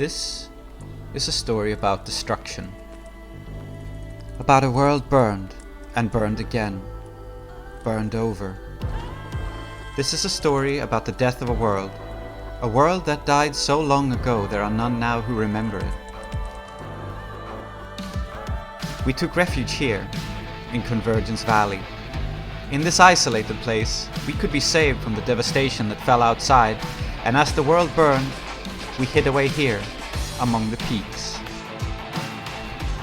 This is a story about destruction. About a world burned and burned again. Burned over. This is a story about the death of a world. A world that died so long ago there are none now who remember it. We took refuge here, in Convergence Valley. In this isolated place, we could be saved from the devastation that fell outside, and as the world burned, we hid away here, among the peaks.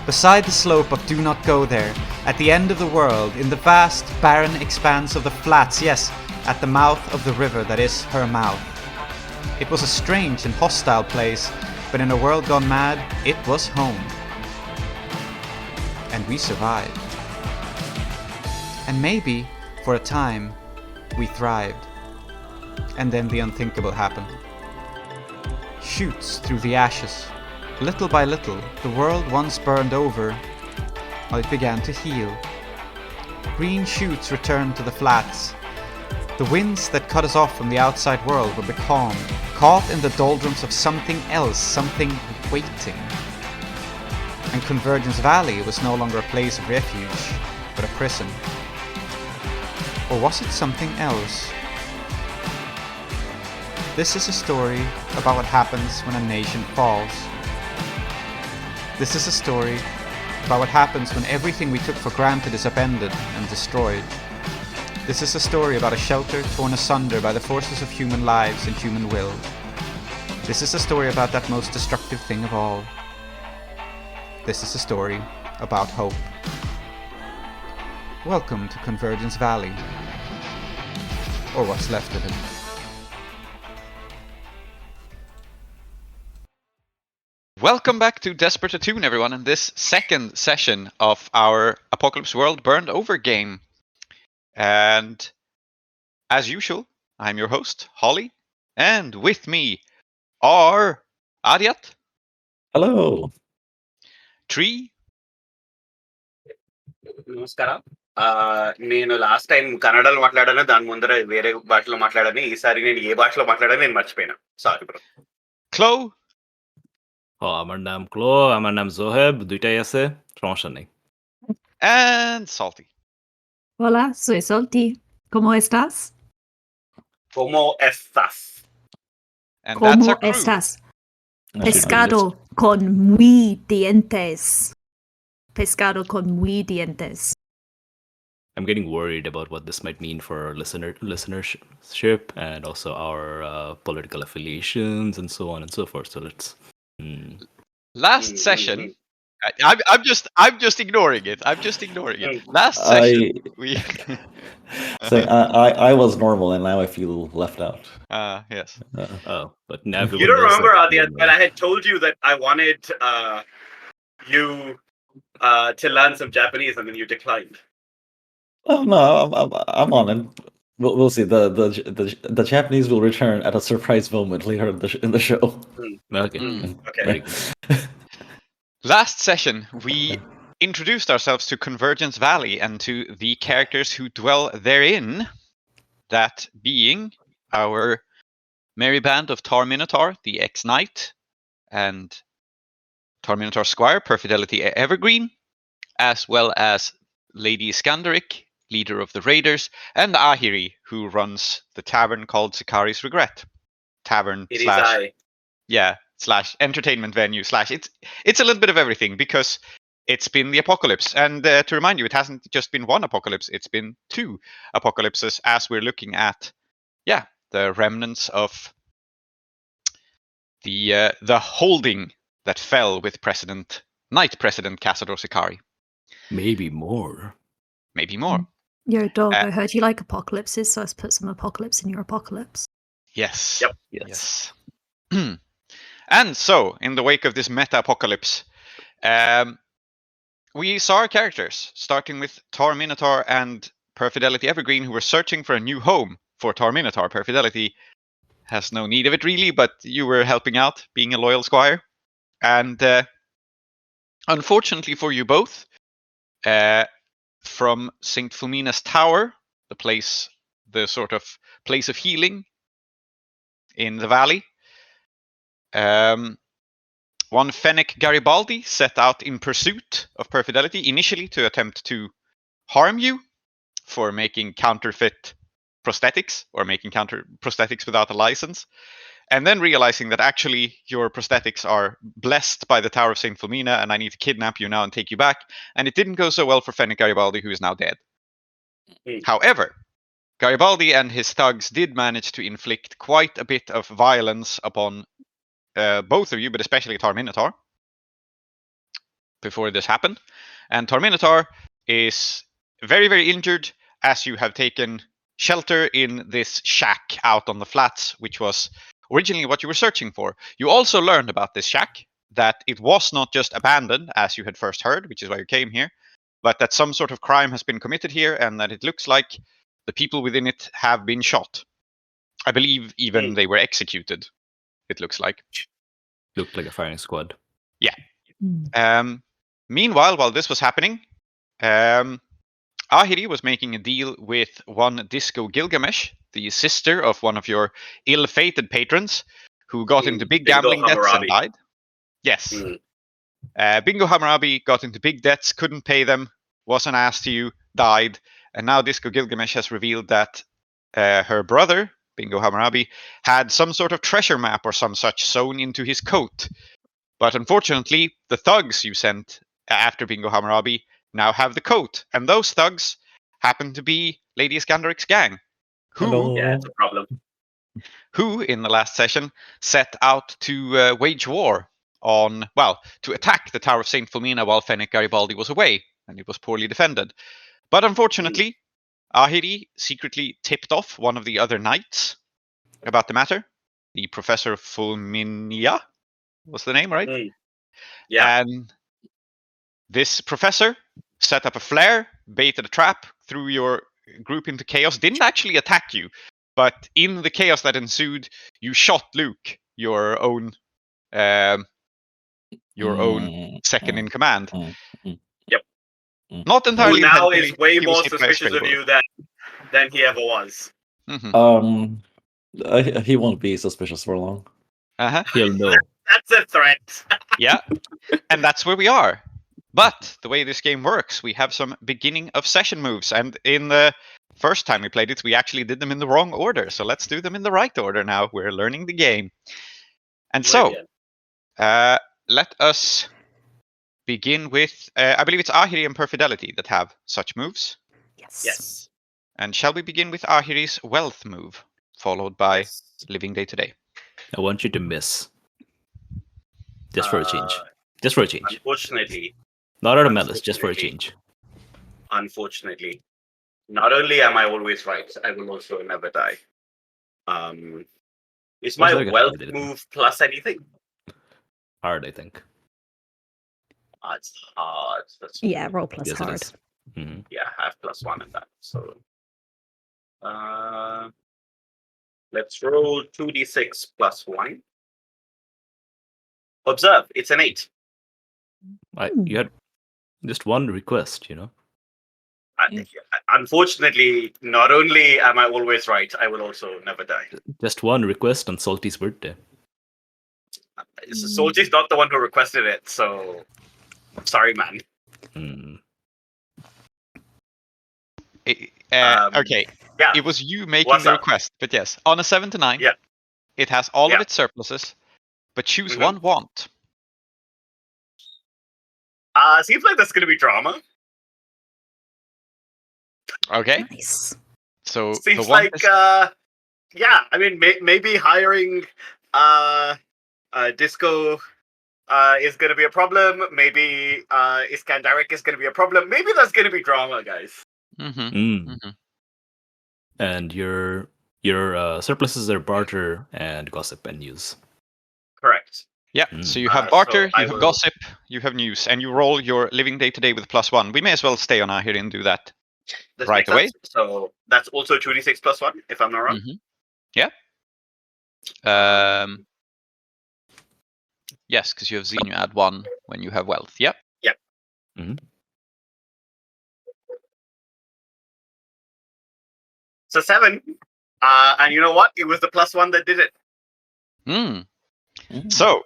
Beside the slope of Do Not Go There, at the end of the world, in the vast, barren expanse of the flats, yes, at the mouth of the river that is her mouth. It was a strange and hostile place, but in a world gone mad, it was home. And we survived. And maybe, for a time, we thrived. And then the unthinkable happened. Shoots through the ashes. Little by little, the world once burned over, it began to heal. Green shoots returned to the flats. The winds that cut us off from the outside world were becalmed, caught in the doldrums of something else, something waiting. And Convergence Valley was no longer a place of refuge, but a prison. Or was it something else? This is a story about what happens when a nation falls. This is a story about what happens when everything we took for granted is upended and destroyed. This is a story about a shelter torn asunder by the forces of human lives and human will. This is a story about that most destructive thing of all. This is a story about hope. Welcome to Convergence Valley, or what's left of it. Welcome back to Desperate Attune, everyone, in this second session of our Apocalypse World Burned Over game. And as usual, I'm your host, Holly, and with me are Aadiyat. Hello. Tree. నమస్కారం నేను last time కన్నడలో మాట్లాడాను, దాని ముందర వేరే భాషలో మాట్లాడాను. ఈసారి నేను ఏ భాషలో మాట్లాడాను నేను మర్చిపోయినా. Sorry bro. Klow. আমার নাম ক্লো, আমার নাম জোহেব, দুইটাই আছে, সমস্যা নেই। And Salty. Hola, soy Salty. ¿Cómo estás? Como estas? And ¿Cómo that's our crew. estás? I should do Pescado con muy dientes. Pescado con muy dientes. I'm getting worried about what this might mean for our listenership and also our political affiliations and so on and so forth. So let's. Last session, I'm just ignoring it. I'm just ignoring it. Last session, we. I was normal and now I feel left out. Yes. But now You don't remember, Aadiyat, but I had told you that I wanted you to learn some Japanese, and then you declined. Oh no, I'm on it. We'll see. The Japanese will return at a surprise moment later in the show. Okay. Okay. Last session, we introduced ourselves to Convergence Valley and to the characters who dwell therein, that being our merry band of Tar-Minotaur, the ex-knight, and Tar-Minotaur Squire, Perfidelity Evergreen, as well as Lady Iskandaric, leader of the Raiders, and Ahiri, who runs the tavern called Sakari's Regret. Tavern It is I. / entertainment venue / it's a little bit of everything, because it's been the apocalypse. And to remind you, it hasn't just been one apocalypse, it's been two apocalypses, as we're looking at the remnants of the holding that fell with Knight President Cazador Sakari. Maybe more. You're a dog. I heard you like apocalypses, so let's put some apocalypse in your apocalypse. Yes. Yep. Yes. And so, in the wake of this meta-apocalypse, we saw our characters, starting with Tar-Minotaur and Perfidelity Evergreen, who were searching for a new home for Tar-Minotaur. Perfidelity has no need of it, really, but you were helping out, being a loyal squire. And unfortunately for you both, from St. Fulmina's Tower, the sort of place of healing in the valley, one Fennec Garibaldi set out in pursuit of Perfidelity, initially to attempt to harm you for making counterfeit prosthetics or making counter prosthetics without a license, and then realizing that actually your prosthetics are blessed by the Tower of St. Philomena and I need to kidnap you now and take you back. And it didn't go so well for Fennec Garibaldi, who is now dead. However, Garibaldi and his thugs did manage to inflict quite a bit of violence upon both of you, but especially Tar-Minotaur, before this happened. And Tar-Minotaur is very, very injured, as you have taken shelter in this shack out on the flats, which was originally what you were searching for. You also learned about this shack, that it was not just abandoned, as you had first heard, which is why you came here, but that some sort of crime has been committed here, and that it looks like the people within it have been shot. I believe even they were executed, it looks like. Looked like a firing squad. Meanwhile, while this was happening, Ahiri was making a deal with one Disco Gilgamesh, the sister of one of your ill-fated patrons, who got into big Bingo gambling debts and Hammurabi. died. Yes. Bingo Hammurabi got into big debts, couldn't pay them, was an ass to you, died, and now Disco Gilgamesh has revealed that her brother, Bingo Hammurabi, had some sort of treasure map or some such sewn into his coat. But unfortunately, the thugs you sent after Bingo Hammurabi now have the coat, and those thugs happen to be Lady Iskandaric's gang, Hello. Yeah, it's a problem. who in the last session set out to wage war on, well, to attack the Tower of St. Philomena while Fennec Garibaldi was away, and it was poorly defended. But unfortunately, Ahiri secretly tipped off one of the other knights about the matter. The Professor Fulminia was the name, right? Yeah. And this professor set up a flare, baited a trap, threw your group into chaos, didn't actually attack you, but in the chaos that ensued, you shot Luke, your own second in command. Yep. Not entirely Who now intentionally, is way he was more hit by a suspicious of stray you than he ever was. bullet. He won't be suspicious for long. Uh-huh. He'll know. That's a threat. Yeah, and that's where we are. But the way this game works, we have some beginning of session moves, and in the first time we played it, we actually did them in the wrong order. So let's do them in the right order now. We're learning the game. And so, let us begin with, I believe it's Ahiri and Perfidelity that have such moves. Yes. And shall we begin with Ahiri's wealth move, followed by living day to day? I want you to miss. Just for a change. Just for a change. Unfortunately. Not out of malice, just for a change. Unfortunately. Not only am I always right, I will also never die. Is my wealth move plus anything? Hard, I think. It's hard. Yeah, roll plus Yes, hard. Mm-hmm. Yeah, I have +1 in that. So let's roll 2d6 plus 1. Observe, it's an 8. You had just one request, you know? Unfortunately, not only am I always right, I will also never die. Just one request on Salty's birthday. Salty's not the one who requested it, so sorry, man. Okay. Yeah. It was you making the request, but yes, on a 7 to 9, it has all of its surpluses, but choose one want. Seems like that's going to be drama. Okay. Nice. So seems the one like, yeah. I mean, maybe hiring Disco is going to be a problem. Maybe Iskandaric is going to be a problem. Maybe there's going to be drama, guys. And your surpluses are barter and gossip and news. Correct. Yeah, so you have barter, you have gossip, you have news, and you roll your living day to day with +1. We may as well stay on Ahiri and do that right away. Sense. So that's also 2d6 plus 1, if I'm not wrong. Yeah. Yes, because you have Xenu add 1 when you have wealth. Yep. Yep. So 7. And you know what? It was the +1 that did it. So,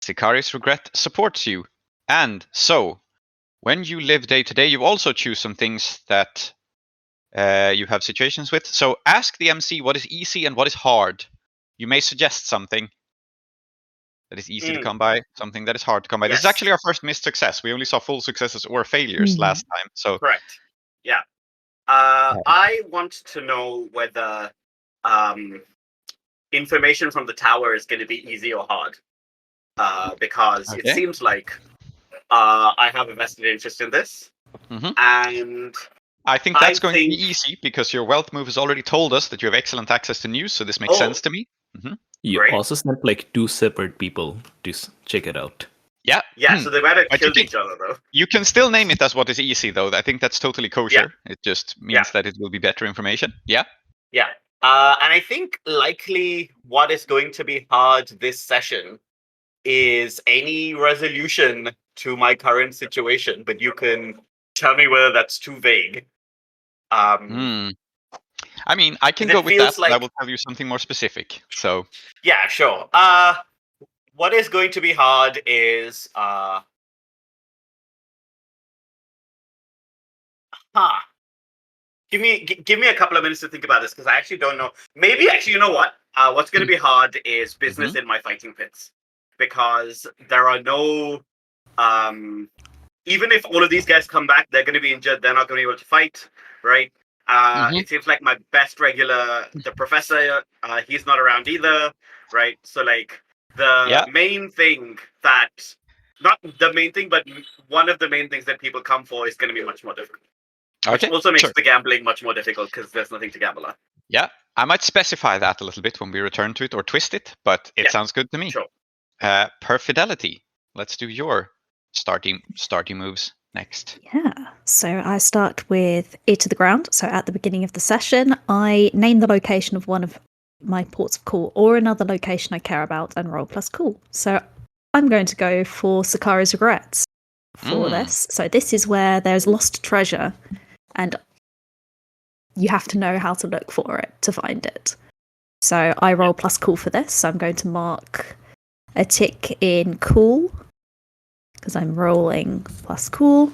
Sicari's regret supports you. And so, when you live day to day, you also choose some things that you have situations with. So ask the MC what is easy and what is hard. You may suggest something that is easy to come by, something that is hard to come by. This is Yes. actually our first missed success. We only saw full successes or failures last time. So Correct. Yeah. I want to know whether information from the tower is going to be easy or hard. Because it seems like I have a vested interest in this. And I think that's going to be easy because your wealth move has already told us that you have excellent access to news, so this makes sense to me. You also sent like 2 separate people to check it out. Yeah. Yeah, so they might have But killed each other, though. You can still name it as what is easy, though. I think that's totally kosher. It just means that it will be better information. Yeah? Yeah. And I think likely what is going to be hard this session is any resolution to my current situation, but you can tell me whether that's too vague. I mean, I can go with that, but I will tell you something more specific. So yeah, sure. What is going to be hard is Give me a couple of minutes to think about this because I actually don't know. Maybe actually, you know what? What's going to be hard is business in my fighting pits, because there are no. Even if all of these guys come back, they're going to be injured. They're not going to be able to fight, right? It seems like my best regular, the professor, he's not around either, right? So like the main thing that, not the main thing, but one of the main things that people come for is going to be much more difficult. Which also makes the gambling much more difficult because there's nothing to gamble on. Yeah, I might specify that a little bit when we return to it or twist it, but it sounds good to me. Sure. Perfidelity. Let's do your starting moves next. Yeah, so I start with ear to the ground. So at the beginning of the session, I name the location of one of my ports of call or another location I care about and roll plus cool. So I'm going to go for Sicari's regrets for this. So this is where there's lost treasure and you have to know how to look for it to find it. So I roll plus cool for this. So I'm going to mark a tick in cool because I'm rolling plus cool.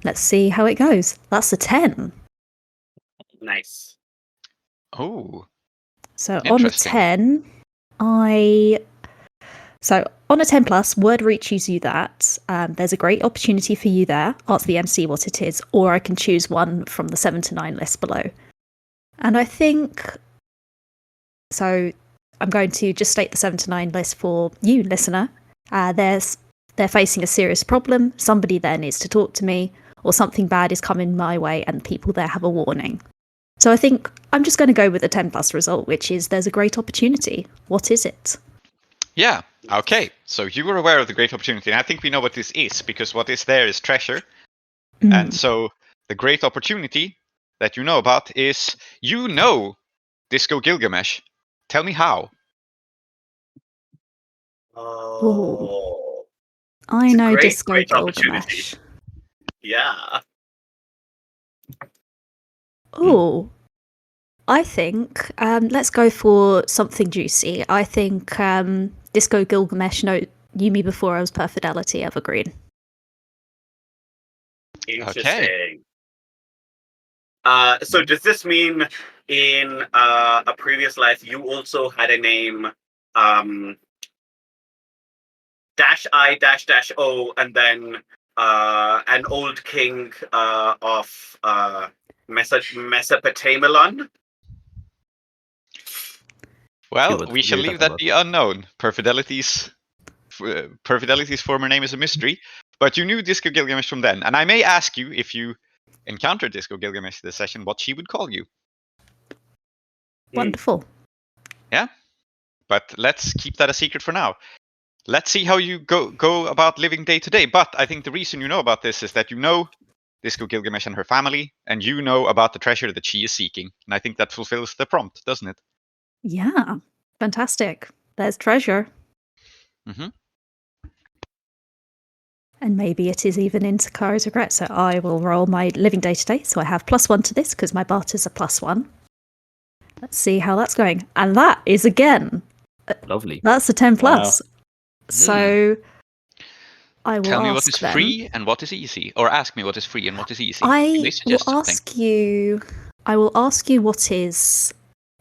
Let's see how it goes. That's a 10. Nice. Oh. So on a 10, on a 10 plus, word reaches you that there's a great opportunity for you there. Ask the MC what it is, or I can choose one from the 7 to 9 list below. And I think, so I'm going to just state the 7 to 9 list for you, listener. They're facing a serious problem. Somebody there needs to talk to me, or something bad is coming my way, and people there have a warning. So I think I'm just going to go with the 10 plus result, which is there's a great opportunity. What is it? Yeah. Okay. So you were aware of the great opportunity, and I think we know what this is because what is there is treasure. And so the great opportunity that you know about is Disco Gilgamesh. Tell me how. Oh. I know Disco Gilgamesh. Yeah. Oh. I think let's go for something juicy. I think Disco Gilgamesh knew me before I was Perfidelity Evergreen. Interesting. So does this mean in a previous life you also had a name -I-O and then an old king of Mesopotamia? Well, we shall leave that be unknown. Perfidelity's former name is a mystery, but you knew Disco Gilgamesh from then. And I may ask you, if you encountered Disco Gilgamesh this session, what she would call you. Wonderful. Yeah, but let's keep that a secret for now. Let's see how you go about living day to day. But I think the reason you know about this is that you know Disco Gilgamesh and her family, and you know about the treasure that she is seeking. And I think that fulfills the prompt, doesn't it? Yeah, fantastic. There's treasure. And maybe it is even in Sicari's regret. So I will roll my living day to day. So I have +1 to this because my barter's a +1. Let's see how that's going. And that is again. Lovely. That's a 10 plus. Wow. So I will Tell me what ask is them. free and what is easy, or ask me what is free and what is easy. I They will suggest something. I will ask you what is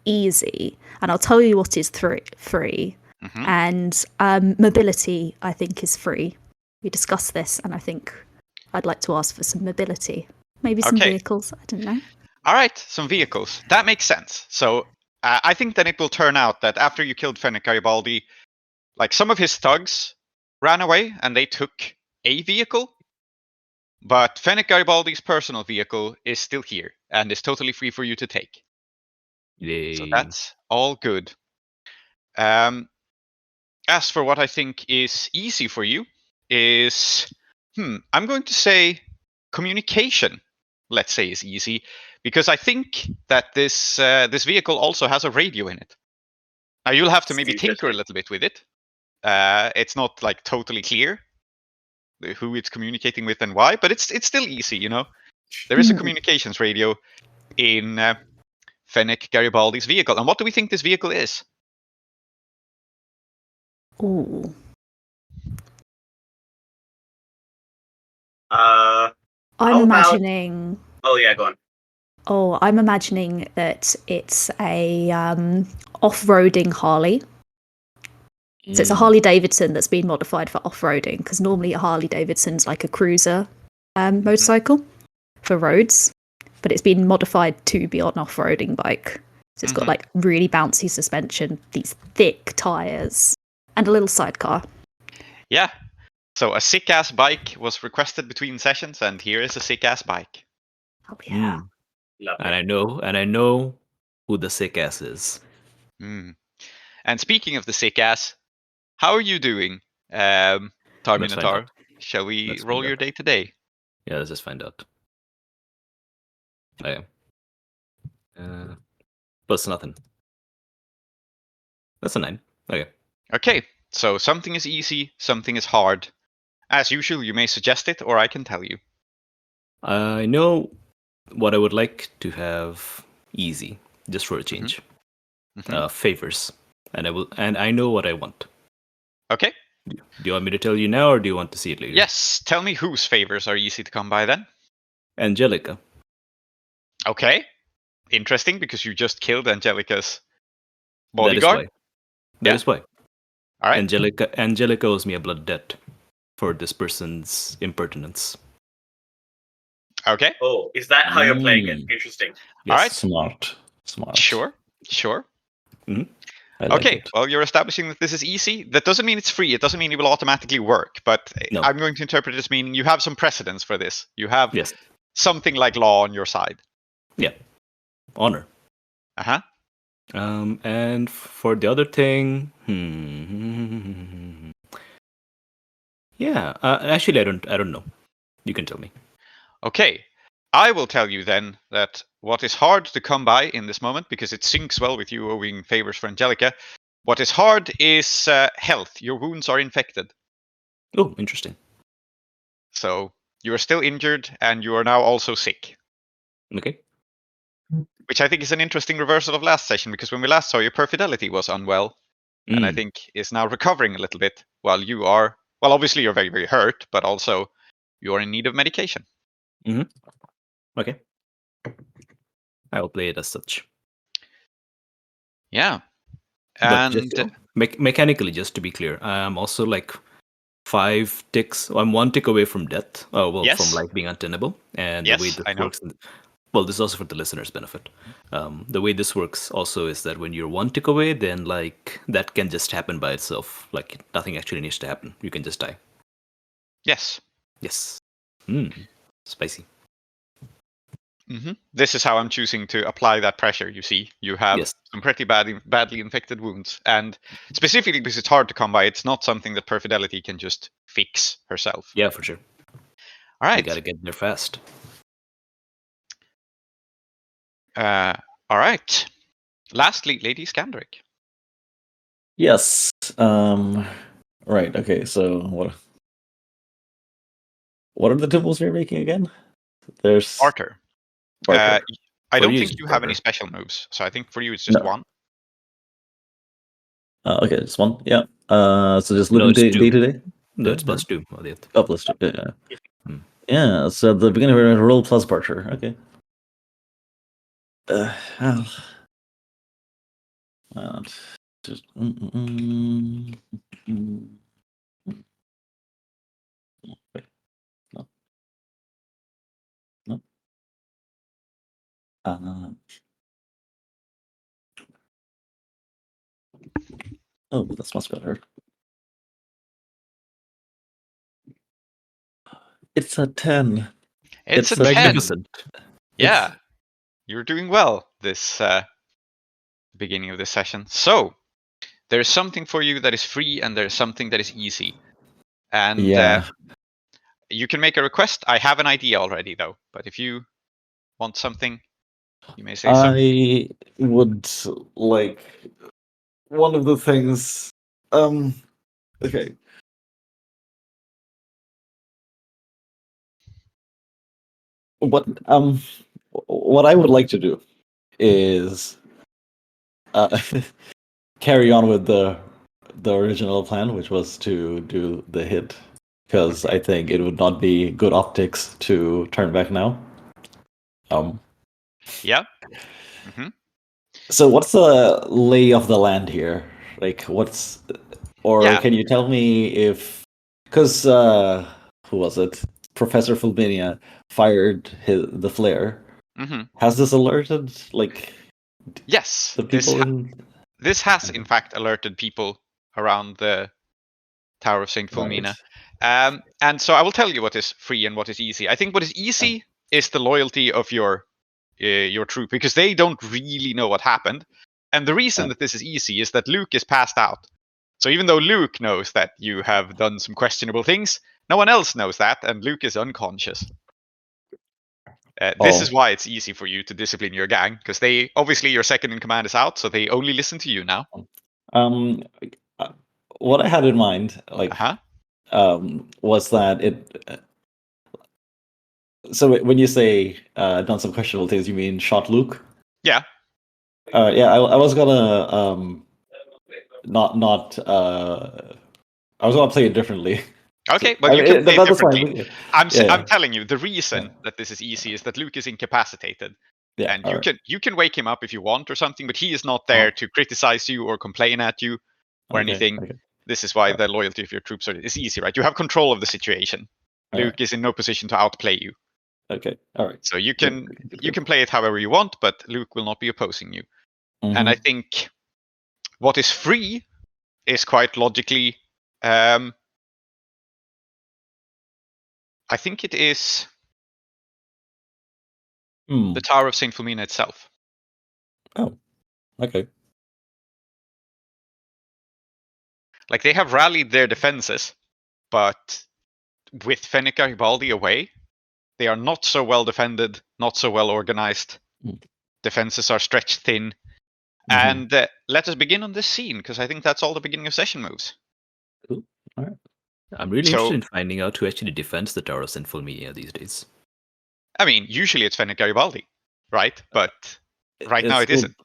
easy, and I'll tell you what is free. Mhm. And mobility, I think, is free. We discussed this, and I think I'd like to ask for some mobility. Maybe some Okay. vehicles. I don't know. All right, some vehicles. That makes sense. So I think then it will turn out that after you killed Fennec Garibaldi, like some of his thugs ran away and they took a vehicle, but Fennec Garibaldi's personal vehicle is still here and is totally free for you to take. Yay. So that's all good. As for what I think is easy for you is, I'm going to say communication. Let's say is easy because I think that this vehicle also has a radio in it. Now you'll have to maybe tinker a little bit with it. It's not like totally clear who it's communicating with and why, but it's still easy, you know. There is a communications radio in Fennec Garibaldi's vehicle. And what do we think this vehicle is? Ooh. How I'm about- imagining. Oh yeah, go on. Oh, I'm imagining that it's a off-roading Harley. So it's a Harley Davidson that's been modified for off-roading, because normally a Harley Davidson's like a cruiser motorcycle for roads, but it's been modified to be an off-roading bike. So it's got like really bouncy suspension, these thick tires, and a little sidecar. Yeah. So a sick-ass bike was requested between sessions, and here is a sick-ass bike. Oh yeah. Lovely. And I know who the sick ass is. And speaking of the sick-ass, how are you doing, Let's find Tar-Minotaur? out. Shall we Let's roll find your out. day today? Yeah, let's just find out. I am. Plus nothing. That's a 9. Okay. Okay, so something is easy, something is hard. As usual, you may suggest it, or I can tell you. I know what I would like to have easy, just for a change. Favors, and I know what I want. Okay. Do you want me to tell you now, or do you want to see it later? Yes, tell me whose favors are easy to come by then. Angelica. Okay. Interesting, because you just killed Angelica's That bodyguard. is why. All right. Angelica owes me a blood debt for this person's impertinence. Okay. Oh, is that how you're playing it? Mm. Interesting. Yes. All right. Smart. Sure. I like Okay, it. well, you're establishing that this is easy. That doesn't mean it's free. It doesn't mean it will automatically work. But No. I'm going to interpret it as meaning you have some precedence for this. You have Yes. something like law on your side. Yeah. Honor. Uh-huh. And for the other thing, yeah. Actually, I don't know. You can tell me. Okay. I will tell you then that what is hard to come by in this moment, because it syncs well with you owing favors for Angelica, what is hard is health. Your wounds are infected. Oh, interesting. So you are still injured, and you are now also sick. Okay. Which I think is an interesting reversal of last session, because when we last saw you, Perfidelity was unwell, and I think is now recovering a little bit, while you are, well, obviously you're very, very hurt, but also you're in need of medication. Okay. I will play it as such. Yeah. But And just mechanically, just to be clear, I'm also like 5 ticks. I'm 1 tick away from death. Oh, well, Yes. from life being untenable. And Yes, the way this I know. works. Well, this is also for the listener's benefit. The way this works also is that when you're 1 tick away, then like that can just happen by itself. Like nothing actually needs to happen. You can just die. yes. Yes. Spicy. This is how I'm choosing to apply that pressure. You see, you have Yes. some pretty badly infected wounds, and specifically because it's hard to come by, it's not something that Perfidelity can just fix herself. Yeah, for sure. All right. You gotta get there fast. All right. Lastly, Lady Iskandaric. Yes. Right. Okay. So what are the temples you're making again? There's Barter. Barter. I For don't you, think it's you have any Barter. special moves, so I think for you it's just No. one. Okay, just one. Yeah. So just living it's day two. to day. No, it's +2. Aadiyat. Oh, +2. Yeah. Yeah. So at the beginning we're going to roll plus Barter. Okay. Well, just. Wait, no. No. Oh, that's much better. It's a 10. It's a 10. Magnificent. Yeah, you're doing well this beginning of this session. So there's something for you that is free, and there's something that is easy. And you can make a request. I have an idea already, though. But if you want something, you may say so. I would like one of the things. Okay. What I would like to do is carry on with the original plan, which was to do the hit, because I think it would not be good optics to turn back now. Yeah. So what's the lay of the land here? Like, can you tell me if, because who was it? Professor Fulminia fired the flare. Has this alerted yes, the people this has in fact alerted people around the Tower of St. Fulmina. Right. And so I will tell you what is free and what is easy. I think what is easy is the loyalty of your troop, because they don't really know what happened. And the reason that this is easy is that Luke is passed out. So even though Luke knows that you have done some questionable things, no one else knows that, and Luke is unconscious. This is why it's easy for you to discipline your gang, because they obviously your second in command is out, so they only listen to you now. What I had in mind, was that it. So when you say done some questionable things, you mean shot Luke? Yeah. I was gonna not. I was gonna play it differently. Okay, but you can play it differently. I'm telling you, the reason that this is easy is that Luke is incapacitated. Yeah, and you can wake him up if you want or something, but he is not there to criticize you or complain at you or anything. Okay. This is why the loyalty of your troops is easy, right? You have control of the situation. Luke is in no position to outplay you. Okay, all right. So you can play it however you want, but Luke will not be opposing you. And I think what is free is quite logically. I think it is the Tower of St. Fulmina itself. Oh, okay. Like, they have rallied their defenses, but with Fennica Garibaldi away, they are not so well defended, not so well organized. Defenses are stretched thin. And let us begin on this scene, because I think that's all the beginning of session moves. Cool. All right. I'm really interested in finding out who actually defends the Tower of St. Fulmina these days. I mean, usually it's Fennica Garibaldi, right? But right now it isn't.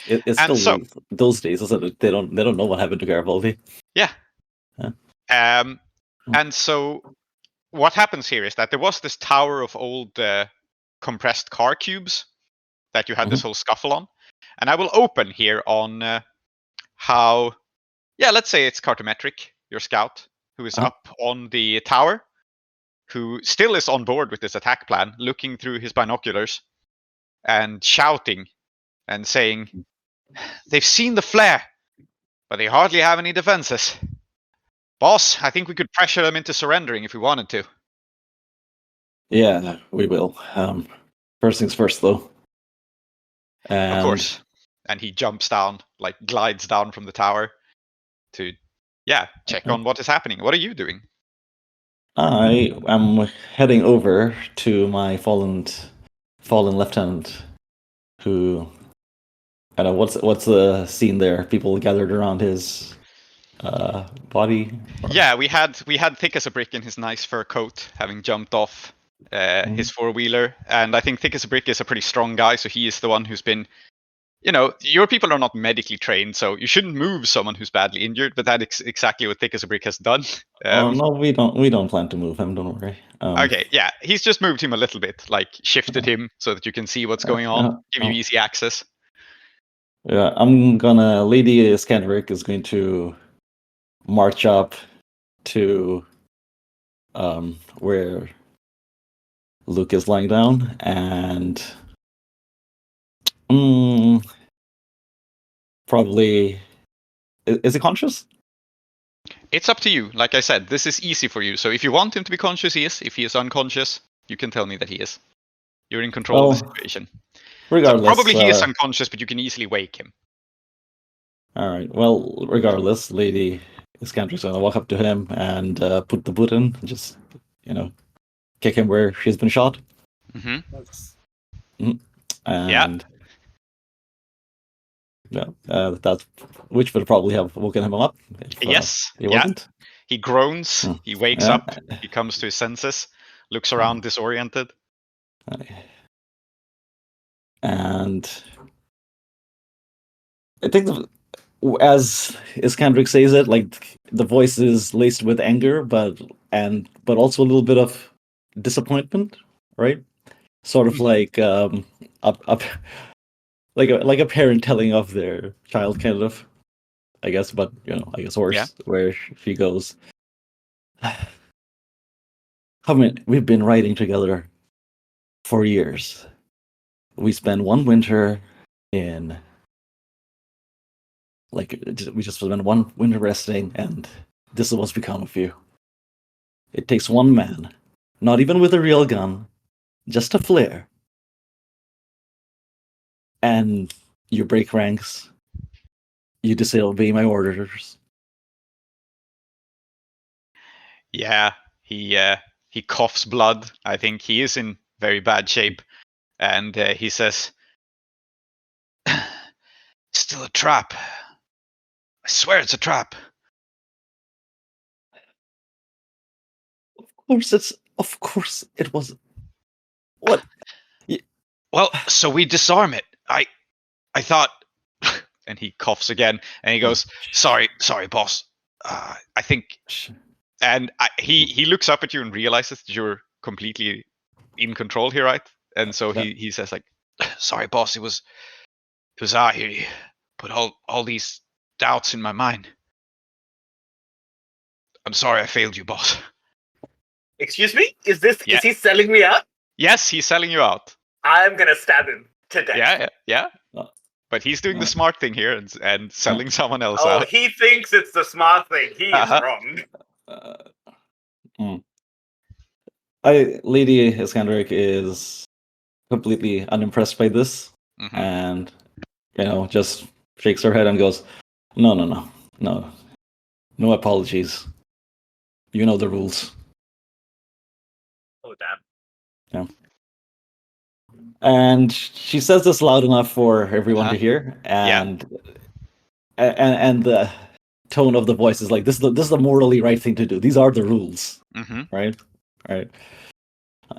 It's still those days, isn't it? They don't know what happened to Garibaldi. Yeah. And so what happens here is that there was this tower of old compressed car cubes that you had this whole scuffle on. And I will open here on how, let's say it's Cartometric, your scout, who is up on the tower, who still is on board with this attack plan, looking through his binoculars and shouting and saying, "They've seen the flare, but they hardly have any defenses. Boss, I think we could pressure them into surrendering if we wanted to." Yeah, we will. First things first, though. Of course. And he jumps down, glides down from the tower to, check on what is happening. What are you doing? I am heading over to my fallen lieutenant, who, I don't know, what's the scene there? People gathered around his body. Yeah, we had Thick as a Brick in his nice fur coat, having jumped off his four-wheeler, and I think Thick as a Brick is a pretty strong guy, so he is the one who's been your people are not medically trained, so you shouldn't move someone who's badly injured. But that's exactly what Thick as a Brick has done. Oh no, we don't plan to move him. Don't worry. Okay, yeah, he's just moved him a little bit, like shifted him so that you can see what's going on, give you easy access. Yeah, Lady Iskandaric is going to march up to where Luke is lying down and probably is he conscious? It's up to you. Like I said, this is easy for you. So if you want him to be conscious, he is. If he is unconscious, you can tell me that he is. You're in control of the situation. Regardless, so probably he is unconscious, but you can easily wake him. All right. Well, regardless, Lady Iskandaric's gonna walk up to him and put the boot in, just kick him where she's been shot. Mm-hmm. And that which would probably have woken him up. If, yes. he wasn't. He groans. He wakes up. He comes to his senses. Looks around disoriented. And I think as Iskandaric says it, like the voice is laced with anger, but also a little bit of disappointment, right? Sort of like like a parent telling of their child, kind of, I guess. But worse, where she goes, we've been writing together for years. We spent one winter in. We just spent one winter resting, and this is what's become of you. It takes one man, not even with a real gun, just a flare. And you break ranks. You disobey my orders. Yeah, he coughs blood. I think he is in very bad shape. And he says, still a trap. I swear it's a trap. Of course it was. What? Well, so we disarm it. I thought, and he coughs again, and he goes, sorry, boss. I think, and he looks up at you and realizes that you're completely in control here, right? And so he says, like, sorry, boss, it was Ahiri. Put all these doubts in my mind. I'm sorry I failed you, boss. Excuse me? Is he selling me out? Yes, he's selling you out. I'm gonna stab him to death. Yeah. But he's doing the smart thing here and selling someone else out. Oh, he thinks it's the smart thing. He is wrong. Lady Iskandaric is completely unimpressed by this, and just shakes her head and goes, No apologies. You know the rules. Oh, damn. Yeah. And she says this loud enough for everyone to hear, and the tone of the voice is like, this is the morally right thing to do. These are the rules, right?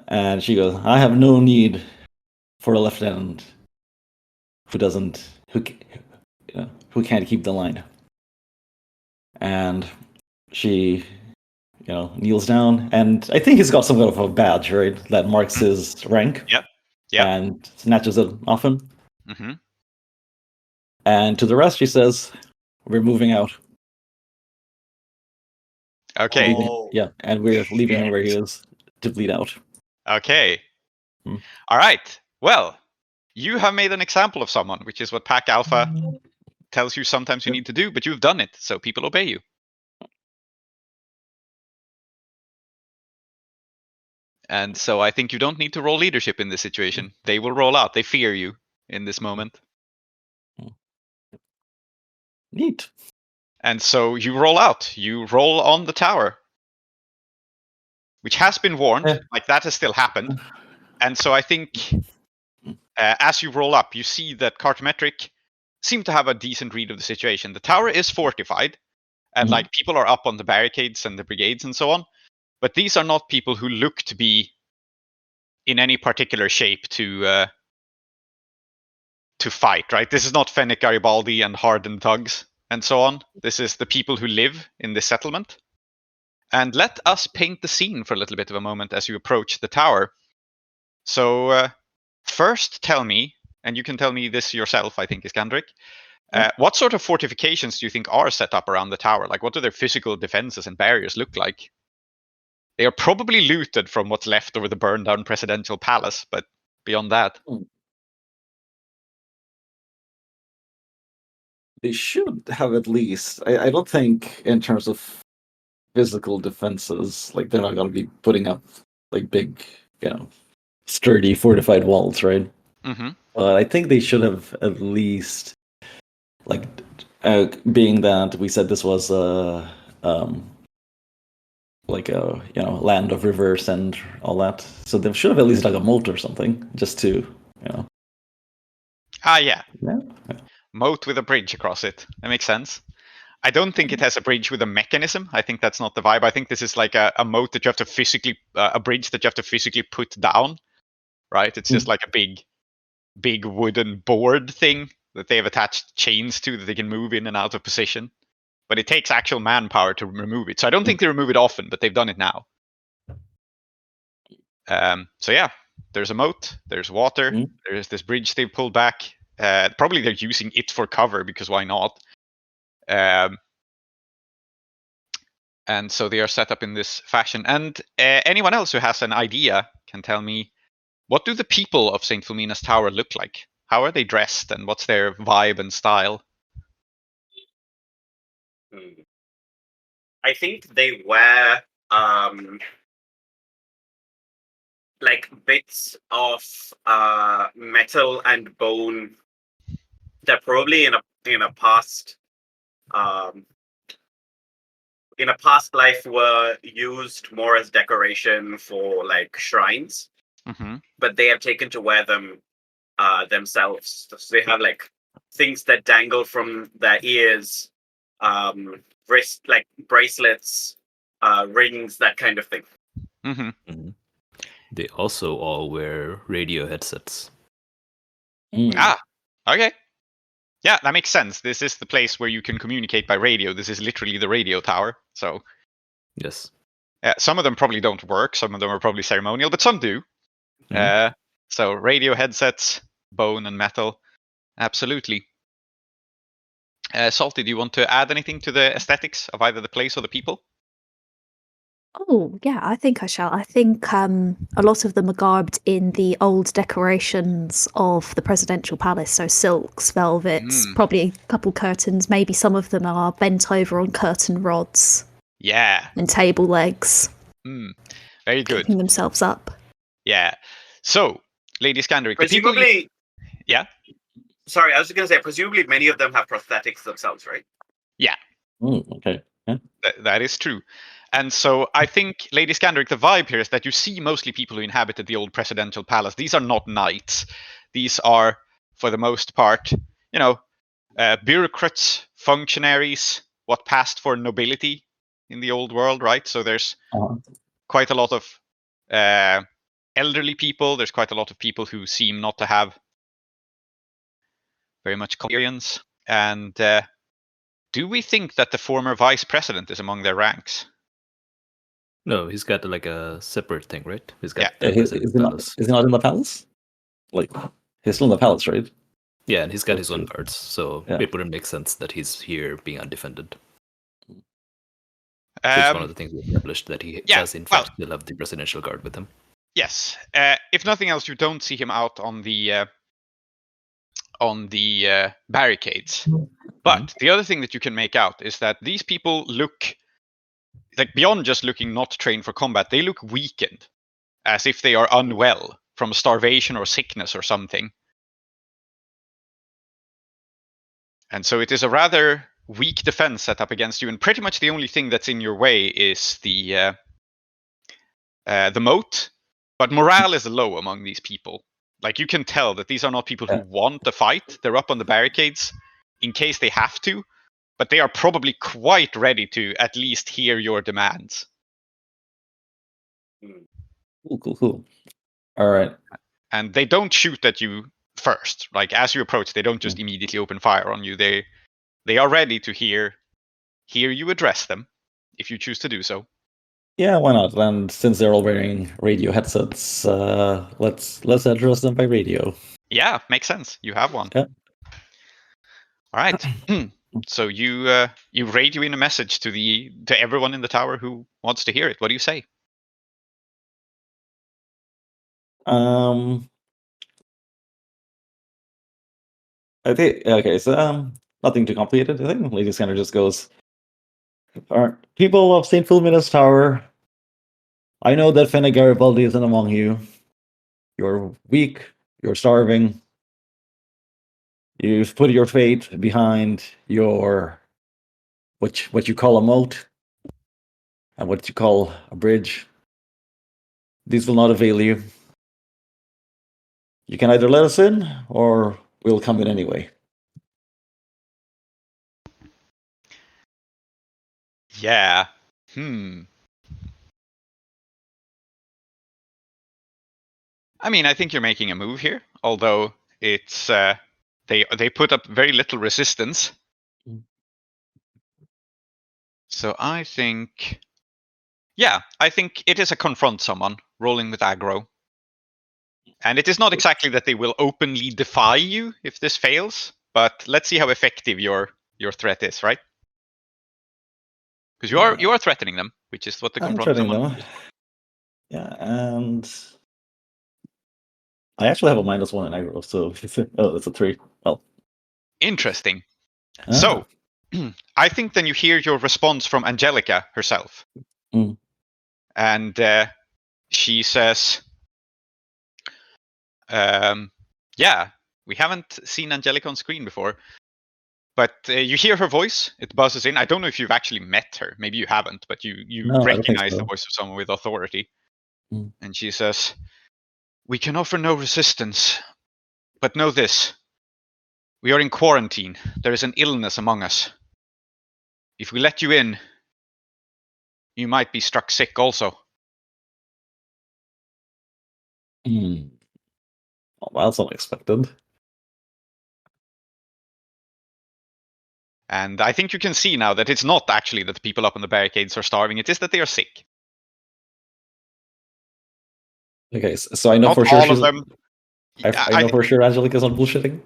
And she goes, I have no need for a lieutenant who can't keep the line. And she kneels down, and I think he's got some kind of a badge, right, that marks his rank. Yep. And snatches it off him. Mm-hmm. And to the rest, she says, "We're moving out." Okay. And we're leaving him where he is to bleed out. Okay. All right. Well, you have made an example of someone, which is what Pack Alpha tells you sometimes you need to do, but you've done it, so people obey you. And so I think you don't need to roll leadership in this situation. They will roll out. They fear you in this moment. Neat. And so you roll out. You roll on the tower, which has been warned. Like, that has still happened. And so I think as you roll up, you see that Cartometric seem to have a decent read of the situation. The tower is fortified, and like, people are up on the barricades and the brigades and so on. But these are not people who look to be in any particular shape to to fight, right? This is not Fennec Garibaldi and hardened thugs and so on. This is the people who live in this settlement. And let us paint the scene for a little bit of a moment as you approach the tower. So first tell me, and you can tell me this yourself, I think, Iskandaric, what sort of fortifications do you think are set up around the tower? Like, what do their physical defenses and barriers look like? They are probably looted from what's left over the burned down presidential palace, but beyond that. They should have at least. I don't think in terms of physical defenses, like they're not going to be putting up like big, sturdy fortified walls, right? Mm-hmm. But I think they should have at least, like, being that we said this was like a land of rivers and all that, so they should have at least like a moat or something, just to Yeah. Moat with a bridge across it. That makes sense. I don't think it has a bridge with a mechanism. I think that's not the vibe. I think this is like a moat that you have to physically, a bridge that you have to physically put down, right? It's just like a big wooden board thing that they have attached chains to that they can move in and out of position. But it takes actual manpower to remove it. So I don't think they remove it often, but they've done it now. So yeah, there's a moat, there's water, there's this bridge they've pulled back. Probably they're using it for cover, because why not? And so they are set up in this fashion. And anyone else who has an idea can tell me, what do the people of St. Filmina's Tower look like? How are they dressed, and what's their vibe and style? I think they wear like bits of metal and bone that probably in a past life were used more as decoration for like shrines, but they have taken to wear them themselves. So they have like things that dangle from their ears, wrist like bracelets, rings, that kind of thing. They also all wear radio headsets. Okay. Yeah, that makes sense. This is the place where you can communicate by radio. This is literally the radio tower. So yes, some of them probably don't work. Some of them are probably ceremonial, but some do. So radio headsets, bone and metal, absolutely. Salty, do you want to add anything to the aesthetics of either the place or the people? Oh, yeah, I think I shall. I think a lot of them are garbed in the old decorations of the presidential palace, so silks, velvets, probably a couple curtains. Maybe some of them are bent over on curtain rods. Yeah. And table legs. Very good. Keeping themselves up. Yeah. So, Lady Iskandaric, presumably... Yeah? Sorry, I was just going to say, presumably many of them have prosthetics themselves, right? Yeah. Okay. Yeah. That is true. And so I think, Lady Iskandaric, the vibe here is that you see mostly people who inhabited the old presidential palace. These are not knights. These are, for the most part, bureaucrats, functionaries, what passed for nobility in the old world, right? So there's quite a lot of elderly people. There's quite a lot of people who seem not to have very much experience. And do we think that the former vice president is among their ranks? No, he's got like a separate thing, right? He's got is he not in the palace? Like, he's still in the palace, right? Yeah, and he's got his own guards, so it wouldn't make sense that he's here being undefended. It's one of the things we established, that he does in fact still have the presidential guard with him. Yes. If nothing else, you don't see him out on the barricades. But the other thing that you can make out is that these people look, like, beyond just looking not trained for combat, they look weakened, as if they are unwell from starvation or sickness or something. And so it is a rather weak defense set up against you, and pretty much the only thing that's in your way is the moat. But morale is low among these people. Like, you can tell that these are not people who want to fight. They're up on the barricades in case they have to, but they are probably quite ready to at least hear your demands. Cool. All right. And they don't shoot at you first. Like as you approach, they don't just immediately open fire on you. They are ready to hear you address them, if you choose to do so. Yeah, why not? And since they're all wearing radio headsets, let's address them by radio. Yeah, makes sense. You have one. Yeah. All right. So you radio in a message to everyone in the tower who wants to hear it. What do you say? I think okay. So nothing too complicated. I think Lady Iskandaric just goes. People of St. Philomena's Tower, I know that Fenna Garibaldi isn't among you. You're weak, you're starving. You've put your fate behind your what you call a moat and what you call a bridge. These will not avail you. You can either let us in or we'll come in anyway. Yeah. I mean, I think you're making a move here, although it's they put up very little resistance. So I think it is a confront someone rolling with aggro. And it is not exactly that they will openly defy you if this fails, but let's see how effective your threat is, right? Because you are threatening them, which is what the confront someone is. Yeah, and I actually have a -1 in aggro, so that's a 3. Well, interesting. So, I think then you hear your response from Angelica herself, and she says, "Yeah, we haven't seen Angelica on screen before, but you hear her voice. It buzzes in. I don't know if you've actually met her. Maybe you haven't, but you No, recognize so. the voice of someone with authority." And she says, "We can offer no resistance, but know this. We are in quarantine. There is an illness among us. If we let you in, you might be struck sick also." Well, that's unexpected. And I think you can see now that it's not actually that the people up on the barricades are starving. It is that they are sick. Okay, so I know not for sure all of them. I know for sure Angelica's not bullshitting.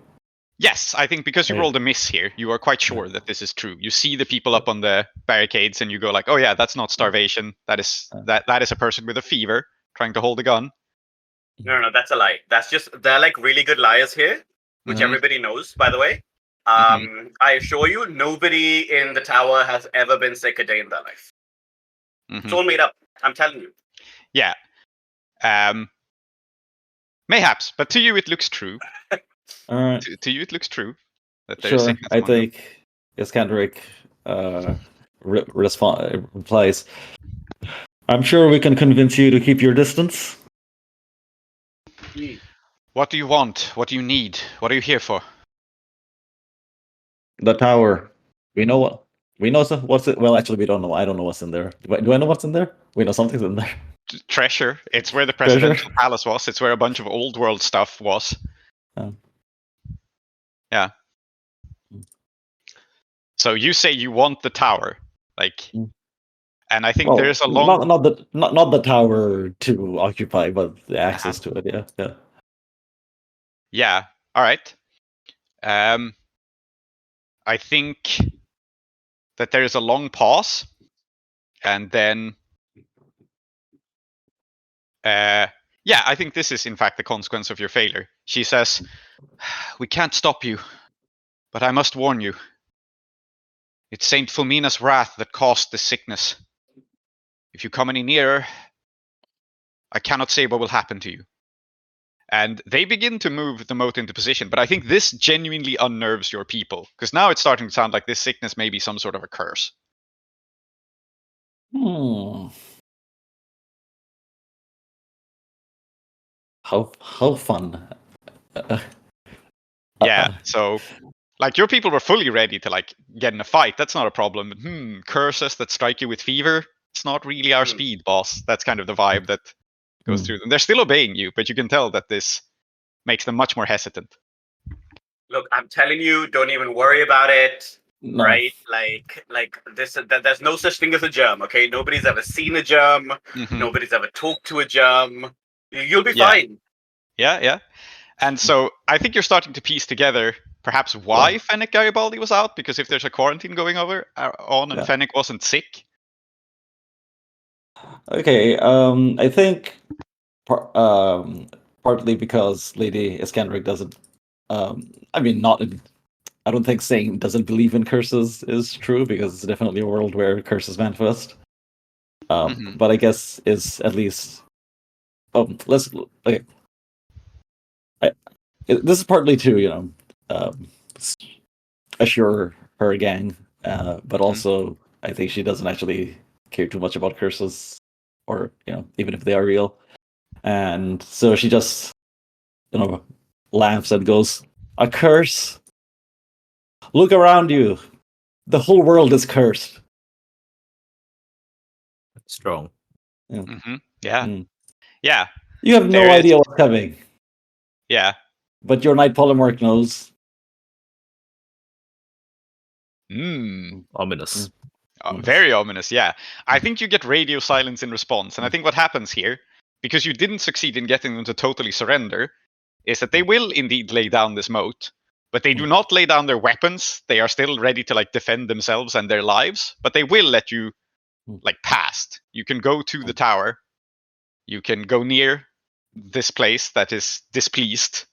Yes, I think because you rolled a miss here, you are quite sure that this is true. You see the people up on the barricades, and you go like, "Oh yeah, that's not starvation. That is a person with a fever trying to hold a gun." No, that's a lie. That's just they're like really good liars here, which everybody knows, by the way. I assure you, nobody in the tower has ever been sick a day in their life. It's all made up. I'm telling you. Yeah. Mayhaps, but to you it looks true. To you it looks true that there is sickness I among them. think Iskandaric replies, "I'm sure we can convince you to keep your distance." What do you want? What do you need? What are you here for? The tower. We know what's it. Well, actually, we don't know. I don't know what's in there. Do I know what's in there? We know something's in there. Treasure. It's where the presidential palace was. It's where a bunch of old world stuff was. Yeah. So you say you want the tower, like, and I think there's a long not the tower to occupy, but the access to it. Yeah. Yeah. All right. I think that there is a long pause, and then I think this is in fact the consequence of your failure. She says, "We can't stop you, but I must warn you. It's Saint Philomena's wrath that caused this sickness. If you come any nearer, I cannot say what will happen to you." And they begin to move the moat into position, but I think this genuinely unnerves your people, because now it's starting to sound like this sickness may be some sort of a curse. How fun. Yeah, so like your people were fully ready to like get in a fight. That's not a problem. But, curses that strike you with fever, it's not really our speed, boss. That's kind of the vibe that goes through them. They're still obeying you, but you can tell that this makes them much more hesitant. look, I'm telling you, don't even worry about it. No. Right? Like this. There's no such thing as a germ. Okay, nobody's ever seen a germ. Nobody's ever talked to a germ. You'll be fine. Yeah. And so I think you're starting to piece together perhaps why Fennec Garibaldi was out, because if there's a quarantine going on and Fennec wasn't sick. Okay, I think partly because Lady Iskandaric doesn't. I mean, not. I don't think saying doesn't believe in curses is true, because it's definitely a world where curses manifest. But I guess is at least. Okay. This is partly to assure her gang, but also I think she doesn't actually care too much about curses, or even if they are real, and so she just laughs and goes, "A curse? Look around you. The whole world is cursed." Strong. Yeah. You have no idea what's coming. Yeah. But your Knight Polymorph knows. Ominous. Very ominous, yeah. I think you get radio silence in response, and I think what happens here, because you didn't succeed in getting them to totally surrender, is that they will indeed lay down this moat, but they do not lay down their weapons. They are still ready to defend themselves and their lives, but they will let you past. You can go to the tower. You can go near this place that is displeased.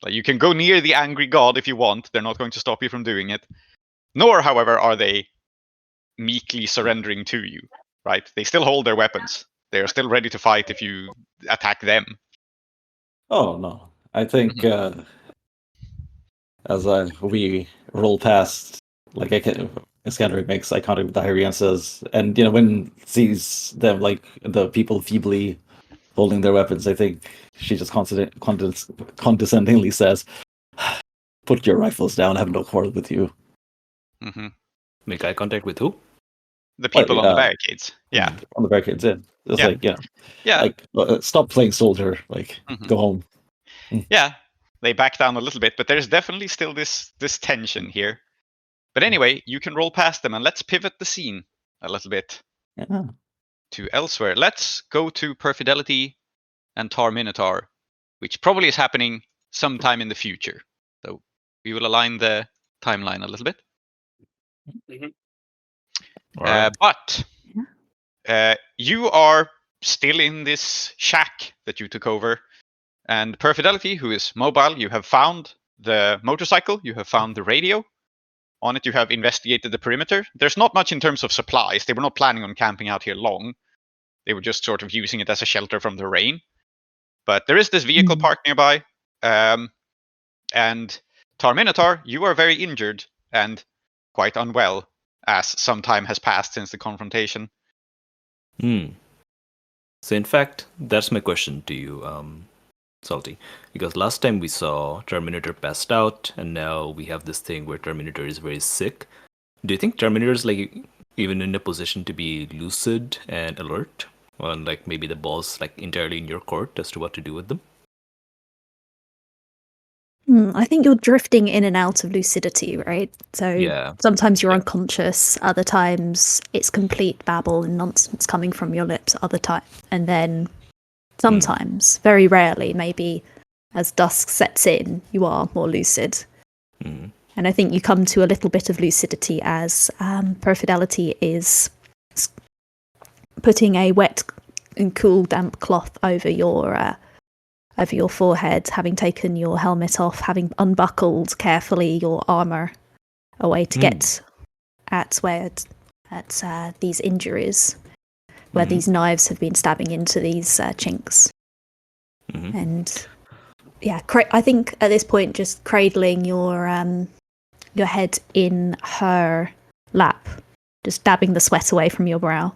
You can go near the angry god if you want. They're not going to stop you from doing it. Nor, however, are they meekly surrendering to you, right? They still hold their weapons. They are still ready to fight if you attack them. Oh, no. I think as we roll past, Iskandaric makes eye contact with Ahiri and says, and when sees them, the people feebly holding their weapons, I think she just condescendingly says, "Put your rifles down, I have no quarrel with you." Make eye contact with who? The people on the barricades. Yeah. On the barricades, yeah. Just stop playing soldier, go home. Yeah. They back down a little bit, but there's definitely still this tension here. But anyway, you can roll past them, and let's pivot the scene a little bit to elsewhere. Let's go to Perfidelity and Tar-Minotaur, which probably is happening sometime in the future. So we will align the timeline a little bit. But you are still in this shack that you took over, and Perfidelity, who is mobile, you have found the motorcycle, you have found the radio. On it, you have investigated the perimeter. There's not much in terms of supplies. They were not planning on camping out here long. They were just sort of using it as a shelter from the rain. But there is this vehicle parked nearby. And Tar-Minotaur, you are very injured and quite unwell, as some time has passed since the confrontation. So in fact, that's my question to you, Salty. Because last time we saw Tar-Minotaur passed out, and now we have this thing where Tar-Minotaur is very sick. Do you think Tar-Minotaur is even in a position to be lucid and alert? Or maybe the ball's entirely in your court as to what to do with them? I think you're drifting in and out of lucidity, right? So sometimes you're unconscious, other times it's complete babble and nonsense coming from your lips, other time. And then sometimes, very rarely, maybe as dusk sets in, you are more lucid. And I think you come to a little bit of lucidity as Perfidelity is putting a wet and cool damp cloth over your forehead, having taken your helmet off, having unbuckled carefully your armor away to get at these injuries, where these knives have been stabbing into these chinks. And I think at this point, just cradling your head in her lap, just dabbing the sweat away from your brow.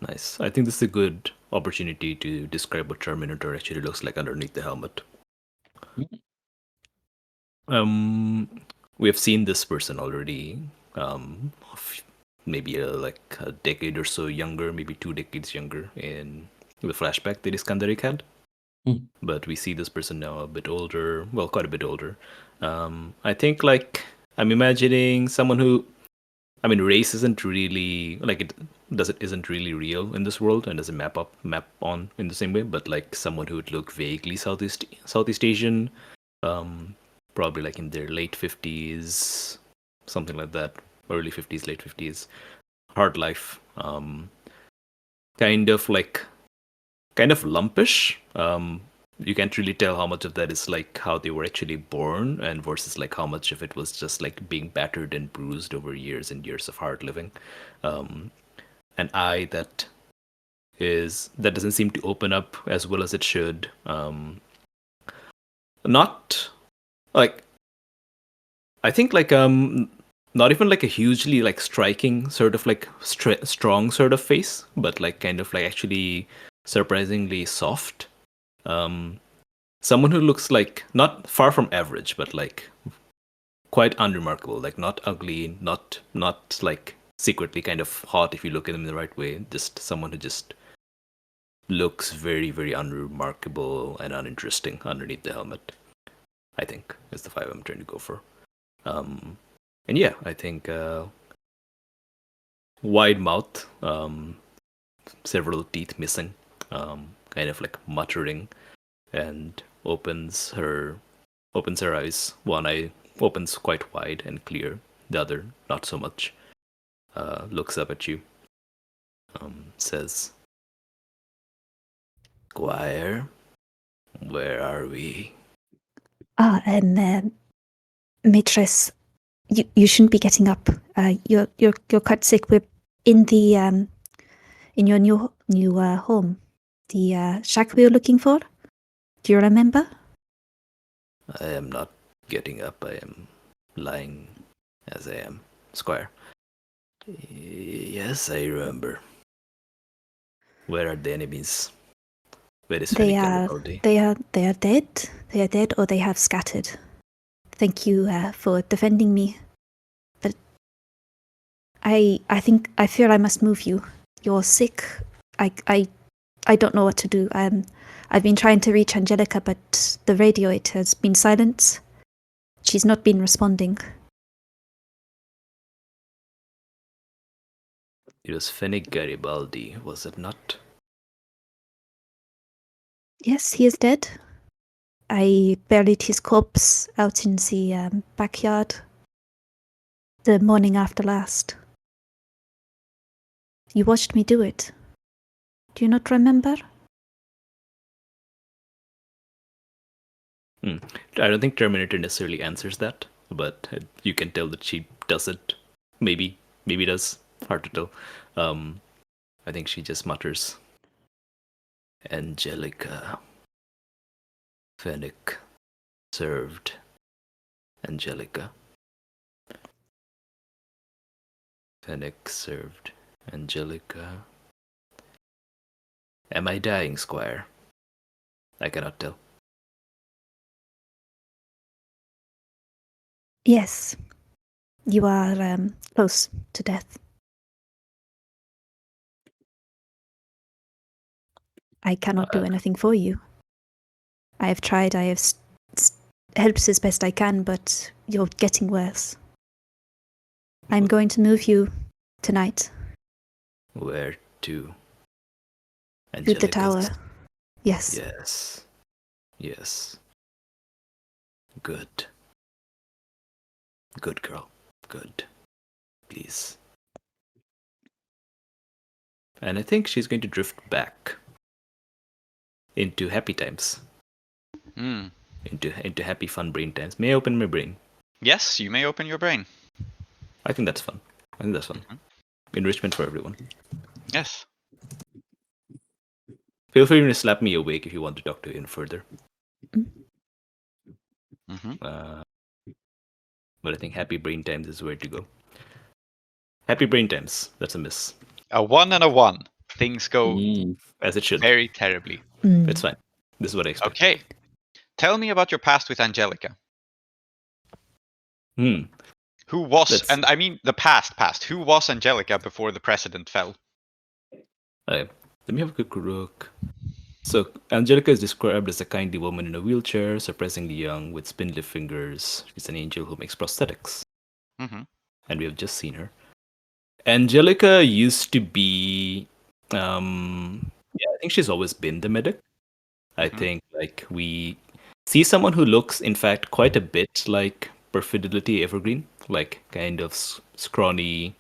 Nice. I think this is a good opportunity to describe what Tar-Minotaur actually looks like underneath the helmet. We have seen this person already, maybe a decade or so younger, maybe 2 decades younger, in the flashback that Iskandaric had. But we see this person now a bit older, well, quite a bit older. I think, like, I'm imagining someone who, I mean, race isn't really, like, isn't really real in this world and doesn't map on in the same way, but like someone who would look vaguely Southeast Asian, probably like in their late 50s, something like that, early 50s, late 50s, hard life, kind of lumpish. You can't really tell how much of that is like how they were actually born and versus like how much of it was just like being battered and bruised over years and years of hard living. An eye that doesn't seem to open up as well as it should. Not like, I think like not even like a hugely like striking sort of like strong sort of face, but like kind of like actually surprisingly soft. Someone who looks like not far from average, but like quite unremarkable, like not ugly, not like secretly kind of hot if you look at them in the right way. Just someone who just looks very, very unremarkable and uninteresting underneath the helmet, I think is the vibe I'm trying to go for. And yeah, I think wide mouth, several teeth missing, kind of like muttering, and opens her eyes. One eye opens quite wide and clear, the other not so much. Looks up at you, says, "Squire, where are we?" Mistress, you shouldn't be getting up. You're quite sick. We're in the in your new home, the shack we were looking for. Do you remember? I am not getting up. I am lying as I am, Squire. Yes, I remember. Where are the enemies? Where is They Perfidelity? are dead. They are dead, or they have scattered. Thank you for defending me, but I fear I must move you. You're sick. I don't know what to do. I've been trying to reach Angelica, but the radio, it has been silent. She's not been responding. It was Fennig Garibaldi, was it not? Yes, he is dead. I buried his corpse out in the backyard the morning after last. You watched me do it. Do you not remember? I don't think Terminator necessarily answers that, but you can tell that she doesn't. Maybe does. Hard to tell. I think she just mutters, "Angelica. Fennec served Angelica. Fennec served Angelica. Am I dying, Squire? I cannot tell." Yes. You are close to death. I cannot do anything for you. I have tried, I have helped as best I can, but you're getting worse. I'm going to move you tonight. Where to? To the tower. Yes. Yes. Good. Good girl. Good. Please. And I think she's going to drift back into happy times. Into happy, fun brain times. May I open my brain? Yes, you may open your brain. I think that's fun. Enrichment for everyone. Yes. Feel free to slap me awake if you want to talk to Ian further. But I think happy brain times is where to go. Happy brain times. That's a miss. A 1 and a 1. Things go as it should. Very terribly. It's fine. This is what I expect. Okay. Tell me about your past with Angelica. Who was, and I mean the past. Who was Angelica before the president fell? Let me have a quick look. So Angelica is described as a kindly woman in a wheelchair, surprisingly young, with spindly fingers. She's an angel who makes prosthetics. Mm-hmm. And we have just seen her. Angelica used to be, I think she's always been the medic. I think like we see someone who looks, in fact, quite a bit like Perfidelity Evergreen, like kind of scrawny,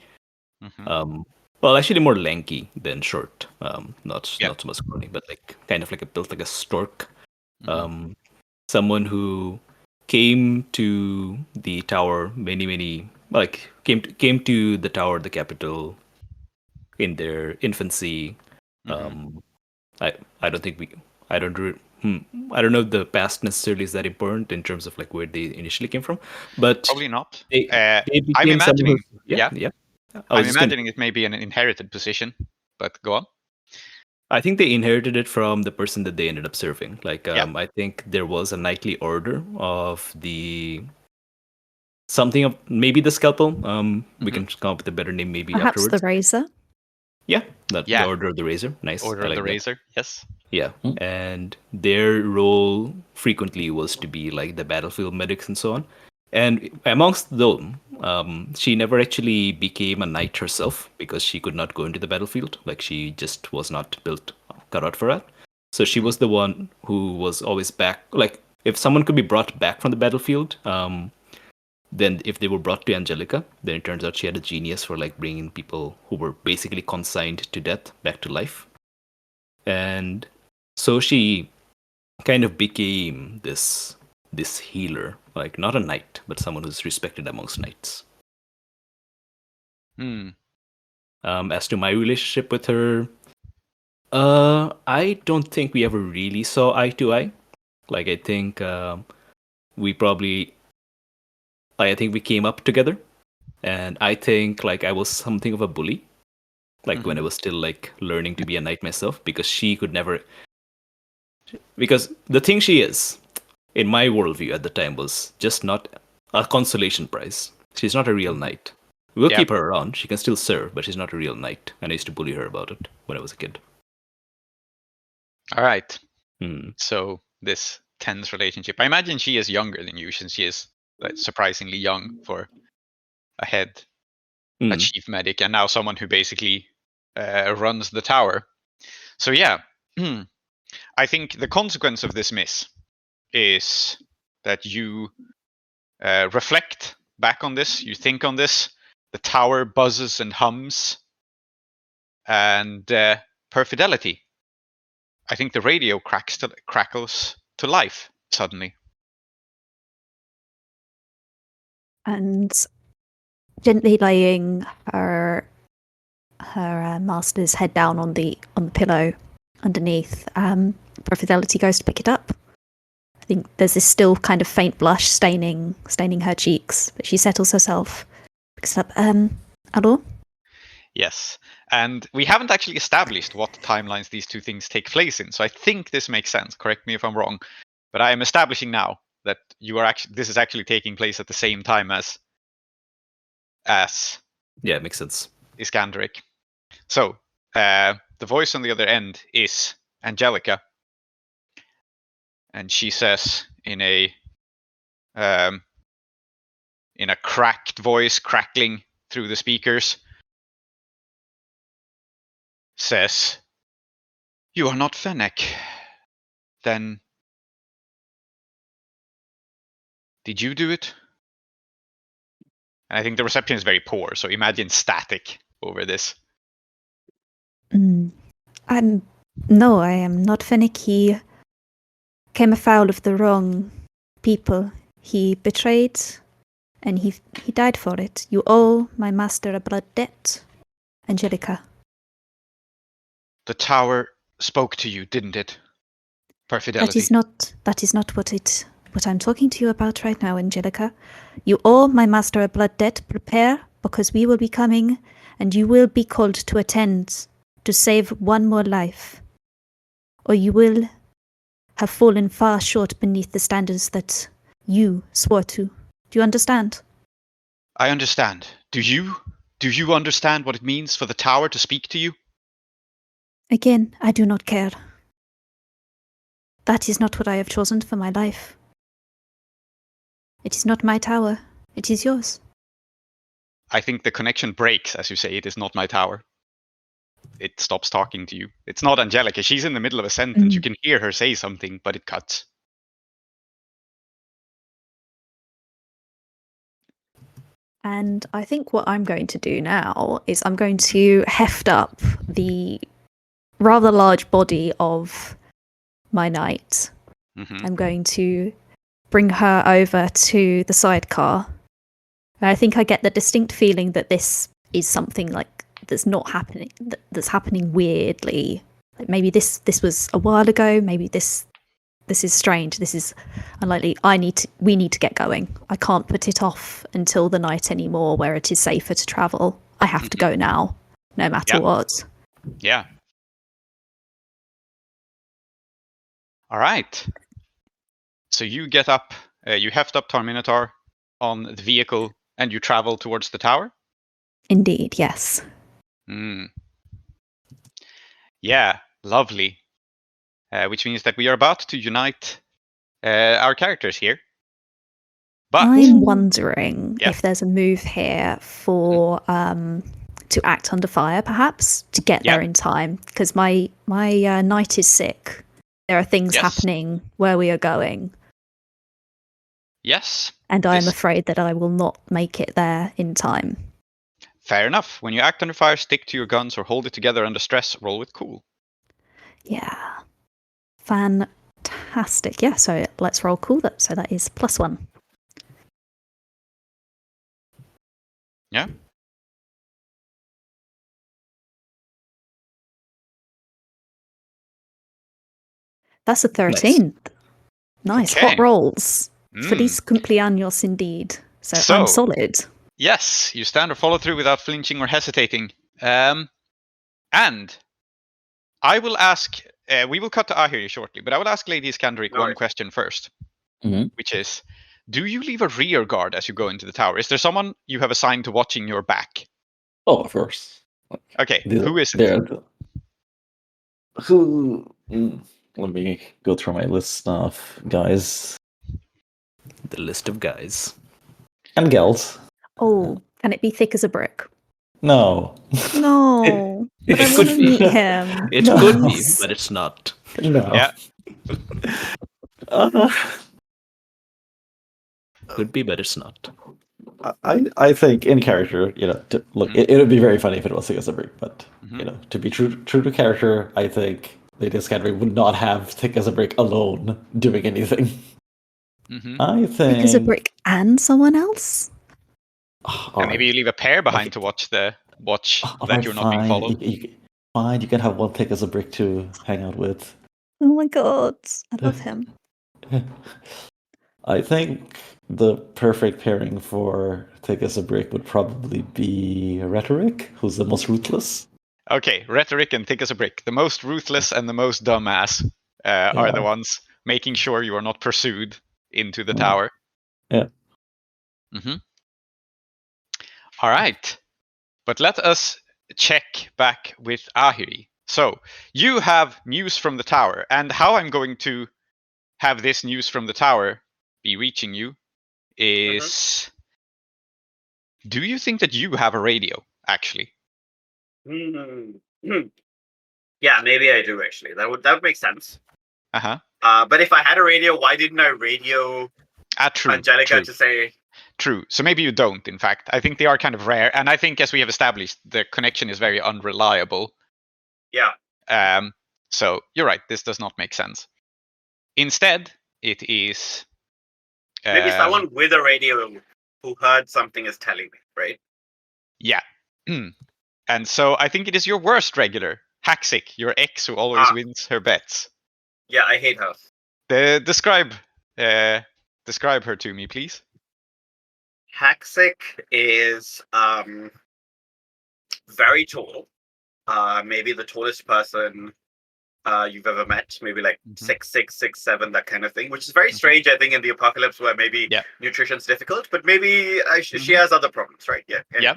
well, actually more lanky than short. Not so much scrawny, but like kind of like built like a stork. Someone who came to the tower came to the tower, the capital, in their infancy. I don't think I don't I don't know if the past necessarily is that important in terms of like where they initially came from, but Probably not. they I'm became someone imagining. who, I'm imagining it may be an inherited position, but go on. I think they inherited it from the person that they ended up serving. Like, I think there was a knightly order of something of maybe the scalpel. We can come up with a better name maybe Perhaps afterwards. the razor. Yeah, the Order of the Razor. Nice. Order of the Razor. Yes. Yeah, and their role frequently was to be like the battlefield medics and so on. And amongst them, she never actually became a knight herself because she could not go into the battlefield. Like she just was not cut out for that. So she was the one who was always back. Like if someone could be brought back from the battlefield, then if they were brought to Angelica, then it turns out she had a genius for like bringing people who were basically consigned to death back to life. And so she kind of became this healer, like not a knight, but someone who's respected amongst knights. As to my relationship with her, I don't think we ever really saw eye to eye. Like I think I think we came up together, and I think like I was something of a bully, like when I was still like learning to be a knight myself, because she could never. Because the thing she is, in my worldview at the time, was just not a consolation prize. She's not a real knight. We'll keep her around. She can still serve, but she's not a real knight. And I used to bully her about it when I was a kid. All right. So this tense relationship. I imagine she is younger than you, since she is surprisingly young for a a chief medic, and now someone who basically runs the tower. So yeah, I think the consequence of this miss is that you reflect back on this, you think on this, the tower buzzes and hums, and Perfidelity. I think the radio crackles to life suddenly. And gently laying her master's head down on the pillow underneath, Perfidelity goes to pick it up. I think there's this still kind of faint blush staining her cheeks, but she settles herself, picks it up. Hello? Yes, and we haven't actually established what timelines these two things take place in, so I think this makes sense. Correct me if I'm wrong, but I am establishing now that this is actually taking place at the same time as yeah, it makes sense. Iskandaric. So the voice on the other end is Angelica, and she says in a cracked voice, crackling through the speakers, says, "You are not Fennec. Then did you do it?" And I think the reception is very poor, so imagine static over this. No, I am not Fennec. He came afoul of the wrong people. He betrayed, and he died for it. You owe my master a blood debt, Angelica. The tower spoke to you, didn't it? Perfidelity. That is not what I'm talking to you about right now, Angelica. You owe my master a blood debt. Prepare, because we will be coming, and you will be called to attend to save one more life, or you will have fallen far short beneath the standards that you swore to. Do you understand? I understand. Do you? Do you understand what it means for the tower to speak to you? Again, I do not care. That is not what I have chosen for my life. It is not my tower. It is yours. I think the connection breaks as you say, it is not my tower. It stops talking to you. It's not Angelica. She's in the middle of a sentence. You can hear her say something, but it cuts. And I think what I'm going to do now is I'm going to heft up the rather large body of my knight. I'm going to bring her over to the sidecar. And I think I get the distinct feeling that this is something like that's not happening, that's happening weirdly. Like maybe this was a while ago. Maybe this is strange. This is unlikely. We need to get going. I can't put it off until the night anymore, where it is safer to travel. I have to go now, no matter what. Yeah. All right. So you get up, you heft up Tar-Minotaur on the vehicle, and you travel towards the tower? Indeed, yes. Yeah, lovely. Which means that we are about to unite our characters here. But I'm wondering if there's a move here for to act under fire, perhaps, to get there in time, because my knight is sick. There are things happening where we are going. Yes. And I'm afraid that I will not make it there in time. Fair enough. When you act under fire, stick to your guns or hold it together under stress. Roll with cool. Yeah. Fantastic. Yeah, so let's roll cool. So that is +1. Yeah. That's a 13. Nice. Okay. Hot rolls. Feliz cumpleaños indeed. So I'm solid. Yes, you stand or follow through without flinching or hesitating. And I will ask, we will cut to Ahiri shortly, but I will ask Lady Iskandaric one question first, which is, do you leave a rear guard as you go into the tower? Is there someone you have assigned to watching your back? Oh, of course. Okay, who is it? Let me go through my list of guys. The list of guys. And gals. Oh, can it be thick as a brick? No. No. But I want to meet him. It could be, but it's not. No. Yeah. Could be, but it's not. I think in character, look, it would be very funny if it was thick as a brick, but to be true to character, I think Lady Iskandaric would not have thick as a brick alone doing anything. I think thick as a brick and someone else. And maybe you leave a pair behind to watch that you're not being followed. Fine, you can have one thick as a brick to hang out with. Oh my god, I love him. I think the perfect pairing for thick as a brick would probably be Rhetoric, who's the most ruthless. Okay, Rhetoric and thick as a brick. The most ruthless and the most dumbass are the ones making sure you are not pursued into the tower. Yeah. All right. But let us check back with Ahiri. So, you have news from the tower, and how I'm going to have this news from the tower be reaching you is... Do you think that you have a radio, actually? Yeah, maybe I do, actually. That would make sense. Uh-huh. But if I had a radio, why didn't I radio Angelica to say... True. So maybe you don't, in fact. I think they are kind of rare. And I think, as we have established, the connection is very unreliable. Yeah. So you're right. This does not make sense. Instead, it is... maybe someone with a radio who heard something is telling me, right? Yeah. And so I think it is your worst regular, Haxic, your ex who always wins her bets. Yeah, I hate her. Describe her to me, please. Haxic is very tall. Maybe the tallest person you've ever met. Maybe like 6'6", 6'7", that kind of thing. Which is very strange, I think, in the apocalypse where maybe nutrition's difficult. But maybe she has other problems, right? Yeah.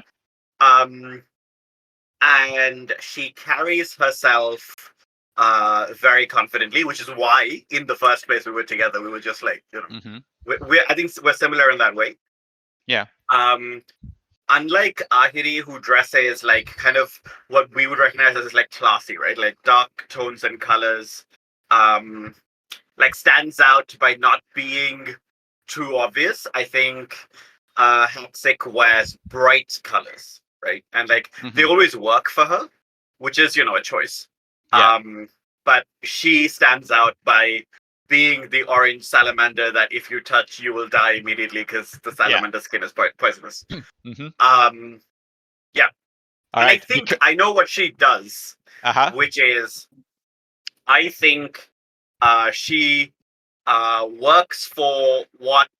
And she carries herself very confidently, which is why in the first place we were together. We were just like, I think we're similar in that way. Yeah. Unlike Ahiri, who dresses like kind of what we would recognize as like classy, right? Like dark tones and colors, like stands out by not being too obvious. I think Hatsik wears bright colors, right? And like they always work for her, which is, a choice. Yeah. But she stands out by being the orange salamander that if you touch, you will die immediately because the salamander skin is poisonous. Mm-hmm. Yeah. All and right. I think I know what she does, which is, I think she works for what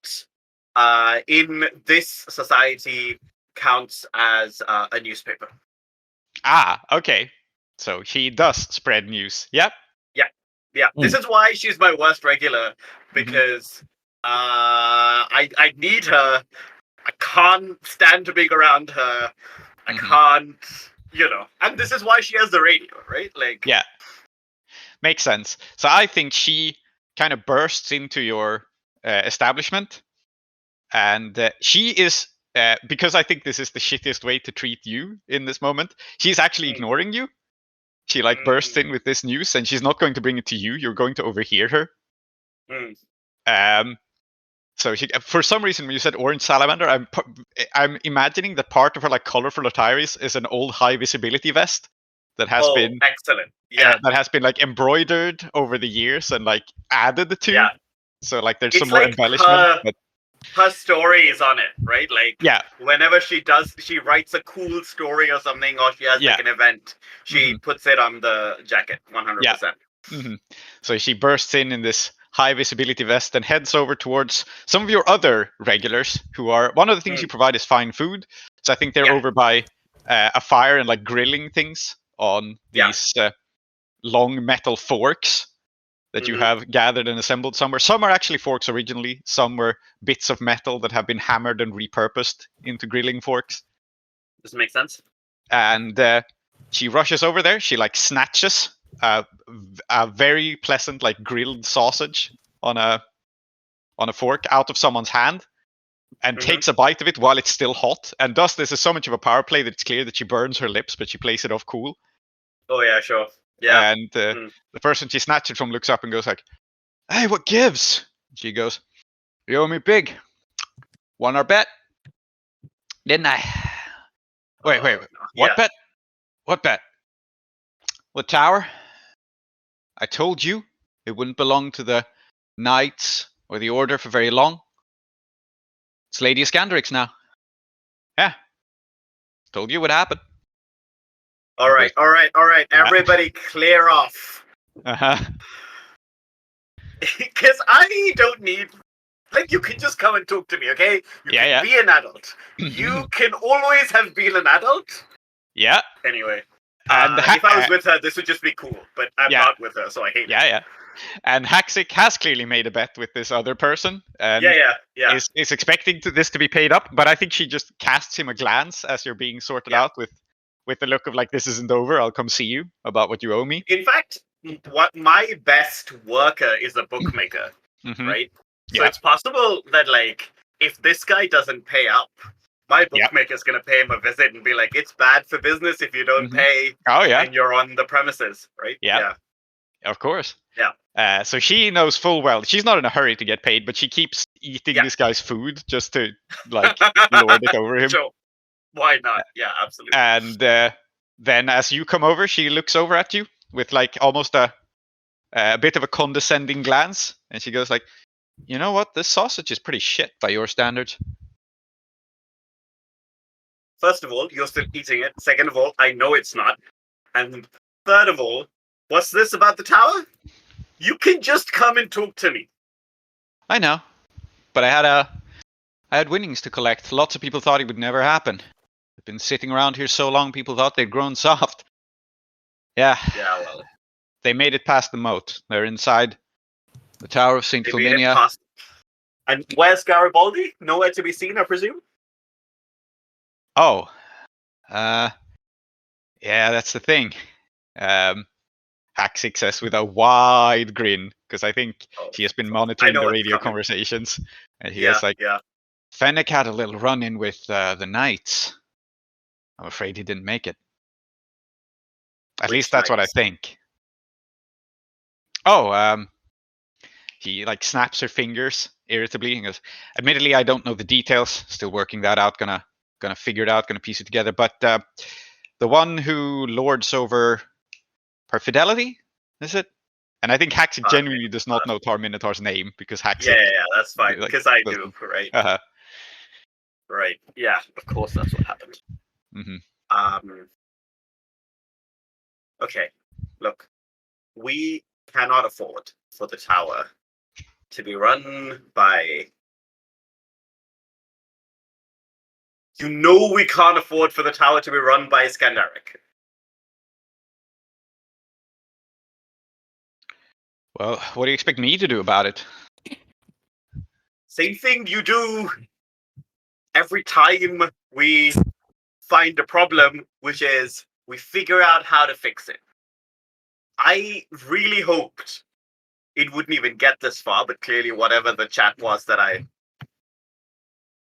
in this society counts as a newspaper. Okay. So she does spread news. Yep. Yeah. This is why she's my worst regular, because I need her. I can't stand being around her. I can't, and this is why she has the radio, right? Like, yeah, makes sense. So I think she kind of bursts into your establishment, and she is because I think this is the shittiest way to treat you in this moment. She's actually ignoring you. She bursts in with this news, and she's not going to bring it to you. You're going to overhear her. So she, for some reason, when you said orange salamander, I'm imagining that part of her colorful attire is an old high visibility vest that has been excellent. Yeah, that has been embroidered over the years and added to. Yeah. So there's It's some more embellishment. Her story is on it, right? Like, yeah. Whenever she writes a cool story or something, or she has an event, she puts it on the jacket, 100%. Yeah. So she bursts in this high visibility vest and heads over towards some of your other regulars who are, one of the things you provide is fine food. So I think they're over by a fire and grilling things on these long metal forks that you have gathered and assembled somewhere. Some are actually forks originally. Some were bits of metal that have been hammered and repurposed into grilling forks. Does it make sense? And she rushes over there. She snatches a very pleasant grilled sausage on a fork out of someone's hand and takes a bite of it while it's still hot. And thus this is so much of a power play that it's clear that she burns her lips, but she plays it off cool. Oh yeah, sure. Yeah. And the person she snatched it from looks up and goes "Hey, what gives?" She goes, "You owe me big. Won our bet, didn't I?" Wait. What bet? What bet? What tower? I told you it wouldn't belong to the Knights or the Order for very long. It's Lady Iskandaric's now. Yeah. Told you what happened. All right. Everybody clear off. Because I don't need... you can just come and talk to me, okay? You can be an adult. You can always have been an adult. Yeah. Anyway. And if I was with her, this would just be cool. But I'm not with her, so I hate it. Yeah. And Haksik has clearly made a bet with this other person. And is expecting this to be paid up. But I think she just casts him a glance as you're being sorted out with the look of this isn't over. I'll come see you about what you owe me. In fact, what my best worker is a bookmaker, right? So it's possible that if this guy doesn't pay up, my bookmaker's going to pay him a visit and be it's bad for business if you don't pay and you're on the premises, right? Yeah. Of course. Yeah. So she knows full well. She's not in a hurry to get paid, but she keeps eating this guy's food just to lord it over him. Sure. Why not? Yeah, absolutely. And then as you come over, she looks over at you with almost a bit of a condescending glance, and she goes "You know what? This sausage is pretty shit by your standards." First of all, you're still eating it. Second of all, I know it's not. And third of all, what's this about the tower? You can just come and talk to me. I know, but I had winnings to collect. Lots of people thought it would never happen. I've been sitting around here so long, people thought they'd grown soft. Yeah. Yeah, well. They made it past the moat. They're inside the Tower of St. Flaminia. And where's Garibaldi? Nowhere to be seen, I presume? Oh. Yeah, that's the thing. Haxic says with a wide grin, because I think she has been monitoring the radio conversations. And he is like, Fennec had a little run-in with the Knights. I'm afraid he didn't make it. At least that's what I think. Oh, he like snaps her fingers irritably and goes, admittedly, I don't know the details. Still working that out. Gonna figure it out. Gonna piece it together. But the one who lords over Perfidelity, is it? And I think Haxic genuinely does not know Tar-Minotaur's name because Haxic. Yeah, that's fine. Because I do, right? Uh-huh. Right. Yeah, of course that's what happened. Okay. Look, we cannot afford for the tower to be run by. You know we can't afford for the tower to be run by Iskandaric. Well, what do you expect me to do about it? Same thing you do every time we find a problem, which is we figure out how to fix it. I really hoped it wouldn't even get this far, but clearly whatever the chat was that I...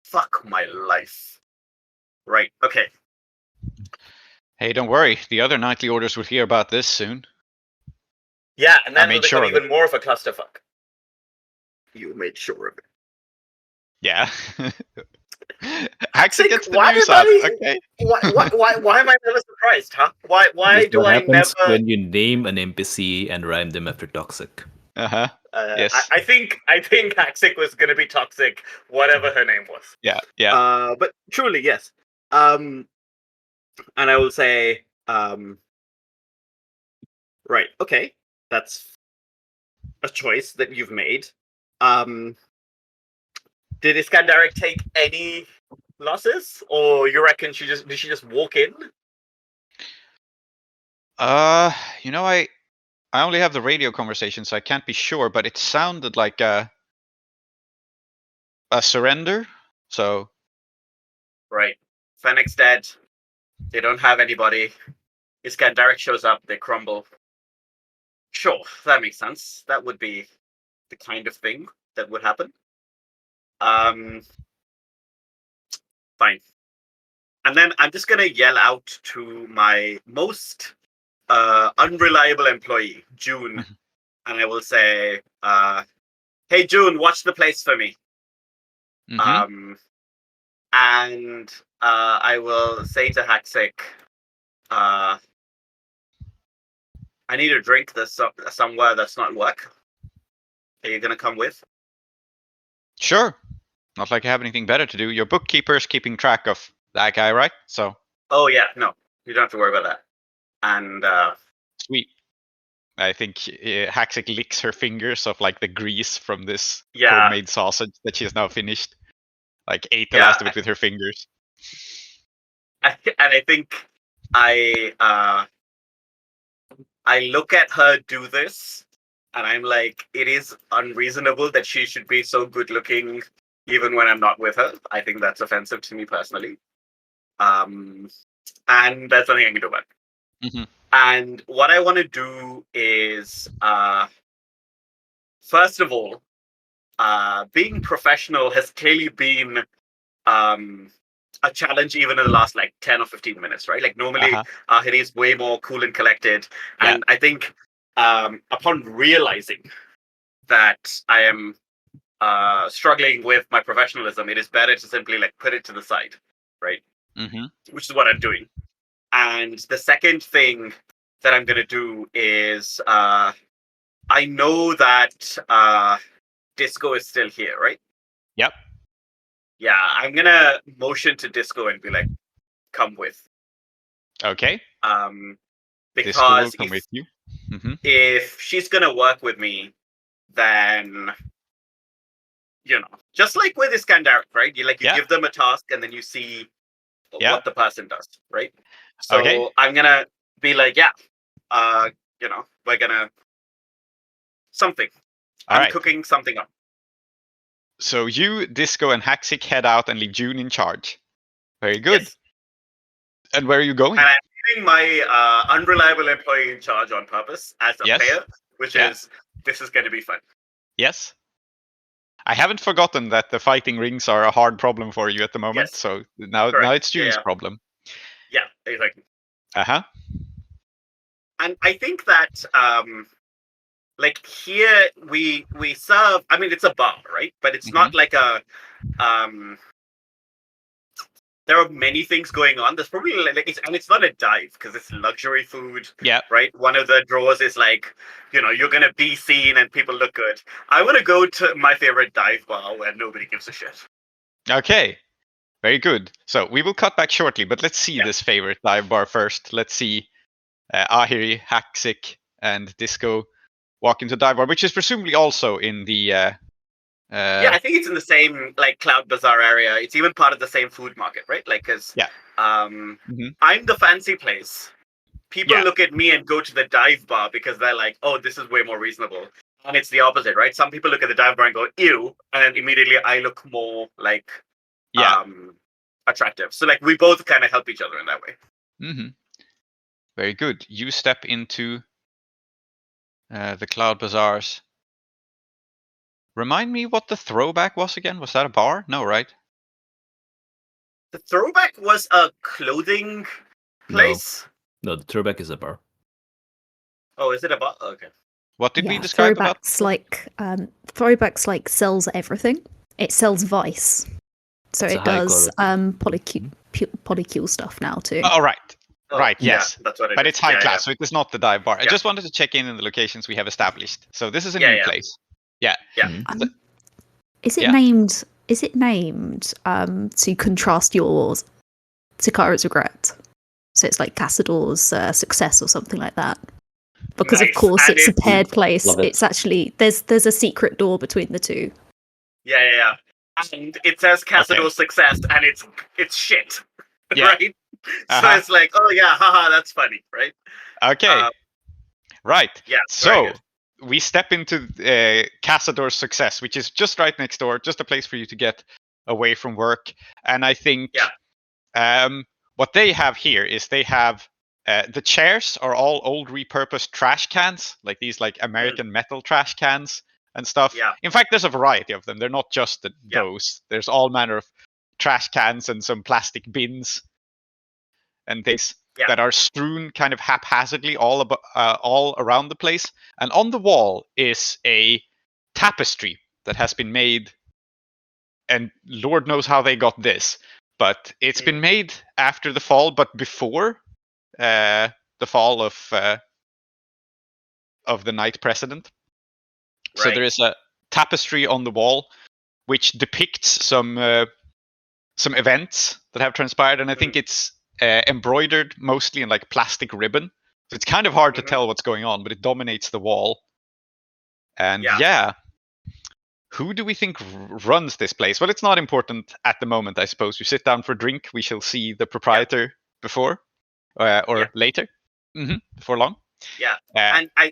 Fuck my life. Right, okay. Hey, don't worry. The other nightly orders will hear about this soon. Yeah, and then it'll become even more of a clusterfuck. You made sure of it. Yeah. Haxic gets the news up. Okay. Why am I never surprised, huh? Why do I never... when you name an NPC and rhyme them after toxic. Uh-huh. Yes. I think Haxic was going to be toxic, whatever her name was. Yeah. But truly, yes. And I will say, right, okay, that's a choice that you've made. Did Iskandaric take any losses, or you reckon did she just walk in? You know, I only have the radio conversation, so I can't be sure, but it sounded like a surrender. So, right, Fennec's dead. They don't have anybody. Iskandaric shows up. They crumble. Sure, that makes sense. That would be the kind of thing that would happen. Fine. And then I'm just gonna yell out to my most unreliable employee, June, and I will say, "Hey, June, watch the place for me." And I will say to Haxic, "I need a drink. There's somewhere that's not work. Are you gonna come with?" Sure. Not like I have anything better to do. Your bookkeeper's keeping track of that guy, right? So. Oh yeah, no, you don't have to worry about that. And sweet. I think Haxic licks her fingers of like the grease from this Yeah. homemade sausage that she has now finished. Like ate the last of it with her fingers. And I think I look at her do this, and I'm like, it is unreasonable that she should be so good looking even when I'm not with her. I think that's offensive to me personally. And that's nothing I can do about it. Mm-hmm. And what I want to do is, first of all, being professional has clearly been a challenge even in the last like 10 or 15 minutes, right? Like normally Ahiri is way more cool and collected. And I think upon realizing that I am struggling with my professionalism, it is better to simply like put it to the side, right? Mm-hmm. Which is what I'm doing. And the second thing that I'm going to do is I know that Disco is still here, right? Yep. Yeah, I'm going to motion to Disco and be like, come with. Okay. Because will come with you. If she's going to work with me, then, you know, just like with Iskandaric, right? You give them a task and then you see what the person does, right? So I'm going to be like, you know, we're going to something. I'm cooking something up. So you, Disco, and Haxic head out and leave June in charge. Very good. Yes. And where are you going? And keeping my unreliable employee in charge on purpose as a player, which is this is going to be fun. Yes. I haven't forgotten that the fighting rings are a hard problem for you at the moment. Yes. So now it's June's problem. Yeah, exactly. Uh-huh. And I think that like here we serve, I mean, it's a bar, right? But it's not like a there are many things going on. There's probably it's not a dive because it's luxury food. Yeah. Right. One of the drawers is like, you're gonna be seen and people look good. I want to go to my favorite dive bar where nobody gives a shit. Okay. Very good. So we will cut back shortly, but let's see this favorite dive bar first. Let's see Ahiri, Haxic, and Disco walk into dive bar, which is presumably also in the I think it's in the same like Cloud Bazaar area. It's even part of the same food market, right? Like, because I'm the fancy place. People look at me and go to the dive bar because they're like, oh, this is way more reasonable. And it's the opposite, right? Some people look at the dive bar and go, ew, and then immediately I look more like attractive. So like we both kind of help each other in that way. Very good. You step into the Cloud Bazaars. Remind me what the throwback was again. Was that a bar? No, right? The throwback was a clothing place? No, the throwback is a bar. Oh, is it a bar? Okay. What did we describe about? Throwbacks like sells everything. It sells Vice. So it does polycule stuff now too. Oh, right. Right, yes. Yeah, that's what it but is. It's high class, so it is not the dive bar. I just wanted to check in the locations we have established. So this is a new place. Yeah. Is it named? Is it named to contrast your Takara's regret? So it's like Cassador's success or something like that. Because of course it's a paired place. It's actually there's a secret door between the two. Yeah. And it says Cassador's success, and it's shit, right? So it's like, oh yeah, haha, that's funny, right? Okay. Right. Yeah. So we step into Cassador's success, which is just right next door, just a place for you to get away from work. And I think what they have here is they have the chairs are all old repurposed trash cans, like these like American metal trash cans and stuff. Yeah. In fact, there's a variety of them. They're not just those. There's all manner of trash cans and some plastic bins and things that are strewn kind of haphazardly all around the place. And on the wall is a tapestry that has been made, and Lord knows how they got this, but it's been made after the fall, but before the fall of the Knight President. Right. So there is a tapestry on the wall which depicts some events that have transpired, and I think it's embroidered mostly in like plastic ribbon. So it's kind of hard to tell what's going on, but it dominates the wall. And who do we think runs this place? Well, it's not important at the moment, I suppose. You sit down for a drink, we shall see the proprietor before or later, before long. Yeah, and I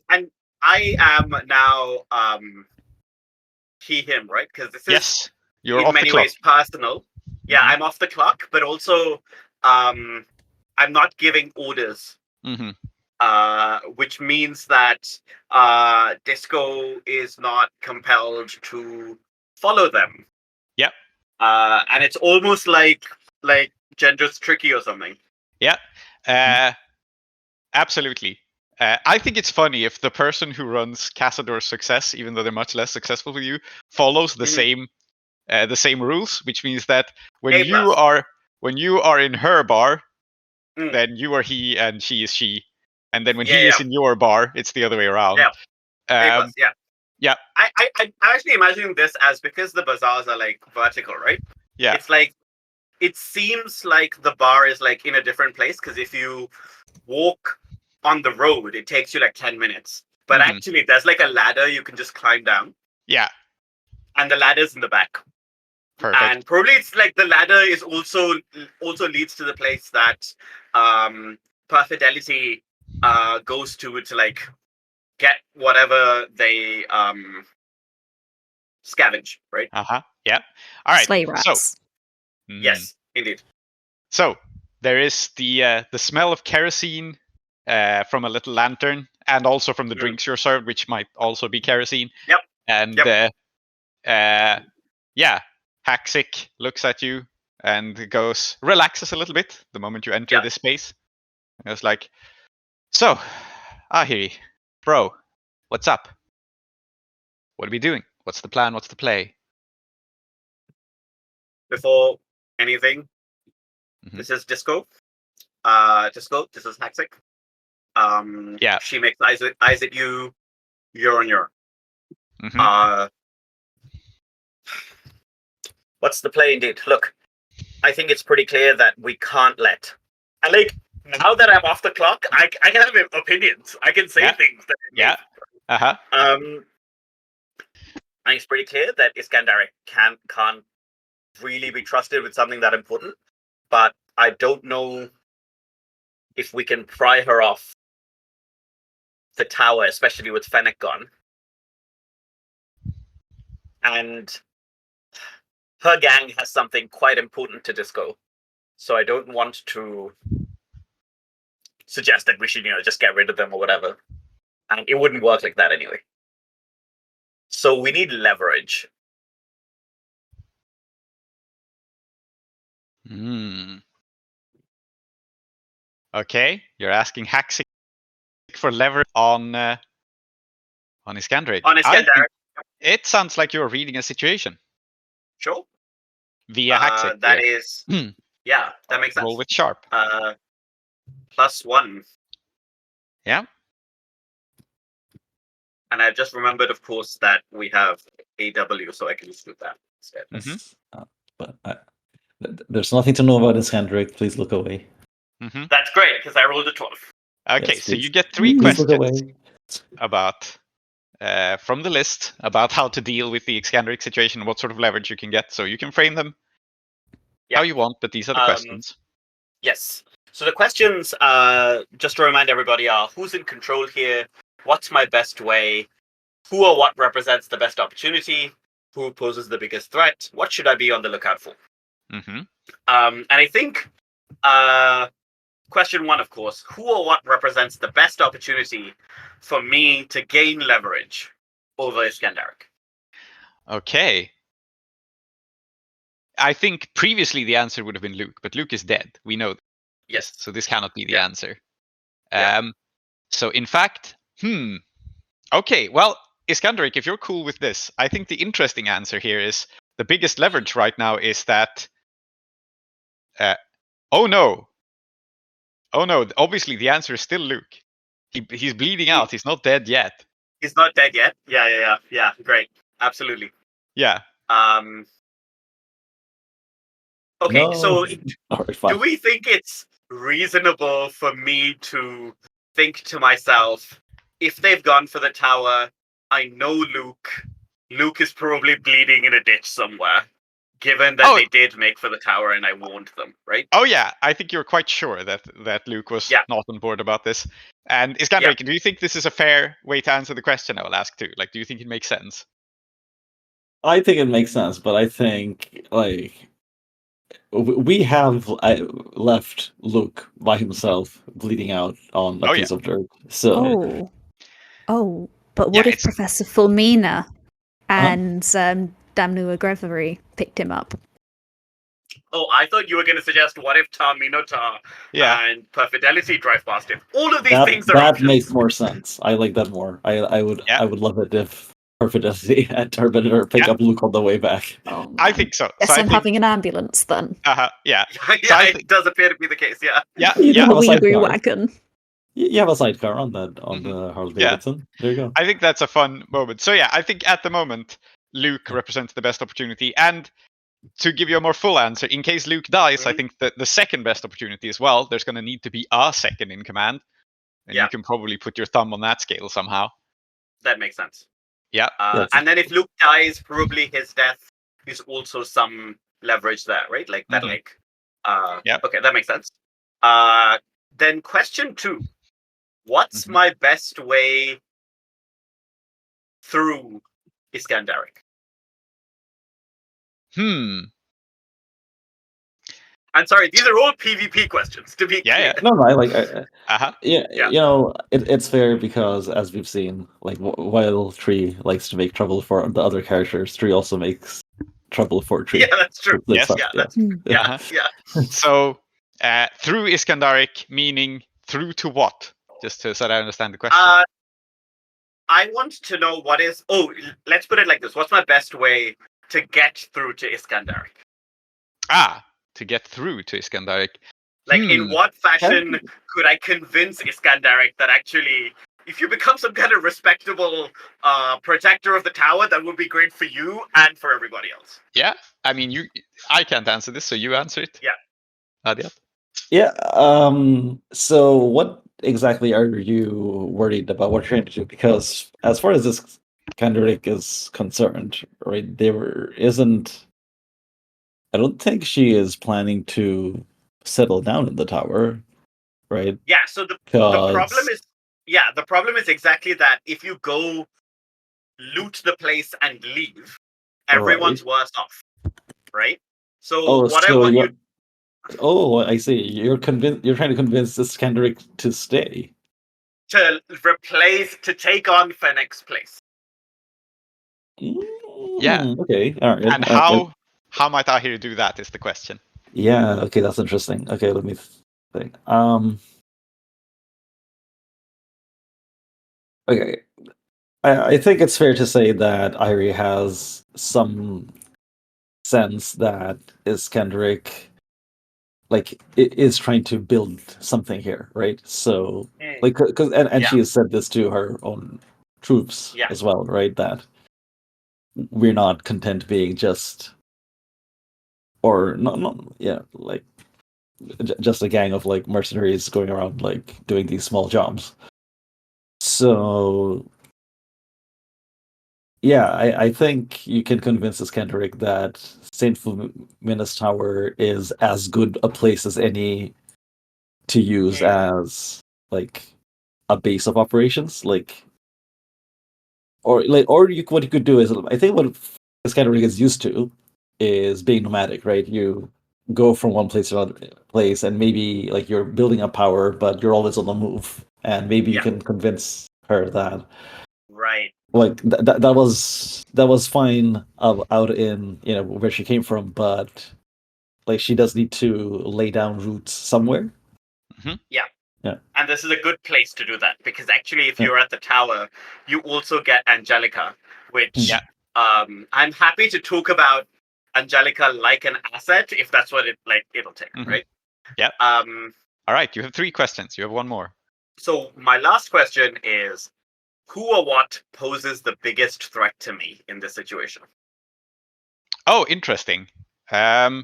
am now him, right? Because this is you're in many ways personal. Yeah, I'm off the clock, but also I'm not giving orders. Which means that Disco is not compelled to follow them. Yep. And it's almost like gender's tricky or something. Yeah. Absolutely. I think it's funny if the person who runs Cassador's success, even though they're much less successful with you, follows the same rules, which means that when you are in her bar, then you are he and she is she. And then when he is in your bar, it's the other way around. I'm actually imagining this as, because the bazaars are like vertical, right? Yeah. It's like, it seems like the bar is like in a different place, because if you walk on the road, it takes you like 10 minutes. But actually, there's like a ladder you can just climb down. Yeah. And the ladder's in the back. Perfect. And probably it's like the ladder is also leads to the place that Perfidelity goes to like get whatever they scavenge, right? Yeah. All right. Sleigh rats. So, yes, indeed. So there is the smell of kerosene from a little lantern, and also from the drinks you're served, which might also be kerosene. Yep. And Haxic looks at you and relaxes a little bit the moment you enter this space. And it's like, so, Ahiri, bro, what's up? What are we doing? What's the plan? What's the play? Before anything, this is Disco. Disco, this is Haxic. She makes eyes at you. You're on your. What's the play indeed? Look, I think it's pretty clear that we can't let. And like, now that I'm off the clock, I can have opinions. I can say things. I think it's pretty clear that Iskandaric can't really be trusted with something that important. But I don't know if we can pry her off the tower, especially with Fennec gone. And her gang has something quite important to Disco. So I don't want to suggest that we should, just get rid of them or whatever. And it wouldn't work like that anyway. So we need leverage. Okay, you're asking Haxic for leverage on Iskandaric. On Iskandaric. It sounds like you're reading a situation. Sure. Via Haxic. That is... Yeah, that makes sense. Roll with sharp. +1. Yeah. And I've just remembered, of course, that we have AW, so I can just do that instead. But there's nothing to know about Iskandaric. Please look away. That's great, because I rolled a 12. Okay, so you get 3 questions about from the list about how to deal with the Iskandaric situation and what sort of leverage you can get. So you can frame them how you want, but these are the questions. Yes. So the questions, just to remind everybody, are who's in control here? What's my best way? Who or what represents the best opportunity? Who poses the biggest threat? What should I be on the lookout for? And I think question 1, of course, who or what represents the best opportunity for me to gain leverage over Iskandaric? Okay. I think previously the answer would have been Luke, but Luke is dead. We know. Yes. So this cannot be the answer. So in fact, okay, well, Iskandaric, if you're cool with this, I think the interesting answer here is the biggest leverage right now is that oh no, obviously the answer is still Luke. He's bleeding out. He's not dead yet. He's not dead yet? Yeah, great. Absolutely. Yeah. Okay, No. so Right, do we think it's reasonable for me to think to myself, if they've gone for the tower, I know Luke is probably bleeding in a ditch somewhere, given that they did make for the tower and I warned them, right? Oh yeah, I think you're quite sure that Luke was not on board about this. And Iskandaric, do you think this is a fair way to answer the question I will ask too? Like, do you think it makes sense? I think it makes sense, but I think, we have left Luke by himself, bleeding out on a piece of dirt. So. But what if Professor Fulmina and Damnua Gregory picked him up? Oh, I thought you were going to suggest what if Tar-Minotaur and Perfidelity drive past him. All of these things are that options. makes more sense. I like that more. I would love it if Perfidelity and Tar-Minotaur pick up Luke on the way back. Oh, I think so. Guess I'm having an ambulance then. Yeah. It does appear to be the case. Yeah. A wee wagon. You have a sidecar on the Harley Davidson. There you go. I think that's a fun moment. So yeah, I think at the moment Luke represents the best opportunity. And to give you a more full answer, in case Luke dies, I think that the second best opportunity as well, there's going to need to be a second in command. And you can probably put your thumb on that scale somehow. That makes sense. Yeah. And then if Luke dies, probably his death is also some leverage there, right? Like that, okay, that makes sense. Then question 2. What's my best way through Iskandaric? I'm sorry, these are all PvP questions, to be clear. No, I like. Yeah. You know, it's fair because as we've seen, like while Tree likes to make trouble for the other characters, Tree also makes trouble for Tree. Yeah, that's true. Yes. Yeah. So through Iskandaric, meaning through to what? Just so that I understand the question. I want to know what is. Oh, let's put it like this. What's my best way to get through to Iskandaric? To get through to Iskandaric. Like, in what fashion could I convince Iskandaric that actually, if you become some kind of respectable protector of the tower, that would be great for you and for everybody else? Yeah, I mean, I can't answer this, so you answer it. Yeah. Aadiyat? Yeah. So, what exactly are you worried about? What you're trying to do? Because as far as this Iskandaric is concerned, right, isn't. I don't think she is planning to settle down in the tower, right? Yeah, so the problem is exactly that. If you go loot the place and leave, everyone's worse off, right? So I want you. Oh, I see. You're convinced. You're trying to convince this Iskandaric to stay. To take on Fennec's place. Yeah. Okay. All right. And how might Ahiri do that is the question. Yeah. Okay. That's interesting. Okay. Let me think. Okay. I think it's fair to say that Ahiri has some sense that Iskandaric is trying to build something here, right? So because she has said this to her own troops as well, right? That we're not content being just just a gang of like mercenaries going around like doing these small jobs. So yeah, I think you can convince Iskandaric that St. Filomenius Tower is as good a place as any to use as like a base of operations, what you could do is, I think what Iskandaric is used to is being nomadic, right? You go from one place to another place, and maybe like you're building up power, but you're always on the move, and maybe you can convince her that. Right. Like that was fine out in where she came from, but like she does need to lay down roots somewhere. Mm-hmm. Yeah. And this is a good place to do that, because actually if you're at the tower, you also get Angelica, which I'm happy to talk about Angelica like an asset if that's what it'll take, right? Yeah. All right, you have 3 questions. You have 1 more. So my last question is, who or what poses the biggest threat to me in this situation? Oh, interesting. My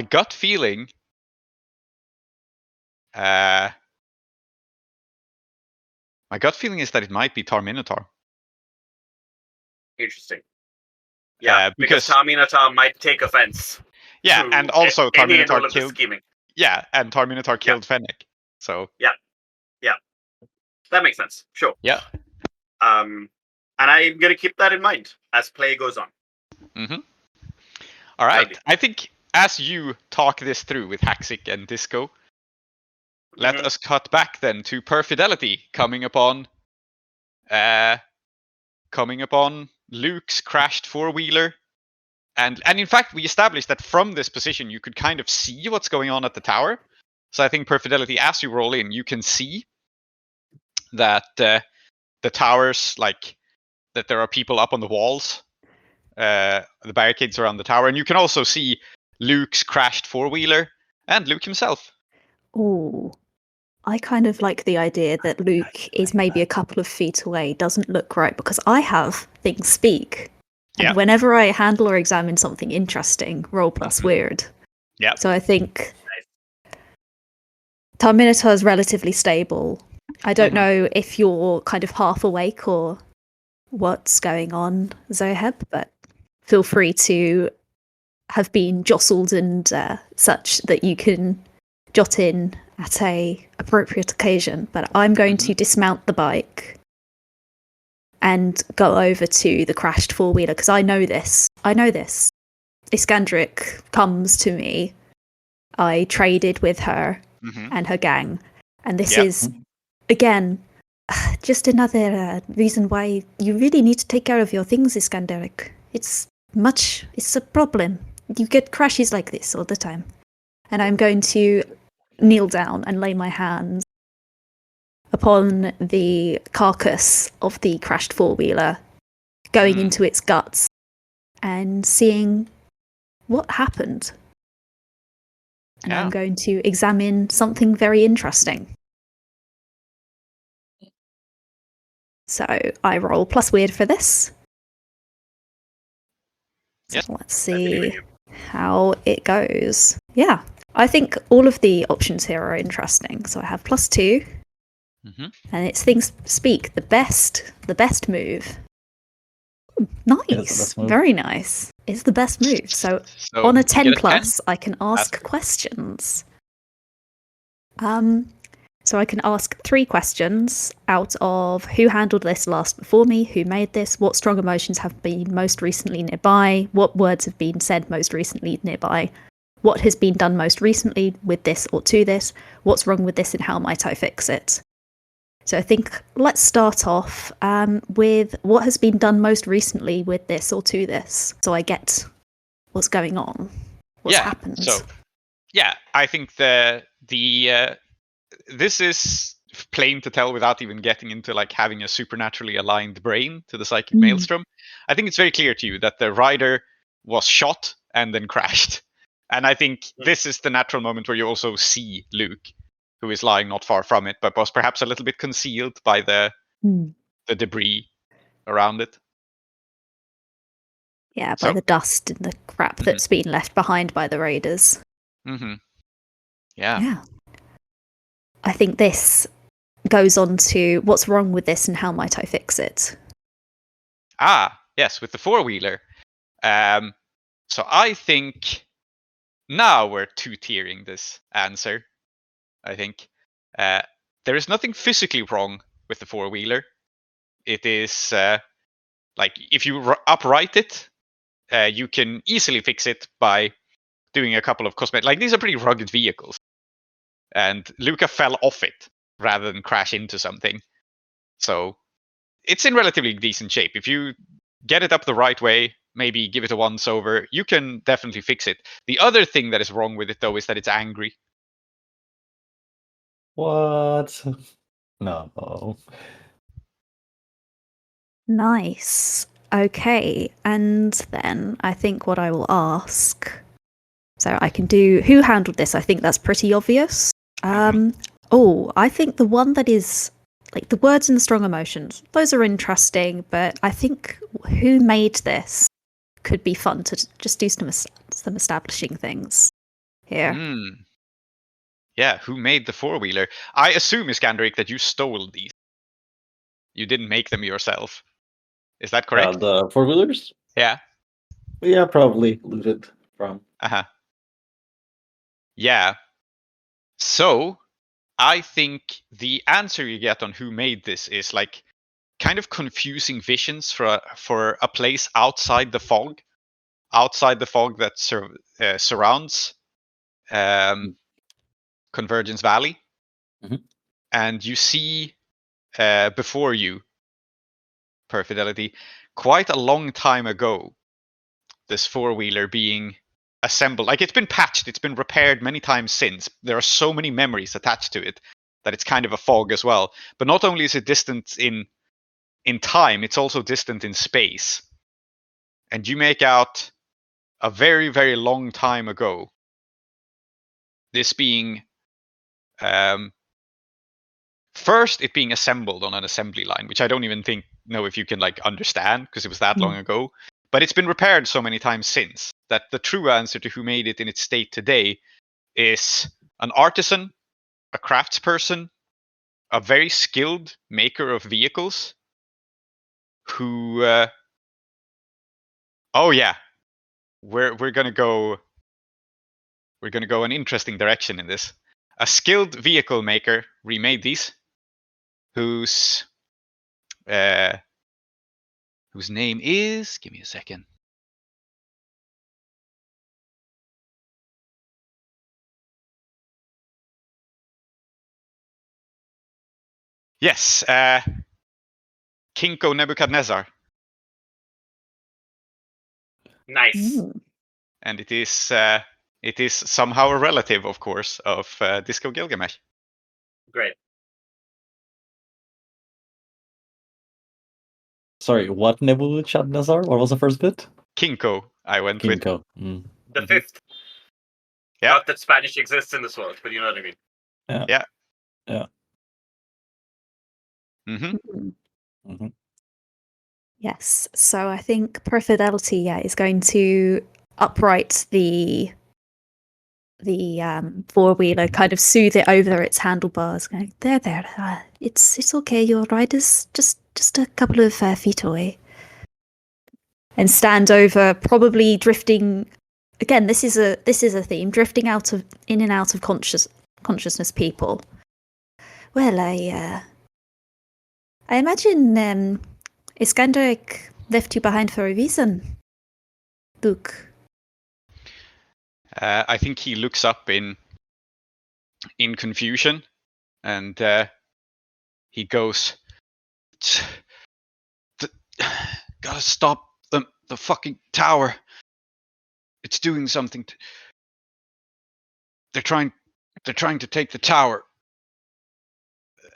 gut feeling. My gut feeling is that it might be Tar-Minotaur. Interesting. Yeah, because Tar-Minotaur might take offense. Yeah, and also Tar-Minotaur killed. Scheming. Yeah, and Tar-Minotaur killed Fennec. So. Yeah. That makes sense. Sure. Yeah. And I'm gonna keep that in mind as play goes on. Mm-hmm. All right. I think as you talk this through with Haxic and Disco, let us cut back then to Perfidelity coming upon Luke's crashed 4-wheeler. And in fact, we established that from this position, you could kind of see what's going on at the tower. So I think Perfidelity, as you roll in, you can see that the towers, like that there are people up on the walls, the barricades around the tower. And you can also see Luke's crashed 4-wheeler and Luke himself. Oh, I kind of like the idea that Luke is maybe a couple of feet away. Doesn't look right, because I have things speak. And whenever I handle or examine something interesting, roll plus weird. Yeah. So I think Tar-Minotaur is relatively stable. I don't know if you're kind of half awake or what's going on, Zoheb, but feel free to have been jostled and such that you can jot in at a appropriate occasion. But I'm going to dismount the bike and go over to the crashed 4-wheeler, because I know this. Iskandaric comes to me I traded with her and her gang. And this is, again, just another reason why you really need to take care of your things, Iskandaric. It's a problem. You get crashes like this all the time. And I'm going to kneel down and lay my hands upon the carcass of the crashed four-wheeler, going into its guts and seeing what happened. And I'm going to examine something very interesting. So I roll plus weird for this. So let's see how it goes. Yeah, I think all of the options here are interesting. So I have +2, and it's things speak the best move. Nice, very nice. It's the best move. So on a 10 plus, I can ask questions. So I can ask 3 questions out of who handled this last before me, who made this, what strong emotions have been most recently nearby, what words have been said most recently nearby, what has been done most recently with this or to this, what's wrong with this and how might I fix it. So I think let's start off with what has been done most recently with this or to this, so I get what's going on, what's happened. So, I think this is plain to tell without even getting into like having a supernaturally aligned brain to the psychic maelstrom. I think it's very clear to you that the rider was shot and then crashed. And I think this is the natural moment where you also see Luke, who is lying not far from it, but was perhaps a little bit concealed by the debris around it. Yeah, by the dust and the crap that's been left behind by the raiders. Yeah. I think this goes on to what's wrong with this and how might I fix it. Yes, with the four-wheeler. So I think now we're two-tiering this answer. I think there is nothing physically wrong with the four-wheeler. It is like if you upright it, you can easily fix it by doing a couple of cosmetic. Like these are pretty rugged vehicles, and Luca fell off it rather than crash into something. So it's in relatively decent shape. If you get it up the right way, maybe give it a once over, you can definitely fix it. The other thing that is wrong with it, though, is that it's angry. What? No. Nice. Okay, and then I think what I will ask. So I can do who handled this. I think that's pretty obvious. I think the one that is like the words and the strong emotions, those are interesting, but I think who made this could be fun to just do some establishing things here. Yeah, who made the four-wheeler? I assume, Iskandaric, that you stole these. You didn't make them yourself. Is that correct? The four-wheelers? Yeah. Yeah, probably looted from. Yeah. So, I think the answer you get on who made this is like kind of confusing visions for a place outside the fog that surrounds Convergence Valley, and you see before you, Perfidelity, quite a long time ago, this four-wheeler being assembled. Like it's been patched, it's been repaired many times since. There are so many memories attached to it that it's kind of a fog as well. But not only is it distant in time, it's also distant in space. And you make out a very, very long time ago, this being first it being assembled on an assembly line, which I don't even know if you can like understand because it was that long ago. But it's been repaired so many times since that the true answer to who made it in its state today is an artisan, a craftsperson, a very skilled maker of vehicles who we're gonna go an interesting direction in this. A skilled vehicle maker remade these, whose name is, give me a second. Yes, Kinko Nebuchadnezzar. Nice. And it is somehow a relative, of course, of Disco Gilgamesh. Great. Sorry, what Nebuchadnezzar? What was the first bit? Kinko, I went with. Kinko. The fifth. Yeah. Not that Spanish exists in this world, but you know what I mean. Yeah. Yes. So I think Perfidelity, is going to upright the four-wheeler, kind of soothe it over its handlebars, going, there, it's okay, your ride is just a couple of feet away. And stand over, probably drifting. Again, this is a theme, drifting in and out of consciousness people. Well, I imagine Iskandaric left you behind for a reason, Luke. I think he looks up in confusion, and he goes, "Gotta stop the fucking tower. It's doing something. They're trying to take the tower."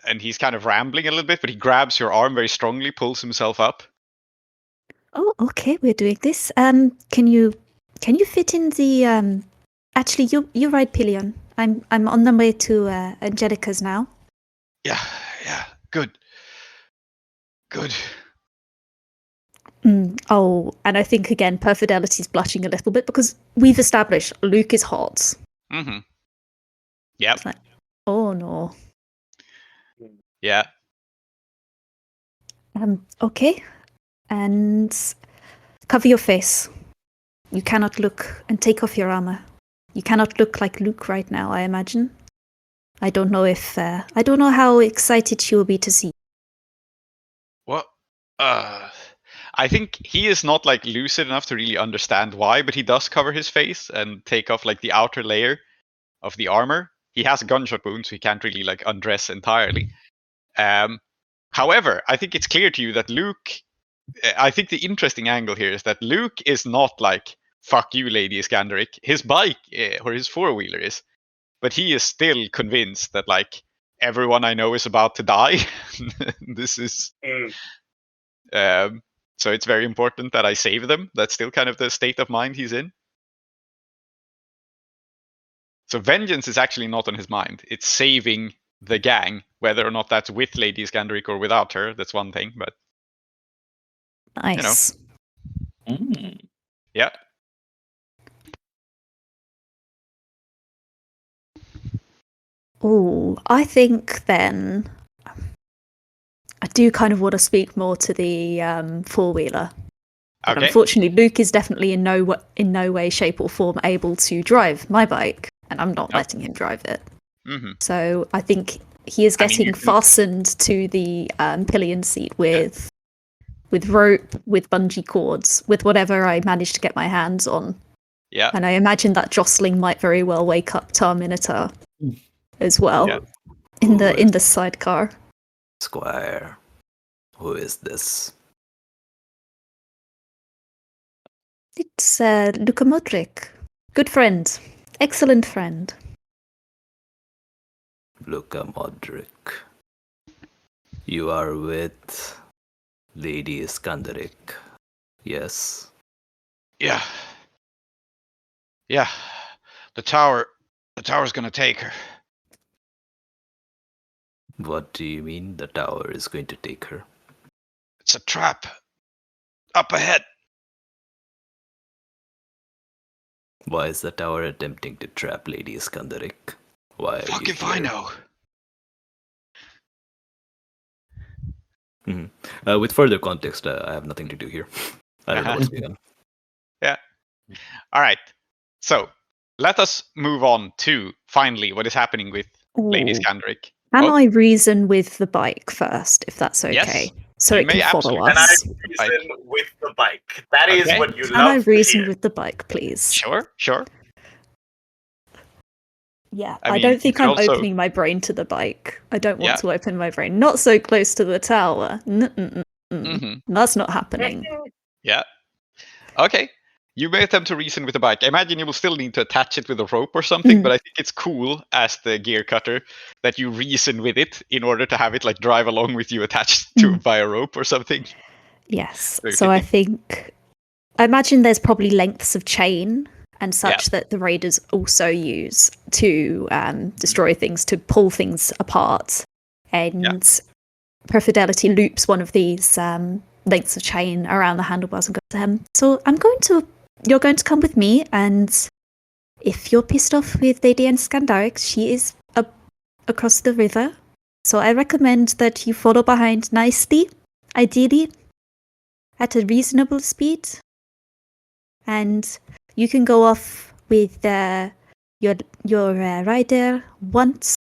And he's kind of rambling a little bit, but he grabs your arm very strongly, pulls himself up. Oh, okay, we're doing this. Can you fit in the Actually, you ride Pillion. I'm on the way to Angelica's now. Yeah, good. Oh, and I think again, Perfidelity's blushing a little bit because we've established Luke is hot. Mm-hmm. Yep. It's like, oh no. Yeah. Okay. And cover your face. You cannot look, and take off your armor. You cannot look like Luke right now, I imagine. I don't know how excited she will be to see. What? I think he is not like lucid enough to really understand why, but he does cover his face and take off like the outer layer of the armor. He has a gunshot wound, so he can't really like undress entirely. However, I think it's clear to you that Luke. I think the interesting angle here is that Luke is not like, "Fuck you, Lady Iskandaric." His bike or his four-wheeler is, but he is still convinced that like everyone I know is about to die. This is. So it's very important that I save them. That's still kind of the state of mind he's in. So vengeance is actually not on his mind. It's saving the gang, whether or not that's with Lady Iskandaric or without her. That's one thing, but Nice. Yeah. Oh, I think then I do kind of want to speak more to the four-wheeler. But Okay. unfortunately, Luke is definitely in no way, shape, or form able to drive my bike, and I'm not letting him drive it. Mm-hmm. So I think he is getting fastened to the pillion seat with rope, with bungee cords, with whatever I manage to get my hands on. Yeah. And I imagine that jostling might very well wake up Tar-Minotaur as well in the sidecar. Squire, who is this? It's Luka Modric. Good friend. Excellent friend. Luka Modric. You are with Lady Iskandaric. Yes. Yeah. The tower's gonna take her. What do you mean the tower is going to take her? It's a trap. Up ahead. Why is the tower attempting to trap Lady Iskandaric? Why? Fuck if I know. Mm-hmm. With further context, I have nothing to do here. I don't know what's going on. Yeah. All right. So let us move on to finally what is happening with Lady Iskandaric. Can I reason with the bike first, if that's okay? Yes. So You it can may follow absolutely. us. And I reason with the bike. That is Okay. what you Can I love to reason hear. with the bike, please? Sure. Yeah, I I mean, don't you think could I'm also- opening my brain to the bike. I don't want Yeah. to open my brain. Not so close to the tower. Mhm. That's not happening. Yeah. Okay. You may attempt to reason with the bike. I imagine you will still need to attach it with a rope or something, but I think it's cool as the gear cutter that you reason with it in order to have it like drive along with you attached to by a rope or something. Yes. Very So I fitting. think I imagine there's probably lengths of chain and such that the raiders also use to destroy things, to pull things apart. And Perfidelity loops one of these lengths of chain around the handlebars and goes to him. So you're going to come with me, and if you're pissed off with Lady Iskandaric, she is across the river. So I recommend that you follow behind nicely, ideally at a reasonable speed. And you can go off with your rider once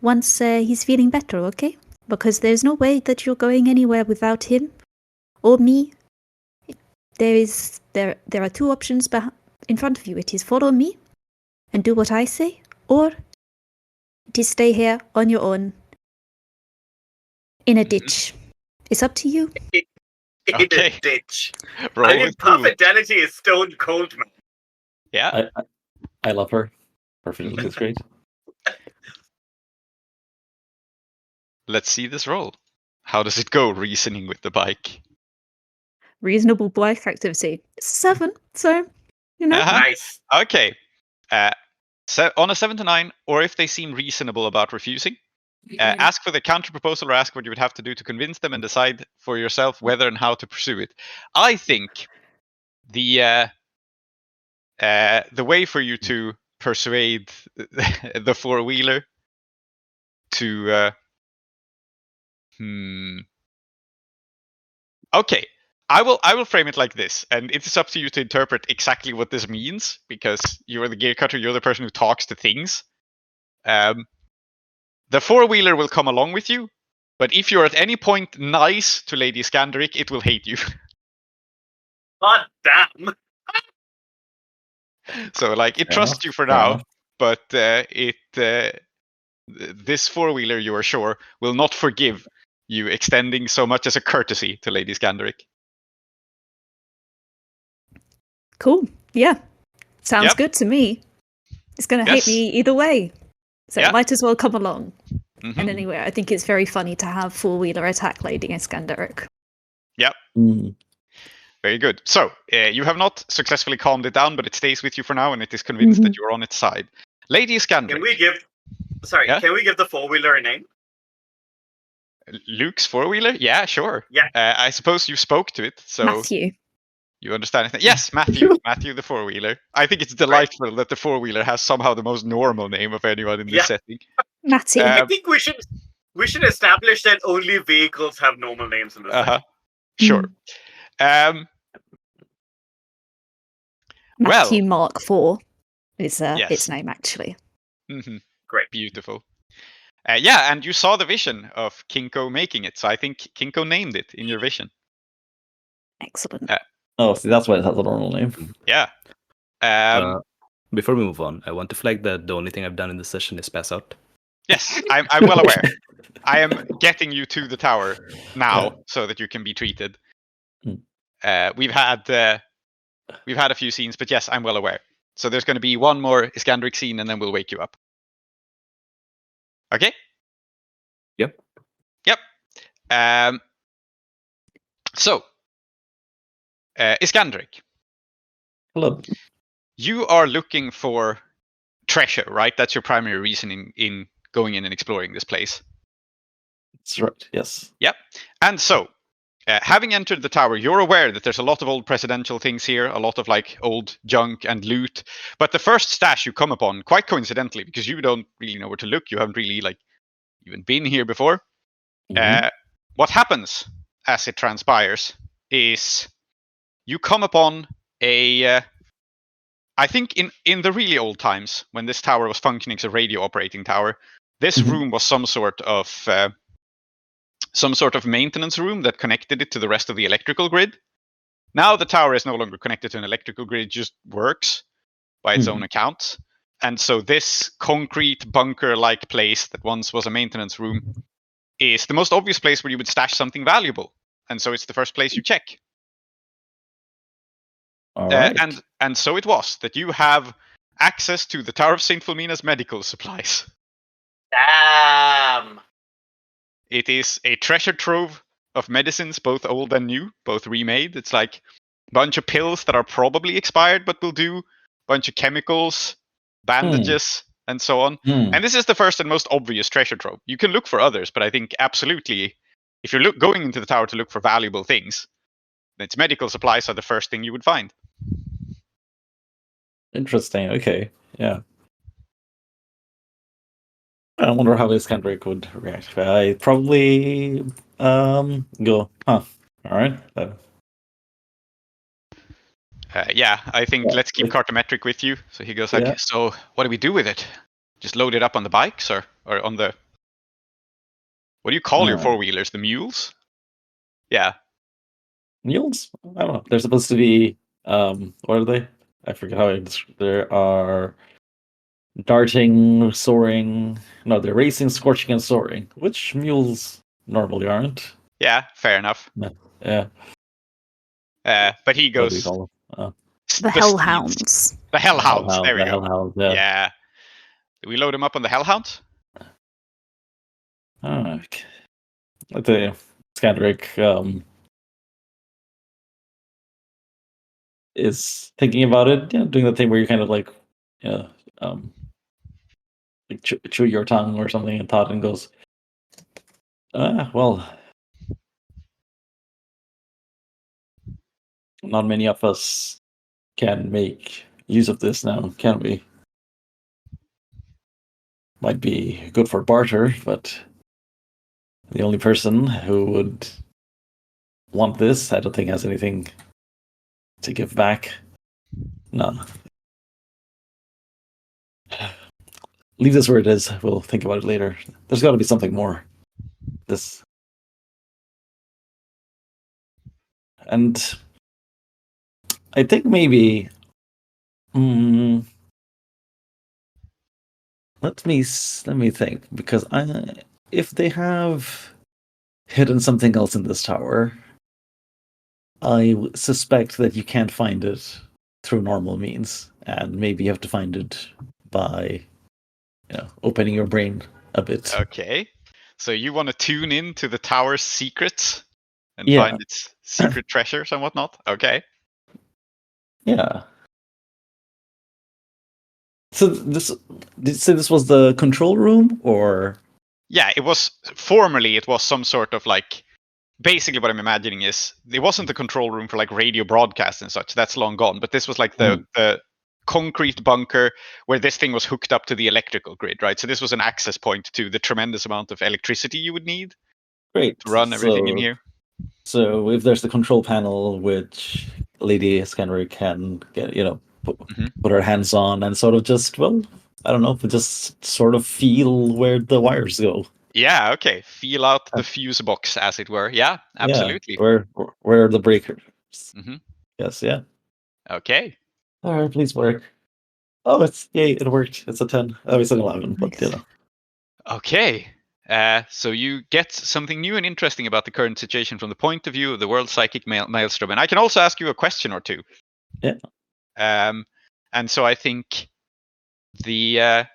he's feeling better, okay? Because there's no way that you're going anywhere without him or me. There are two options in front of you. It is follow me and do what I say, or it is stay here on your own in a ditch. It's up to you. In Okay. a ditch. Roll I mean, with cool. Perfidelity is stone cold, man. Yeah. I love her. Perfidelity is great. Let's see this roll. How does it go reasoning with the bike? Reasonable bike activity. It's 7, so you know. Nice. Okay. So on a 7 to 9, or if they seem reasonable about refusing, ask for the counter proposal or ask what you would have to do to convince them and decide for yourself whether and how to pursue it. I think the way for you to persuade the four-wheeler to okay, I will frame it like this, and it is up to you to interpret exactly what this means, because you're the gear cutter, you're the person who talks to things. The four-wheeler will come along with you, but if you're at any point nice to Lady Iskandaric, it will hate you. God damn. So like it trusts you for now, but this four-wheeler, you are sure, will not forgive you extending so much as a courtesy to Lady Iskandaric. Cool. Yeah. Sounds good to me. It's going to hate me either way. So it might as well come along. Mm-hmm. And anyway, I think it's very funny to have four-wheeler attack Lady Iskandaric. Yep. Very good. So you have not successfully calmed it down, but it stays with you for now, and it is convinced that you're on its side. Lady Iskandaric. Can we give the four-wheeler a name? Luke's four-wheeler? Yeah, sure. Yeah. I suppose you spoke to it, so Matthew. You understand it? Yes, Matthew. Matthew the four-wheeler. I think it's delightful that the four-wheeler has somehow the most normal name of anyone in this setting. Matthew. I think we should establish that only vehicles have normal names in this section. Sure. Matthew Mark IV is its name, actually. Great. Beautiful. And you saw the vision of Kinko making it, so I think Kinko named it in your vision. Excellent. See, that's why it has a normal name. Yeah. Before we move on, I want to flag that the only thing I've done in this session is pass out. Yes, I'm well aware. I am getting you to the tower now so that you can be treated. We've had a few scenes, but yes, I'm well aware. So there's going to be one more Iskandaric scene, and then we'll wake you up. Okay? Yep. So, Iskandaric. Hello. You are looking for treasure, right? That's your primary reason in going in and exploring this place. That's right, yes. Yep. And so, having entered the tower, you're aware that there's a lot of old presidential things here, a lot of like old junk and loot. But the first stash you come upon, quite coincidentally, because you don't really know where to look, you haven't really like even been here before. What happens as it transpires is you come upon I think in the really old times, when this tower was functioning as a radio operating tower, this room was some sort of maintenance room that connected it to the rest of the electrical grid. Now the tower is no longer connected to an electrical grid; it just works by its own account. And so this concrete bunker-like place that once was a maintenance room is the most obvious place where you would stash something valuable. And so it's the first place you check. All right. And so it was that you have access to the Tower of St. Filmina's medical supplies. Damn. It is a treasure trove of medicines, both old and new, both remade. It's like a bunch of pills that are probably expired but will do, bunch of chemicals, bandages, and so on. And this is the first and most obvious treasure trove. You can look for others, but I think absolutely, if you're going into the tower to look for valuable things, its medical supplies are the first thing you would find. Interesting. Okay. Yeah. I wonder how Iskandaric would react. I probably go, huh. All right. Yeah, I think let's keep Cartometric with you. So he goes like, so what do we do with it? Just load it up on the bikes or on the... What do you call your four-wheelers? The mules? Yeah. Mules? I don't know. They're supposed to be, what are they? I forget how there are darting, soaring. No, they're racing, scorching, and soaring, which mules normally aren't. Yeah, fair enough. Yeah. But he goes... The Hellhounds. The Hellhounds, there we go. Hellhounds, yeah. Do we load him up on the Hellhounds? Okay. Let's say Iskandaric is thinking about it, doing the thing where you kind of like chew your tongue or something and thought and goes, well, not many of us can make use of this now, can we? Might be good for barter, but the only person who would want this, I don't think has anything to give back. No. Leave this where it is. We'll think about it later. There's got to be something more. And I think maybe... Let me think, because if they have hidden something else in this tower, I suspect that you can't find it through normal means, and maybe you have to find it by, opening your brain a bit. Okay, so you want to tune in to the tower's secrets and find its secret treasures and whatnot? Okay. Yeah. So did you say this was the control room, or? Yeah, it was formerly. It was some sort of like. Basically, what I'm imagining is it wasn't the control room for like radio broadcast and such. That's long gone. But this was like the concrete bunker where this thing was hooked up to the electrical grid, right? So this was an access point to the tremendous amount of electricity you would need to run everything in here. So if there's the control panel, which Lady Iskandaric can get, put her hands on and sort of just, I don't know, just sort of feel where the wires go. Yeah, okay. Feel out the fuse box, as it were. Yeah, absolutely. Yeah, where are the breakers? Yes, yeah. Okay. All right, please work. Oh, it worked. It's a 10. Oh, it's an 11, but Okay. So you get something new and interesting about the current situation from the point of view of the world psychic maelstrom. And I can also ask you a question or two. Yeah. And so I think the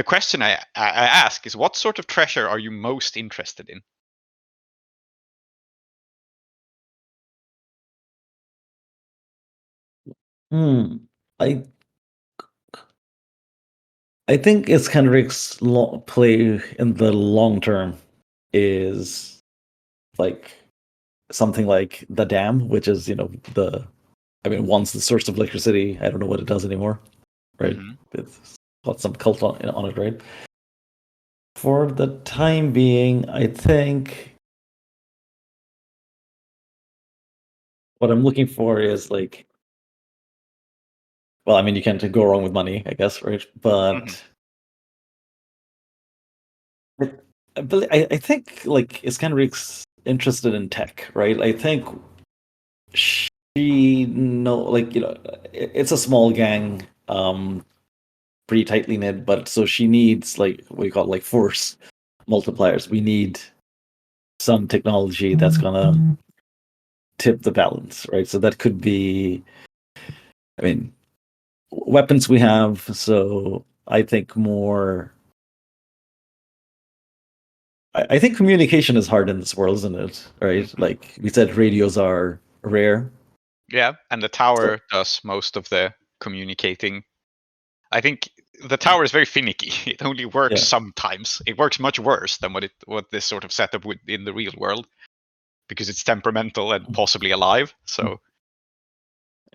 question I ask is, what sort of treasure are you most interested in? I think Iskandaric's play in the long term is like something like the dam, which is once the source of electricity. I don't know what it does anymore, right? It's got some cult on it, right? For the time being, I think what I'm looking for is like, you can't go wrong with money, I guess, right? But I think like Iskandaric's interested in tech, right? I think she, it's a small gang. It's a small gang. They, pretty tightly knit, but so she needs like what you call like force multipliers. We need some technology that's gonna tip the balance, right? So that could be, I mean, weapons we have. So I think more. I think communication is hard in this world, isn't it? Right? Like we said, radios are rare. Yeah, and the tower does most of the communicating. I think the tower is very finicky. It only works sometimes. It works much worse than what this sort of setup would in the real world, because it's temperamental and possibly alive. So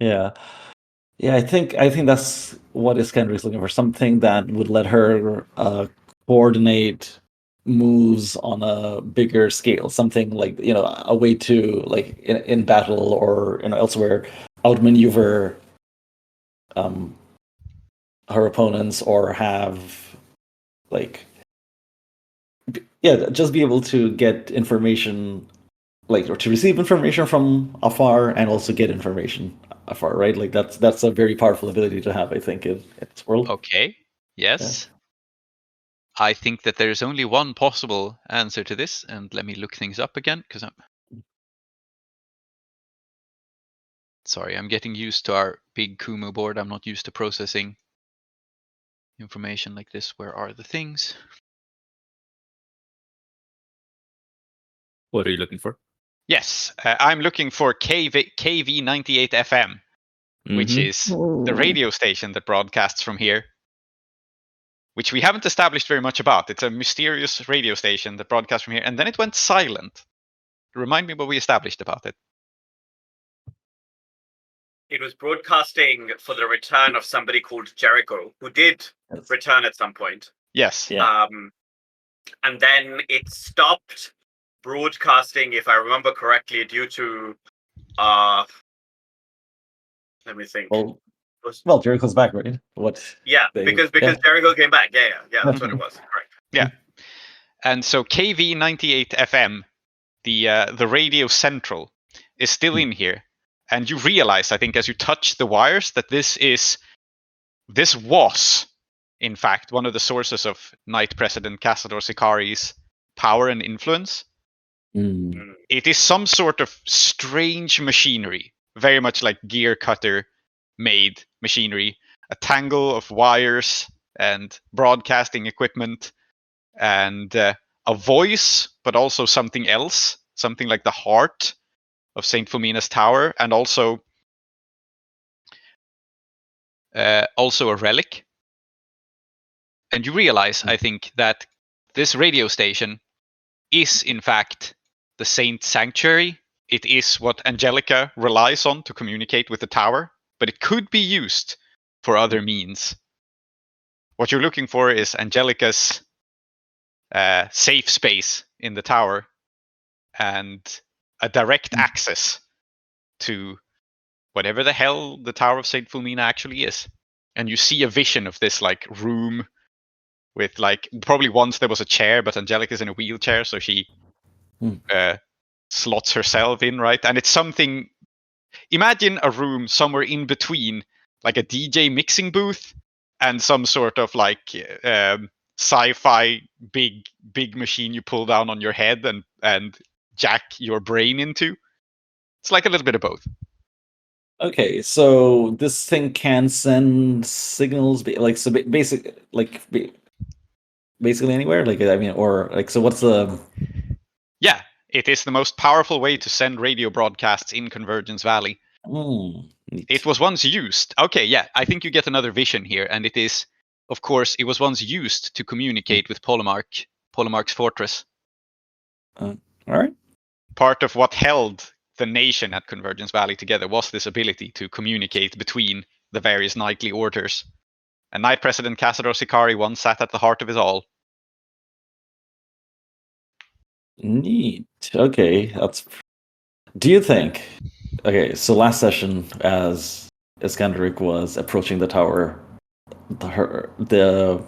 yeah, I think that's what Iskandaric is looking for. Something that would let her coordinate moves on a bigger scale. Something like a way to like in battle or elsewhere outmaneuver her opponents, or have like just be able to get information, like, or to receive information from afar and also get information afar, right? Like that's a very powerful ability to have, I think, in this world. okay, yes. I think that there is only one possible answer to this, and let me look things up again, because I'm getting used to our big Kumu board. I'm not used to processing information like this. Where are the things? What are you looking for? Yes, I'm looking for KV98 FM, which is the radio station that broadcasts from here, which we haven't established very much about. It's a mysterious radio station that broadcasts from here, and then it went silent. Remind me what we established about it. It was broadcasting for the return of somebody called Jericho, who did return at some point. Yes. Yeah. And then it stopped broadcasting, if I remember correctly, due to let me think. Well, Jericho's back, right? Because Jericho came back. Yeah, that's what it was. Correct. Yeah. And so KV98 FM, the radio central, is still in here. And you realize, I think, as you touch the wires, that this was, in fact, one of the sources of Knight President Castador Sicari's power and influence. It is some sort of strange machinery, very much like gear cutter made machinery, a tangle of wires and broadcasting equipment, and a voice, but also something else, something like the heart of Saint Fulmina's tower, and also a relic. And you realize, I think, that this radio station is, in fact, the Saint Sanctuary. It is what Angelica relies on to communicate with the tower, but it could be used for other means. What you're looking for is Angelica's safe space in the tower and a direct access to whatever the hell the Tower of Saint Fulmina actually is. And you see a vision of this like room with like, probably once there was a chair, but Angelica's in a wheelchair, so she slots herself in, right? And it's something, imagine a room somewhere in between like a DJ mixing booth and some sort of like sci-fi big machine you pull down on your head and jack your brain into. It's like a little bit of both. Okay, so this thing can send signals, basically anywhere. Like, I mean, or like, so what's the? Yeah, it is the most powerful way to send radio broadcasts in Convergence Valley. It was once used. Okay, yeah, I think you get another vision here, and it is, of course, it was once used to communicate with Polemarch's fortress. All right. Part of what held the nation at Convergence Valley together was this ability to communicate between the various knightly orders. And Knight President Castador Sicari once sat at the heart of it all. Neat. Okay, do you think? Okay, so last session, as Iskandaric was approaching the tower, the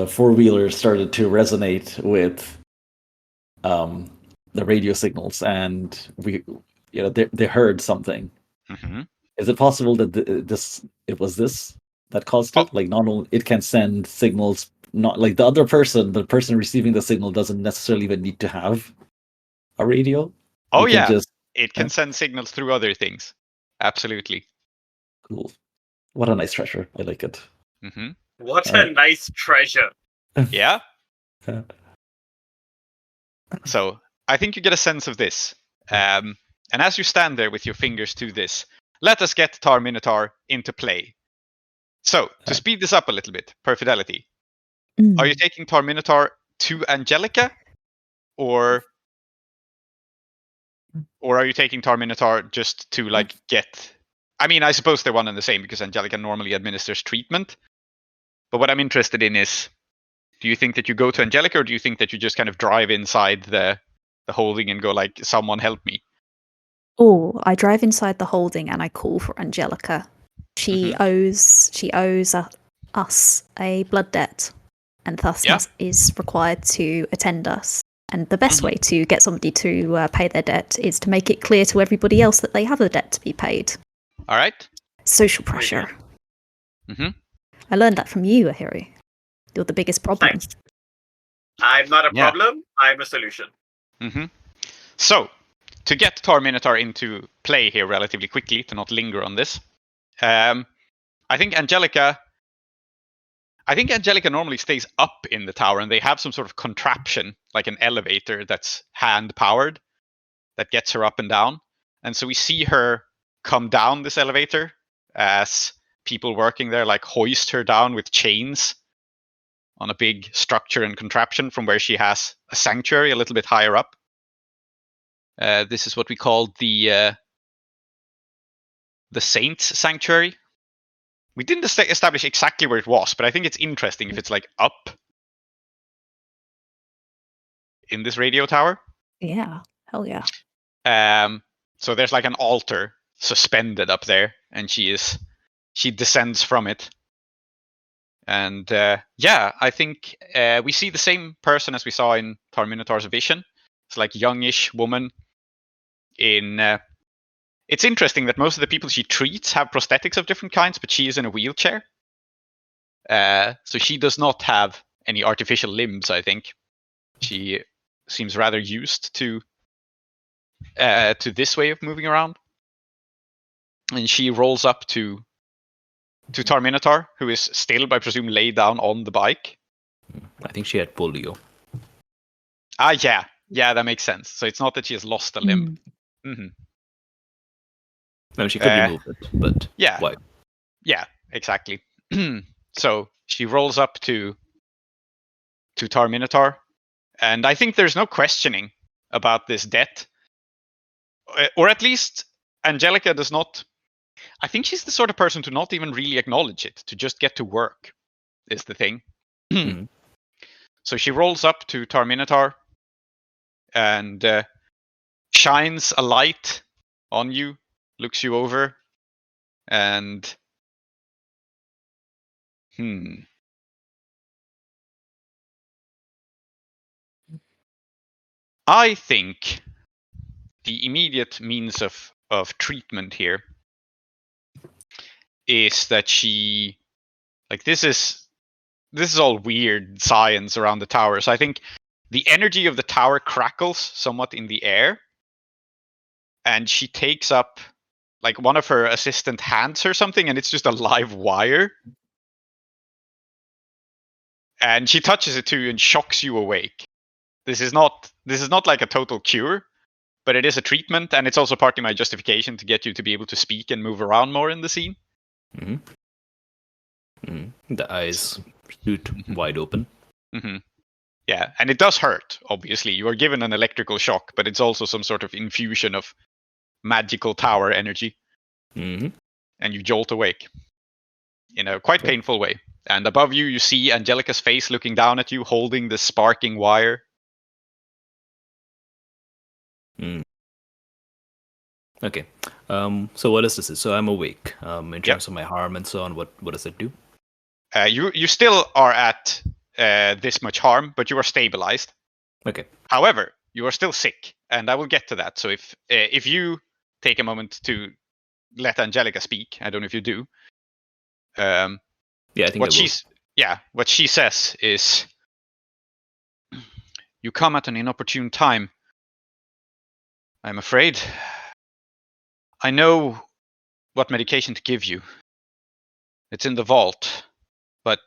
four-wheelers started to resonate with the radio signals, and they heard something. Mm-hmm. Is it possible that it was this that caused it. Like, not only it can send signals, not like the other person, the person receiving the signal doesn't necessarily even need to have a radio. Oh, You can yeah. just, It can send signals through other things. Absolutely. cool. What a nice treasure. I like it. Mm-hmm. What a nice treasure. Yeah. So I think you get a sense of this. And as you stand there with your fingers to this, let us get Tar-Minotaur into play. So to speed this up a little bit, Perfidelity, are you taking Tar-Minotaur to Angelica, or are you taking Tar-Minotaur just to like get? I mean, I suppose they're one and the same because Angelica normally administers treatment. But what I'm interested in is, do you think that you go to Angelica, or do you think that you just kind of drive inside the holding and go like, someone help me? Oh, I drive inside the holding and I call for Angelica. She owes us a blood debt, and thus is required to attend us. And the best way to get somebody to pay their debt is to make it clear to everybody else that they have a debt to be paid. All right. Social pressure. I learned that from you, Ahiri. You're the biggest problem. Thanks. I'm not a problem. I'm a solution. So, to get Tar-Minotaur into play here relatively quickly, to not linger on this, I think Angelica normally stays up in the tower, and they have some sort of contraption, like an elevator that's hand-powered, that gets her up and down. And so we see her come down this elevator as people working there like hoist her down with chains on a big structure and contraption from where she has a sanctuary a little bit higher up. This is what we call the Saints Sanctuary. We didn't establish exactly where it was, but I think it's interesting if it's like up in this radio tower. Yeah, hell yeah. So there's like an altar suspended up there, and she descends from it. And I think we see the same person as we saw in Tar-Minotaur's vision. It's like youngish woman in. It's interesting that most of the people she treats have prosthetics of different kinds, but she is in a wheelchair. So she does not have any artificial limbs, I think. She seems rather used to this way of moving around. And she rolls up to Tar-Minotaur, who is still, I presume, laid down on the bike. I think she had polio. Yeah, that makes sense. So it's not that she has lost a limb. No, she could remove it, but why? Yeah, exactly. So she rolls up to Tar-Minotaur, and I think there's no questioning about this debt, or at least Angelica does not. I think she's the sort of person to not even really acknowledge it, to just get to work, is the thing. So she rolls up to Tar-Minotaur and shines a light on you, looks you over, and I think the immediate means of treatment here is that she, like, this is all weird science around the tower. So I think the energy of the tower crackles somewhat in the air, and she takes up, like, one of her assistant hands her something, and it's just a live wire. And she touches it too and shocks you awake. This is not like a total cure, but it is a treatment, and it's also partly my justification to get you to be able to speak and move around more in the scene. The eyes shoot wide open. Yeah, and it does hurt, obviously. You are given an electrical shock, but it's also some sort of infusion of magical tower energy. And you jolt awake in a quite painful way. And above you, you see Angelica's face looking down at you, holding the sparking wire. Okay. So what is this? So I'm awake. In terms of my harm and so on, what does it do? You still are at this much harm, but you are stabilized. Okay. However, you are still sick, and I will get to that. So if you take a moment to let Angelica speak, I don't know if you do. Yeah, I think what she says is, "You come at an inopportune time. I'm afraid. I know what medication to give you. It's in the vault, but..."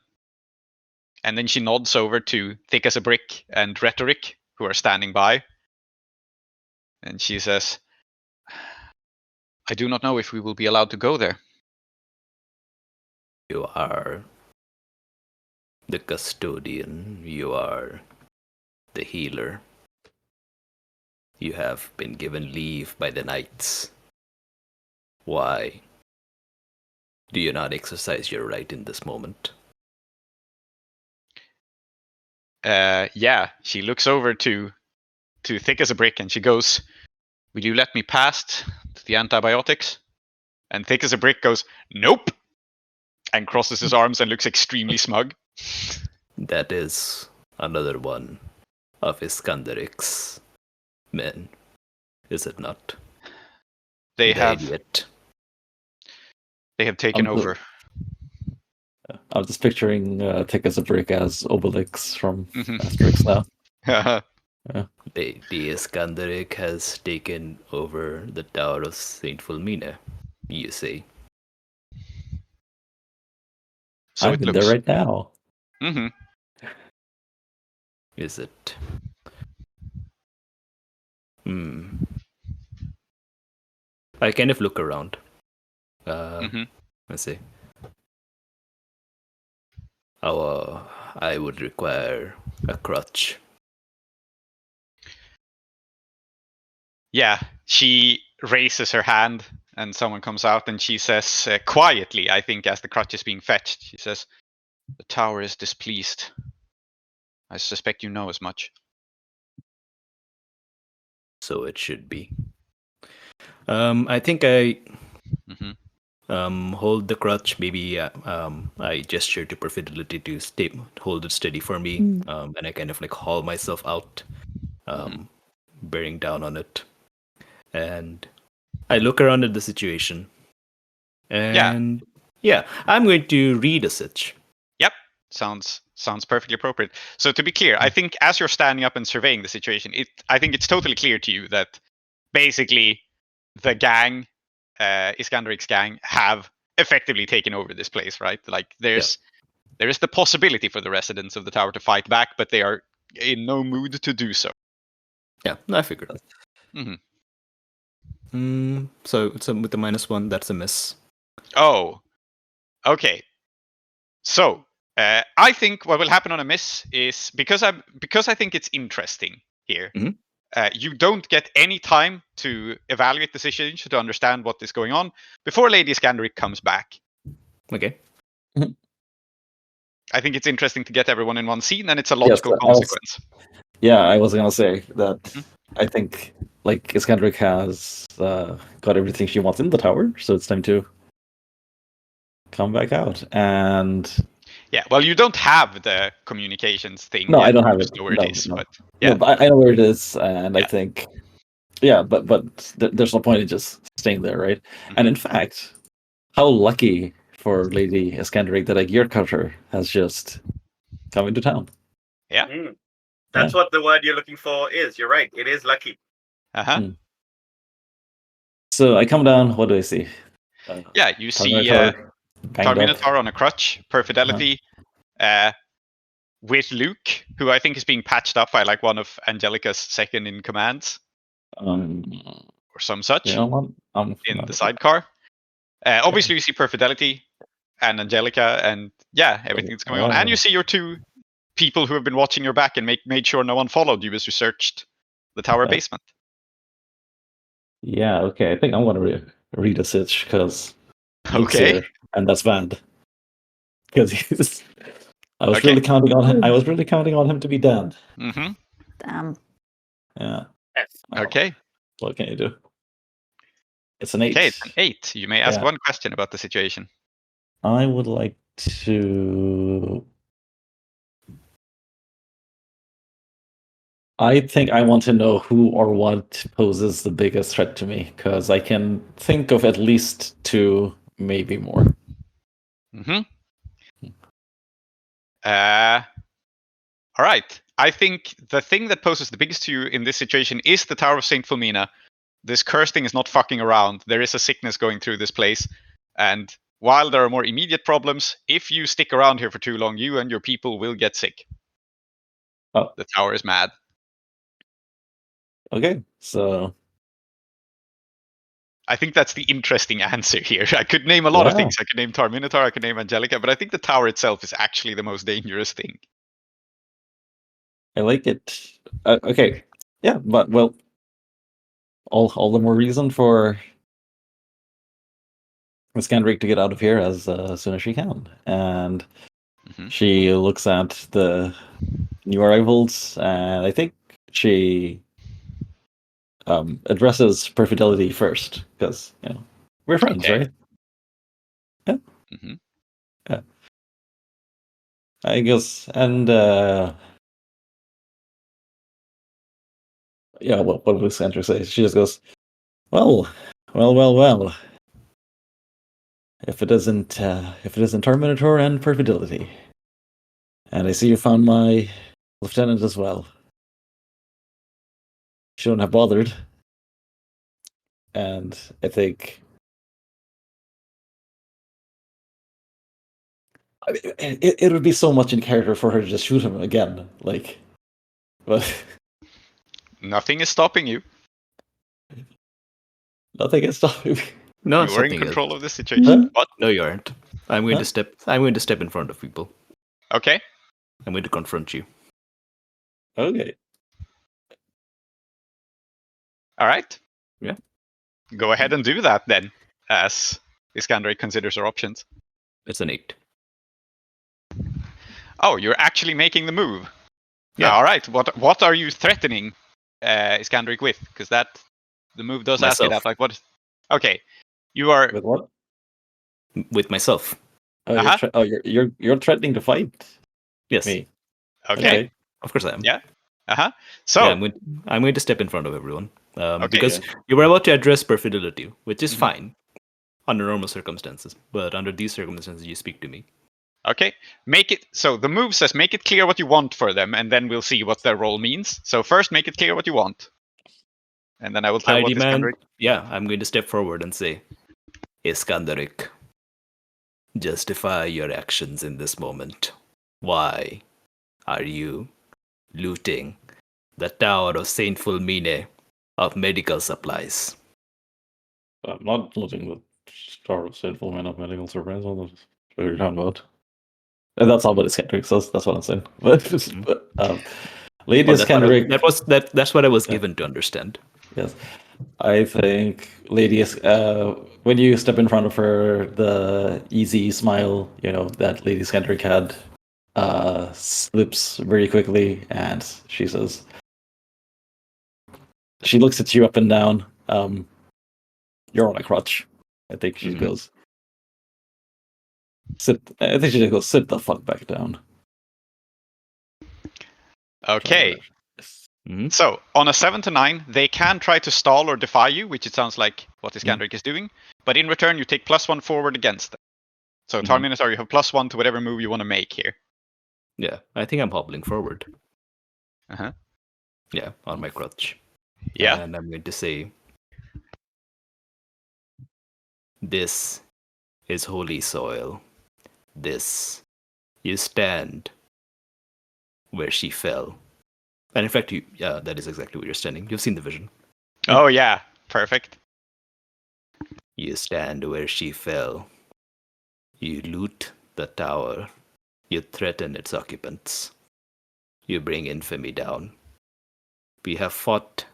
And then she nods over to Thick as a Brick and Rhetoric, who are standing by. And she says, "I do not know if we will be allowed to go there." You are the custodian. You are the healer. You have been given leave by the knights. Why do you not exercise your right in this moment? Yeah, she looks over to Thick as a Brick and she goes, "Will you let me past the antibiotics?" And Thick as a Brick goes, "Nope," and crosses his arms and looks extremely smug. That is another one of Iskandaric's men, is it not? They The have idiot. They have taken over. I'm just picturing Thick as a Brick as Obelix from Mhm. Asterix now. The Iskandaric has taken over the Tower of Saint Fulmina, you say. So I'm it in looks. there right now. Mhm. Is it? I kind of look around. Let's see. I would require a crutch. Yeah, she raises her hand and someone comes out and she says quietly, I think, as the crutch is being fetched, she says, "The tower is displeased. I suspect you know as much." So it should be. I think I hold the crutch. Maybe I gesture to Perfidelity to hold it steady for me, and I kind of like haul myself out, bearing down on it. And I look around at the situation. And yeah, I'm going to read a sitch. Yep, sounds perfectly appropriate. So to be clear, I think as you're standing up and surveying the situation, I think it's totally clear to you that basically the gang, Iskandaric's gang, have effectively taken over this place, right? Like there is the possibility for the residents of the tower to fight back, but they are in no mood to do so. Yeah, I figured. So it's with the -1, that's a miss. Oh, okay. So I think what will happen on a miss is because I think it's interesting here. You don't get any time to evaluate the situation to understand what is going on before Lady Iskandaric comes back. Okay. I think it's interesting to get everyone in one scene, and it's a logical consequence. I was gonna say that. I think like Iskandaric has got everything she wants in the tower, so it's time to come back out. And yeah, well, you don't have the communications thing. No, yet. I don't have it. Know where it is, no. But yeah, no, but I know where it is, and I think, but there's no point in just staying there, right? And in fact, how lucky for Lady Iskandaric that a gear cutter has just come into town. Yeah, that's what the word you're looking for is. You're right. It is lucky. So I come down. What do I see? You see Tar-Minotaur on a crutch, Perfidelity, with Luke, who I think is being patched up by like one of Angelica's second in commands, or some such, in the sidecar. Obviously, you see Perfidelity and Angelica, and everything that's going on. And you see your two people who have been watching your back and made sure no one followed you as you searched the tower basement. Yeah, okay. I think I'm going to read a sitch because Luke's here, and that's bad. Because I was really counting on him. I was really counting on him to be dead. Damn. Yeah. Okay. What can you do? It's an 8. Okay, it's an 8. You may ask one question about the situation. I would like to. I think I want to know who or what poses the biggest threat to me, because I can think of at least 2, maybe more. All right. I think the thing that poses the biggest to you in this situation is the Tower of Saint Fulmina. This curse thing is not fucking around. There is a sickness going through this place, and while there are more immediate problems, if you stick around here for too long, you and your people will get sick. Oh. The tower is mad. Okay, so I think that's the interesting answer here. I could name a lot of Yeah. things. I could name Tar-Minotaur, I could name Angelica, but I think the tower itself is actually the most dangerous thing. I like it. Okay, yeah, but well, all the more reason for Iskandaric to get out of here as soon as she can. And she looks at the new arrivals, and I think she addresses Perfidelity first, because we're friends, Okay. right? Yeah. Mm-hmm. Yeah. I guess, and yeah, what does Iskandaric say? She just goes, well. If it isn't Tar-Minotaur and Perfidelity. And I see you found my lieutenant as well. Shouldn't have bothered. And I think it would be so much in character for her to just shoot him again. Like, but Nothing is stopping you. nothing is stopping me. No, You are in something control is. of this situation. Huh? What? No, you aren't. I'm going to step in front of people. Okay. I'm going to confront you. Okay. All right. Yeah. Go ahead and do that then, as Iskandaric considers her options. It's an 8. Oh, you're actually making the move. Yeah. All right. What are you threatening Iskandaric with? Because the move does ask you Myself. that. Like, what? Okay. You are. With what? With myself. Oh, you're threatening to fight Yes. me. Okay. Of course I am. Yeah. So. Yeah, I'm going to step in front of everyone. Okay. Because you were about to address Perfidelity, which is fine under normal circumstances. But under these circumstances, you speak to me. Okay. Make it so the move says make it clear what you want for them, and then we'll see what their role means. So first, make it clear what you want, and then I will tell I what demand. Iskandaric. Yeah, I'm going to step forward and say, Iskandaric, justify your actions in this moment. Why are you looting the Tower of Saint Fulmine of medical supplies? I'm not looting the Tower of Saint Fulmine of medical supplies. What you're talking about? And that's not what Iskandaric says. That's what I'm saying. But Lady Iskandaric. That's what I was given to understand. Yes, I think Lady when you step in front of her, the easy smile, that Lady Iskandaric had, slips very quickly, and she says, she looks at you up and down. You're on a crutch. I think she goes, sit. I think she just goes, sit the fuck back down. Okay. So on a 7 to 9, they can try to stall or defy you, which it sounds like what Iskandaric is doing. But in return, you take +1 forward against them. So Tar-Minotaur, you have +1 to whatever move you want to make here. Yeah, I think I'm hobbling forward. Uh-huh. Yeah, on my crutch. Yeah. And I'm going to say, this is holy soil. This, you stand where she fell. And in fact, that is exactly where you're standing. You've seen the vision. Oh, yeah. Perfect. You stand where she fell. You loot the tower. You threaten its occupants. You bring infamy down. We have fought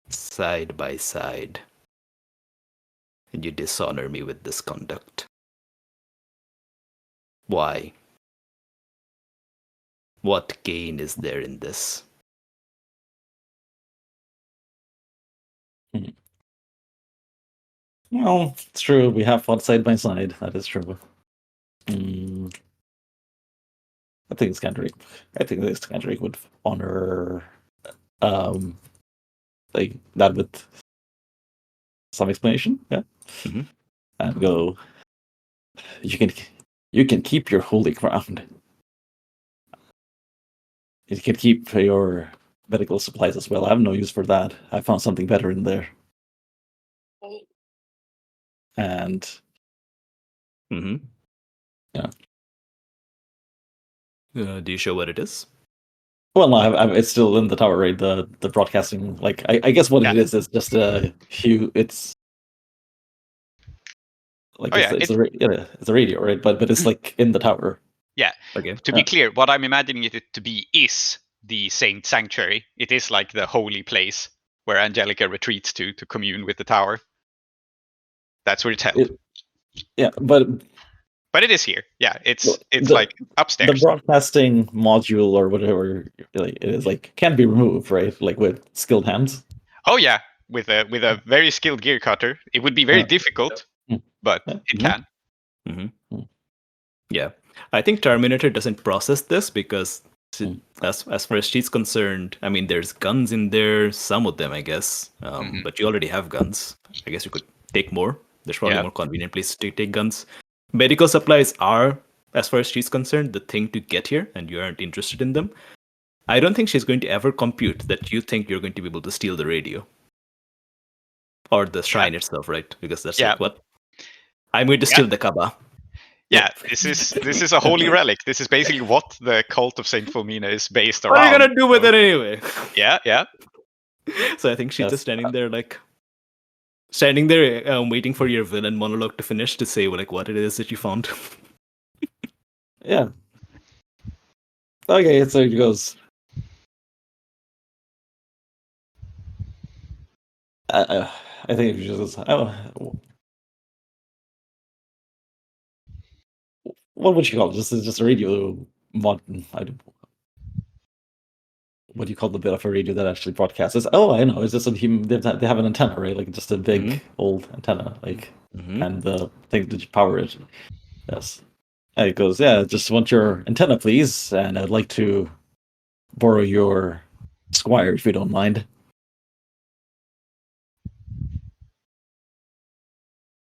side by side. And you dishonor me with this conduct. Why? What gain is there in this? Well, it's true. We have fought side by side. That is true. I think Iskandaric would honor like that with some explanation. Yeah. And go, you can keep your holy ground. you can keep your medical supplies as well. I have no use for that. I found something better in there. And Mm-hmm. Yeah. Do you show what it is? well, no, it's still in the tower, right? The broadcasting, like I guess what it is just a hue. It's like it's a radio, right? But it's like in the tower. Yeah. Okay. To be clear, what I'm imagining it to be is the Saint Sanctuary. It is like the holy place where Angelica retreats to commune with the tower. That's where it's held. But it is here. Yeah, it's like upstairs. The broadcasting module or whatever it is like can be removed, right? Like with skilled hands. Oh yeah, with a very skilled gear cutter, it would be very difficult, but it can. Mm-hmm. Yeah, I think Tar-Minotaur doesn't process this because, as far as she's concerned, I mean, there's guns in there, some of them, I guess. But you already have guns. I guess you could take more. There's probably more convenient places to take guns. Medical supplies are, as far as she's concerned, the thing to get here, and you aren't interested in them. I don't think she's going to ever compute that you think you're going to be able to steal the radio. Or the shrine itself, right? Because that's like, what? I'm going to steal the Kaaba. Yeah, this is a holy relic. This is basically what the cult of Saint Philomena is based around. What are you gonna do with it anyway? Yeah. So I think she's just standing there, waiting for your villain monologue to finish to say like what it is that you found. Yeah. Okay, so it goes. I think if you just what would you call it? This is just a radio mod. What do you call the bit of a radio that actually broadcasts? Oh, I know. It's just they have an antenna, right? Like just a big old antenna, like, and the thing to power it. Yes. And it goes, just want your antenna, please, and I'd like to borrow your squire if you don't mind.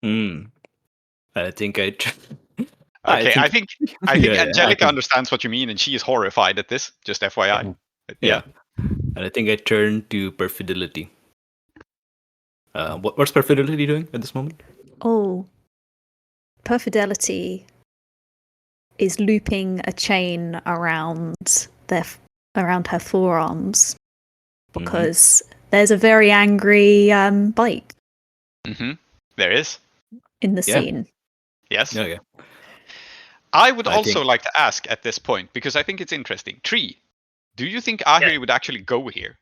I think I think Angelica understands what you mean, and she is horrified at this. Just FYI. Yeah. And I think I turn to Perfidelity. What's Perfidelity doing at this moment? Oh, Perfidelity is looping a chain around her forearms because there's a very angry bite. There is in the scene. Yes. Okay. I would also like to ask at this point, because I think it's interesting. Tree, do you think Ahiri would actually go here?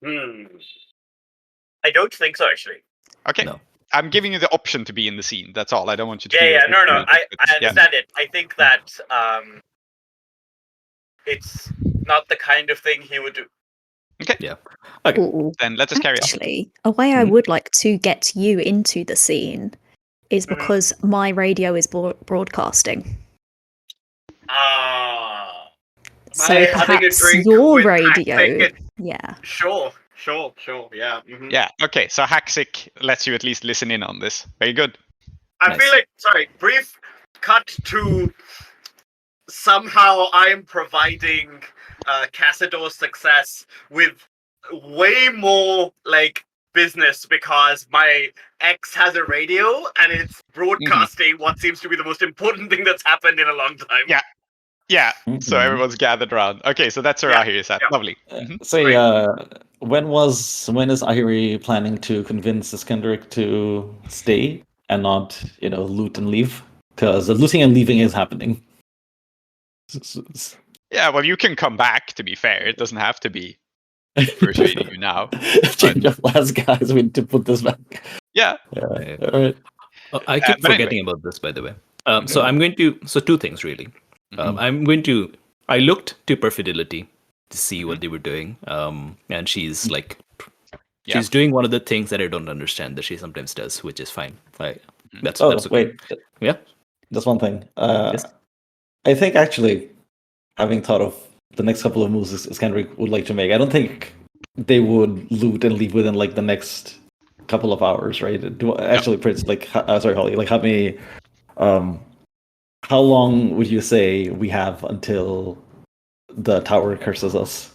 I don't think so, actually. Okay. No. I'm giving you the option to be in the scene. That's all. I don't want you to. No. I understand it. I think that it's not the kind of thing he would do. Okay. Yeah. Okay. Ooh. Then let us carry on. Actually, a way I would like to get you into the scene is because my radio is broadcasting. So perhaps your radio. Yeah. Sure. Yeah. Yeah. Okay. So Haxic lets you at least listen in on this. Very good. I feel like, brief cut to somehow I'm providing Cassador's success with way more business because my ex has a radio and it's broadcasting what seems to be the most important thing that's happened in a long time. Yeah. So everyone's gathered around. Okay, so that's where Ahiri is at. Lovely. When is Ahiri planning to convince Iskandaric to stay and not, loot and leave? Because the looting and leaving is happening. Yeah, well, you can come back, to be fair. It doesn't have to be persuading you now. Change of plans, guys. We need to put this back. Yeah. All right. I keep forgetting about this, by the way. So I'm going to... So two things, really. I looked to Perfidelity to see what they were doing. And she's she's doing one of the things that I don't understand that she sometimes does, which is fine. That's okay. Wait. Yeah? Just one thing. Yes? I think actually, having thought of the next couple of moves Iskandaric would like to make, I don't think they would loot and leave within the next couple of hours, right? Prince, Holly, how many, how long would you say we have until the tower curses us.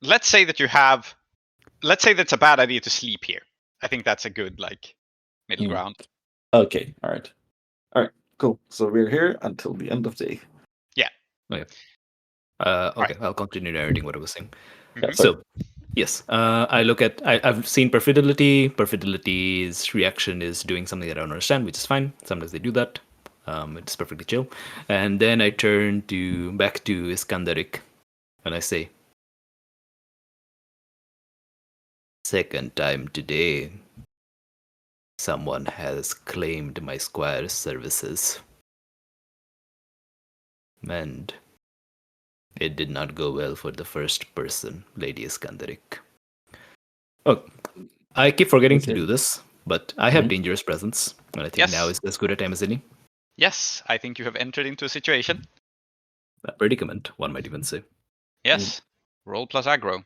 Let's say that let's say that's a bad idea to sleep here. I think that's a good middle ground. Okay, all right, cool. So we're here until the end of day. Yeah. Okay. Right. I'll continue narrating what I was saying. Yeah, So, yes, I've seen Perfidelity. Perfidelity's reaction is doing something that I don't understand, which is fine. Sometimes they do that. It's perfectly chill. And then I turn back to Iskandaric, and I say, second time today, someone has claimed my squire's services. And it did not go well for the first person, Lady Iskandaric. Oh, I keep forgetting to do this, but I have dangerous presence, and I think now is as good a time as any. Yes, I think you have entered into a situation. A predicament, one might even say. Yes. Roll plus aggro.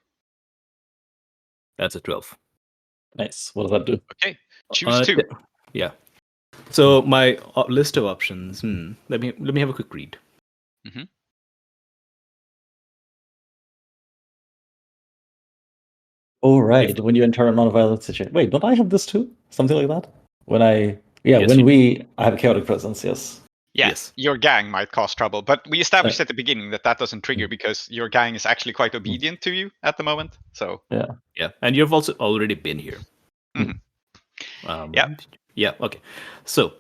That's a 12. Nice. What does that do? Okay. Choose 2. Yeah. So my list of options. Let me have a quick read. Mm-hmm. Oh, right. When you enter a non-violent situation. Wait, don't I have this too? Something like that? I have chaotic presence, yes. Yeah, yes. Your gang might cause trouble, but we established at the beginning that doesn't trigger because your gang is actually quite obedient to you at the moment. So yeah, and you've also already been here. Yeah. Yeah. Okay. So,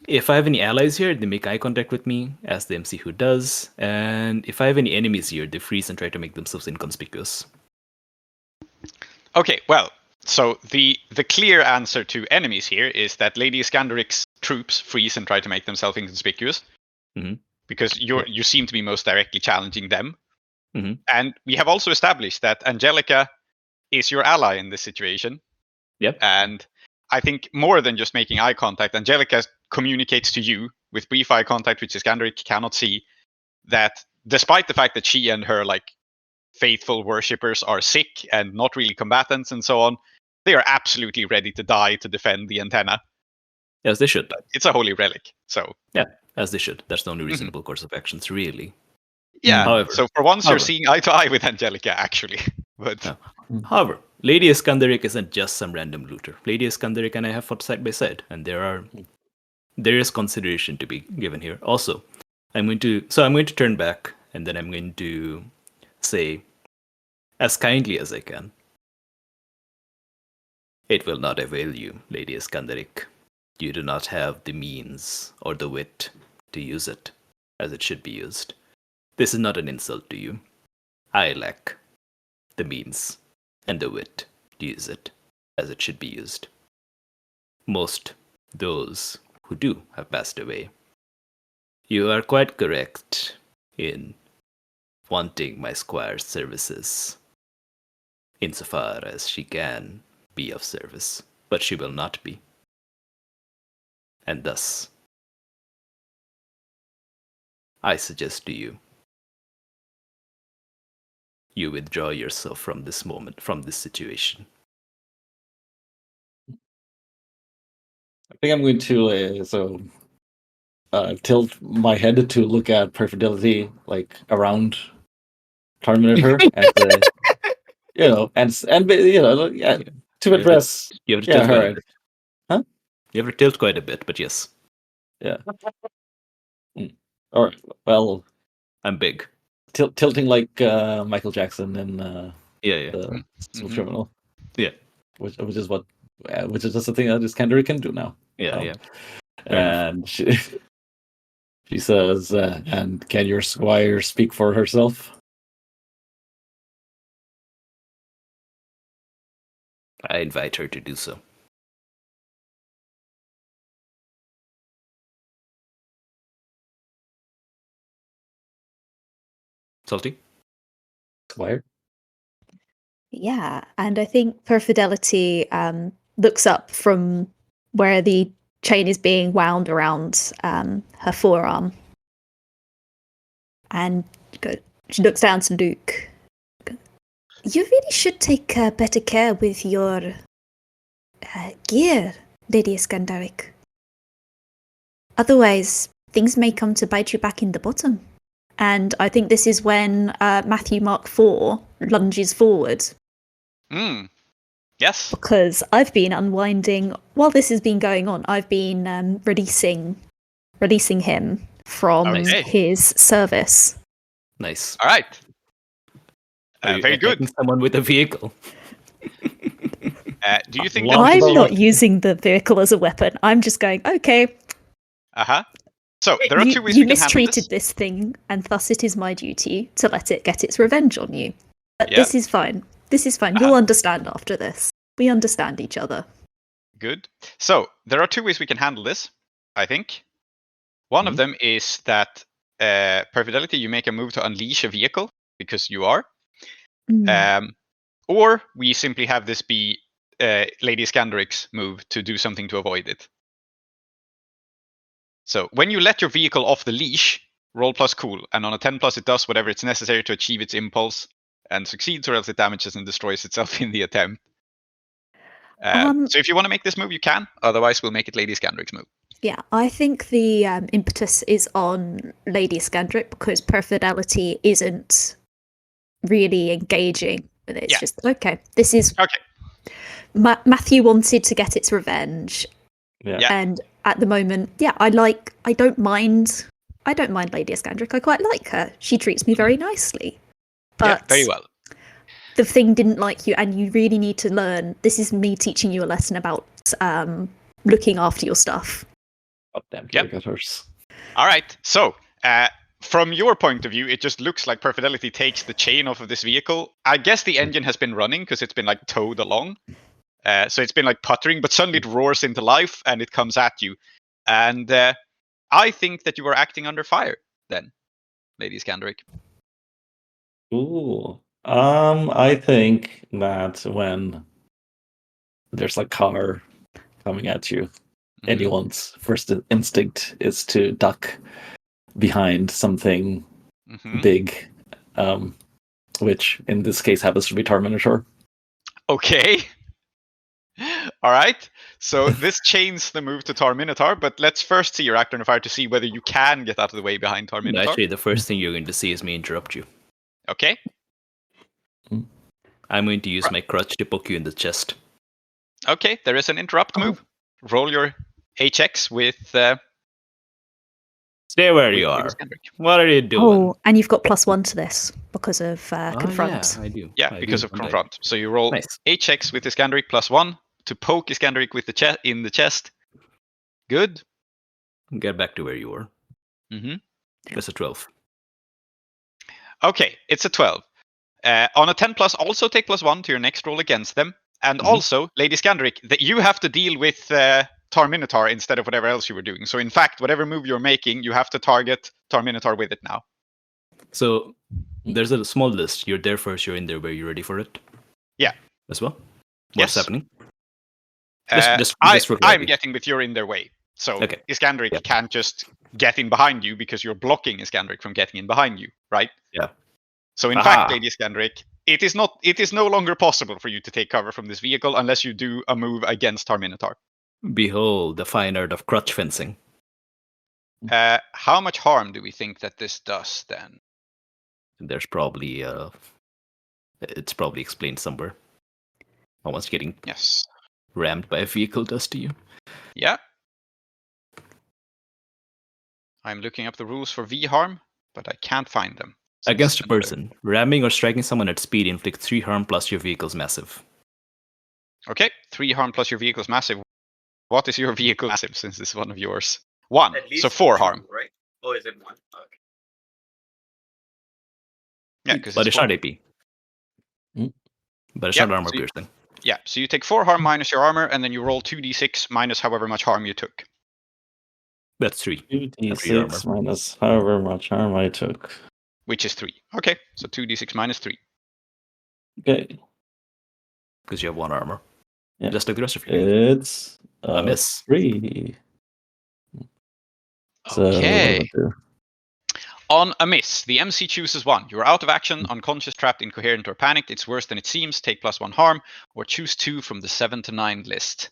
if I have any allies here, they make eye contact with me, as the MC who does, and if I have any enemies here, they freeze and try to make themselves inconspicuous. Okay. Well. So the clear answer to enemies here is that Lady Iskandaric's troops freeze and try to make themselves inconspicuous, because you seem to be most directly challenging them. And we have also established that Angelica is your ally in this situation. Yep. And I think more than just making eye contact, Angelica communicates to you with brief eye contact, which Iskandaric cannot see, that despite the fact that she and her faithful worshippers are sick and not really combatants and so on, they are absolutely ready to die to defend the antenna. As they should. It's a holy relic, so... Yeah, as they should. That's the only reasonable course of actions, really. Yeah, so for once you're seeing eye to eye with Angelica, actually. But however, Lady Iskandaric isn't just some random looter. Lady Iskandaric and I have fought side by side, and there is consideration to be given here. Also, I'm going to turn back, and then I'm going to say, as kindly as I can, it will not avail you, Lady Iskandaric. You do not have the means or the wit to use it as it should be used. This is not an insult to you. I lack the means and the wit to use it as it should be used. Most those who do have passed away. You are quite correct in wanting my squire's services, insofar as she can be of service, but she will not be. And thus, I suggest to you, you withdraw yourself from this moment, from this situation. I think I'm going to tilt my head to look at Perfidelity around Tar-Minotaur and to address. You have to tilt quite a bit. Huh? You have to tilt quite a bit, but yes. Yeah. All right. Well, I'm big. Tilting like Michael Jackson in the Smooth Criminal. Yeah. Which is just a thing that Iskandaric can do now. Yeah. And she says, "And can your squire speak for herself?" I invite her to do so. Salty? Squire? Yeah, and I think Perfidelity looks up from where the chain is being wound around her forearm. And she looks down to Luke. You really should take better care with your gear, Lady Iskandaric. Otherwise, things may come to bite you back in the bottom. And I think this is when Matthew Mark IV lunges forward. Yes. Because I've been unwinding, while this has been going on, I've been releasing him from his service. Nice. All right. Very good. Someone with a vehicle. Do you think I'm not using the vehicle as a weapon. I'm just going, okay. So there are two ways you we can handle mistreated this thing, and thus it is my duty to let it get its revenge on you. But this is fine. This is fine. You'll understand after this. We understand each other. Good. So there are two ways we can handle this, I think. One of them is that Perfidelity, you make a move to unleash a vehicle because you are. Or we simply have this be Lady Iskandaric's move to do something to avoid it. So when you let your vehicle off the leash, roll plus cool, and on a 10 plus it does whatever it's necessary to achieve its impulse and succeeds, or else it damages and destroys itself in the attempt. So if you want to make this move, you can. Otherwise, we'll make it Lady Iskandaric's move. Yeah, I think the impetus is on Lady Iskandaric because Perfidelity isn't really engaging with it. It's just, okay, this is... Okay. Matthew wanted to get its revenge. Yeah. And at the moment, I don't mind Lady Iskandaric. I quite like her. She treats me very nicely. But very well. The thing didn't like you, and you really need to learn. This is me teaching you a lesson about looking after your stuff. Damn caricatures. All right. So, from your point of view, it just looks like Perfidelity takes the chain off of this vehicle. I guess the engine has been running because it's been like towed along. So it's been like puttering, but suddenly it roars into life and it comes at you. And I think that you are acting under fire then, Lady Iskandaric. Ooh. I think that when there's a car coming at you, anyone's first instinct is to duck behind something big, which in this case happens to be Tar-Minotaur. Okay. All right. So this chains the move to Tar-Minotaur, but let's first see your act under fire to see whether you can get out of the way behind Tar-Minotaur. Actually, the first thing you're going to see is me interrupt you. Okay. I'm going to use my crutch to poke you in the chest. Okay, there is an interrupt move. Roll your HX with... Stay where you are. What are you doing? Oh, and you've got +1 to this because of confront. Yeah, I do. Yeah, because of confront. So you roll HX with Iskandaric +1 to poke Iskandaric with the in the chest. Good. Get back to where you were. That's a 12. Okay, it's a 12. On a 10 plus, also take +1 to your next roll against them. And also, Lady Iskandaric, that you have to deal with Tar-Minotaur instead of whatever else you were doing. So in fact, whatever move you're making, you have to target Tar-Minotaur with it now. So there's a small list. You're there first, you're in there. Were you ready for it? Yeah. As well? What's happening? I'm getting with you're in their way. So Iskandaric can't just get in behind you because you're blocking Iskandaric from getting in behind you, right? Yeah. So in fact, Lady Iskandaric, it is no longer possible for you to take cover from this vehicle unless you do a move against Tar-Minotaur. Behold the fine art of crutch fencing. How much harm do we think that this does then? There's probably it's probably explained somewhere. Almost getting rammed by a vehicle does to you. Yeah. I'm looking up the rules for V harm, but I can't find them. Against a person, ramming or striking someone at speed inflicts 3 harm plus your vehicle's massive. Okay, 3 harm plus your vehicle's massive. What is your vehicle massive since this is one of yours? 1, so 4 harm. Right? Or is it 1? Okay. Yeah, because but it's not AP. But it's not armor piercing. Yeah, so you take 4 harm minus your armor, and then you roll 2d6 minus however much harm you took. That's 3. 2d6 minus however much harm I took. Which is 3. Okay, so 2d6 minus 3. Okay. Because you have 1 armor. Yeah. Just like the rest of you. It's a miss. 3. Okay. On a miss, the MC chooses 1. You're out of action, unconscious, trapped, incoherent, or panicked. It's worse than it seems. Take +1 harm, or choose 2 from the 7 to 9 list.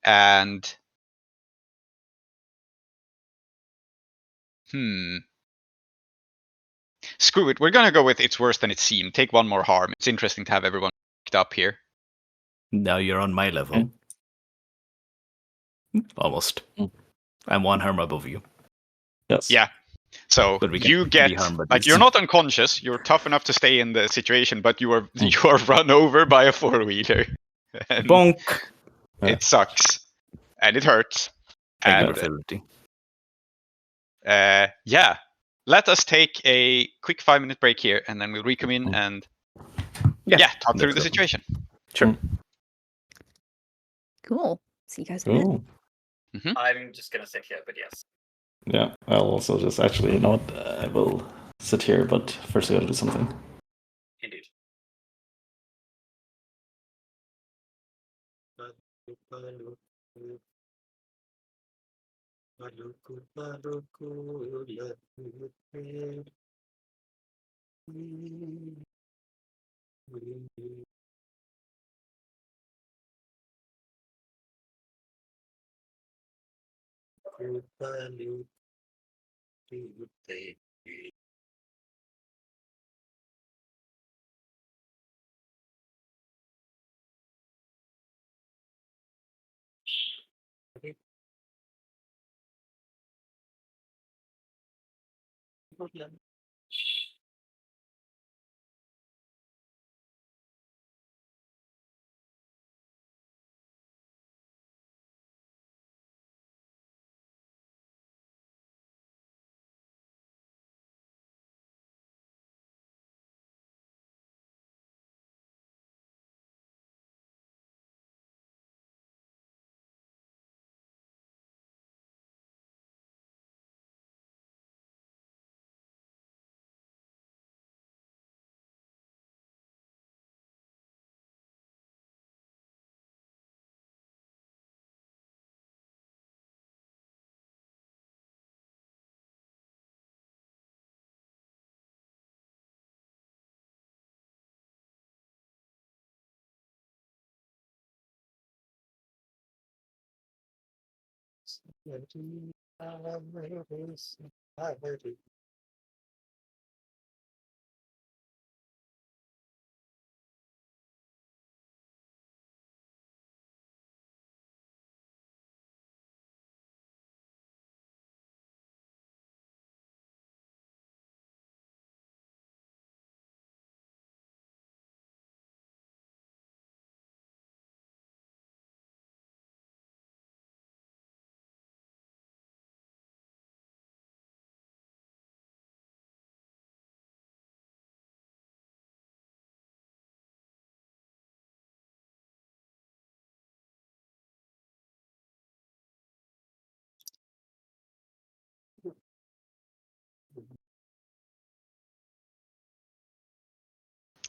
And Screw it. We're gonna go with it's worse than it seemed. Take one more harm. It's interesting to have everyone picked up here. Now you're on my level. Almost. I'm one harm above you. Yes. Yeah. So you get you're not unconscious. You're tough enough to stay in the situation, but you are run over by a 4-wheeler. Bonk. It sucks, and it hurts. Thank you, Perfidelity. Yeah. Let us take a quick 5-minute break here, and then we'll reconvene and talk through the situation. Sure. Cool. See you guys in a minute. I'm just gonna sit here, but yes. Yeah, I'll also just actually, you know what? I will sit here, but first I gotta do something. Indeed.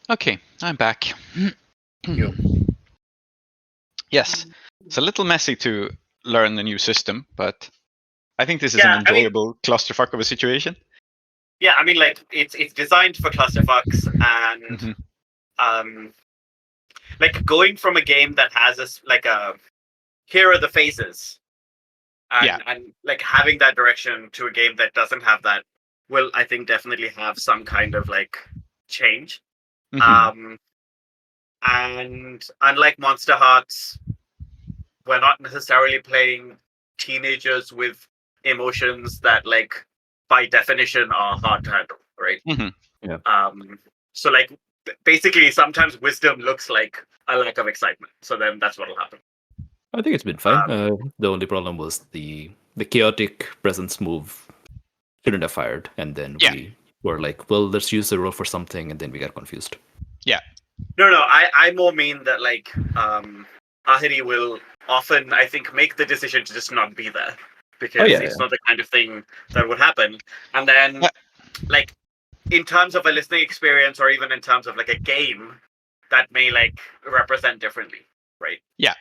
Okay, I'm back. Yes, it's a little messy to learn the new system, but I think this is an enjoyable clusterfuck of a situation. Yeah, I mean, like it's designed for clusterfucks, and like going from a game that has here are the phases, and like having that direction to a game that doesn't have that will, I think, definitely have some kind of like change. And unlike Monster Hearts, we're not necessarily playing teenagers with emotions that, like, by definition are hard to handle, right? So like basically sometimes wisdom looks like a lack of excitement, so then that's what'll happen. I think it's been fine. The only problem was the chaotic presence move shouldn't have fired, and then we were like, well, let's use the roll for something, and then we got confused. No, I more mean that, like, Ahiri will often, I think, make the decision to just not be there, because it's not the kind of thing that would happen. And then, like, in terms of a listening experience, or even in terms of like a game, that may like represent differently, right? Yeah,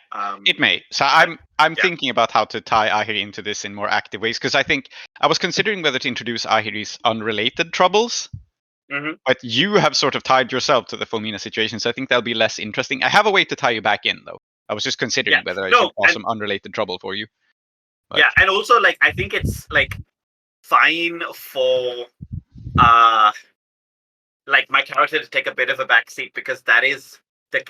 it may. So I'm thinking about how to tie Ahiri into this in more active ways, because I think I was considering whether to introduce Ahiri's unrelated troubles. But you have sort of tied yourself to the Fulmina situation, so I think that'll be less interesting. I have a way to tie you back in, though. I was just considering whether I should cause some unrelated trouble for you. But... Yeah, and also, like, I think it's, like, fine for like my character to take a bit of a backseat because that is the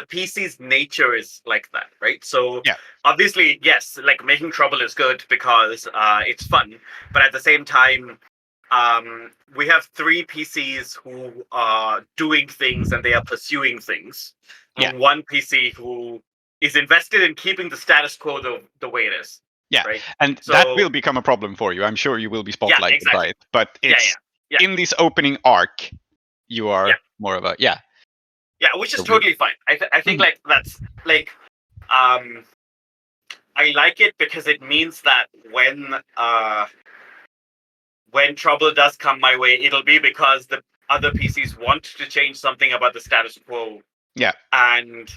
PC's nature is like that, right? So obviously, yes, like making trouble is good because it's fun, but at the same time, we have 3 PCs who are doing things and they are pursuing things, and 1 PC who is invested in keeping the status quo the way it is. Yeah, right? And So, that will become a problem for you. I'm sure you will be spotlighted exactly. by it, but it's Yeah. in this opening arc, you are more of a Yeah, which is So we- totally fine. I think like that's like I like it because it means that when trouble does come my way, it'll be because the other PCs want to change something about the status quo. Yeah. And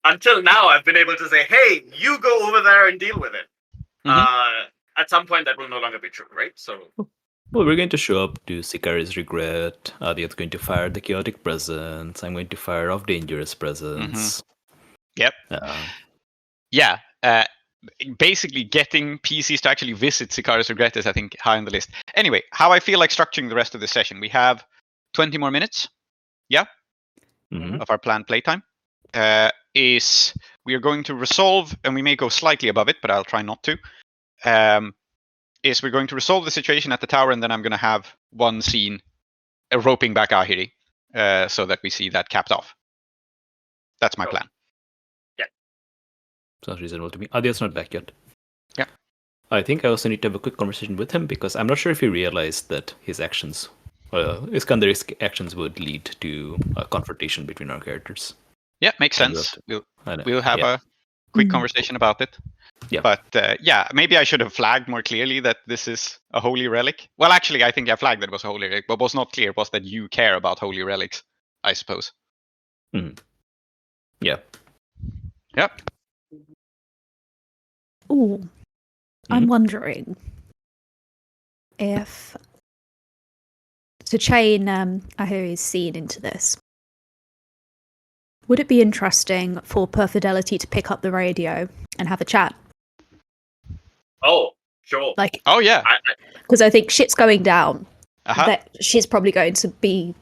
until now, I've been able to say, "Hey, you go over there and deal with it." At some point, that will no longer be true, right? So. Well, we're going to show up to Sikari's regret. Aadiyat's going to fire the chaotic presence. I'm going to fire off dangerous presence. Yep. Basically, getting PCs to actually visit Sikari's regret is, I think, high on the list. Anyway, how I feel like structuring the rest of the session. We have 20 more minutes, of our planned playtime. Is we are going to resolve, and we may go slightly above it, but I'll try not to. Is we're going to resolve the situation at the tower, and then I'm going to have one scene roping back Ahiri, so that we see that capped off. That's my plan. Yeah. Sounds reasonable to me. Aadiyat's not back yet. Yeah. I think I also need to have a quick conversation with him because I'm not sure if he realized that his actions, Iskandaric's actions would lead to a confrontation between our characters. Yeah, makes sense. We'll have a quick conversation about it. Yeah. But maybe I should have flagged more clearly that this is a holy relic. Well, actually, I think I flagged that it was a holy relic, but what was not clear was that you care about holy relics, I suppose. Yeah. Yep. Ooh. I'm wondering if to chain Ahiri's scene into this, would it be interesting for Perfidelity to pick up the radio and have a chat? Oh, sure. Like, oh yeah, because I think shit's going down. Uh-huh. That she's probably going to be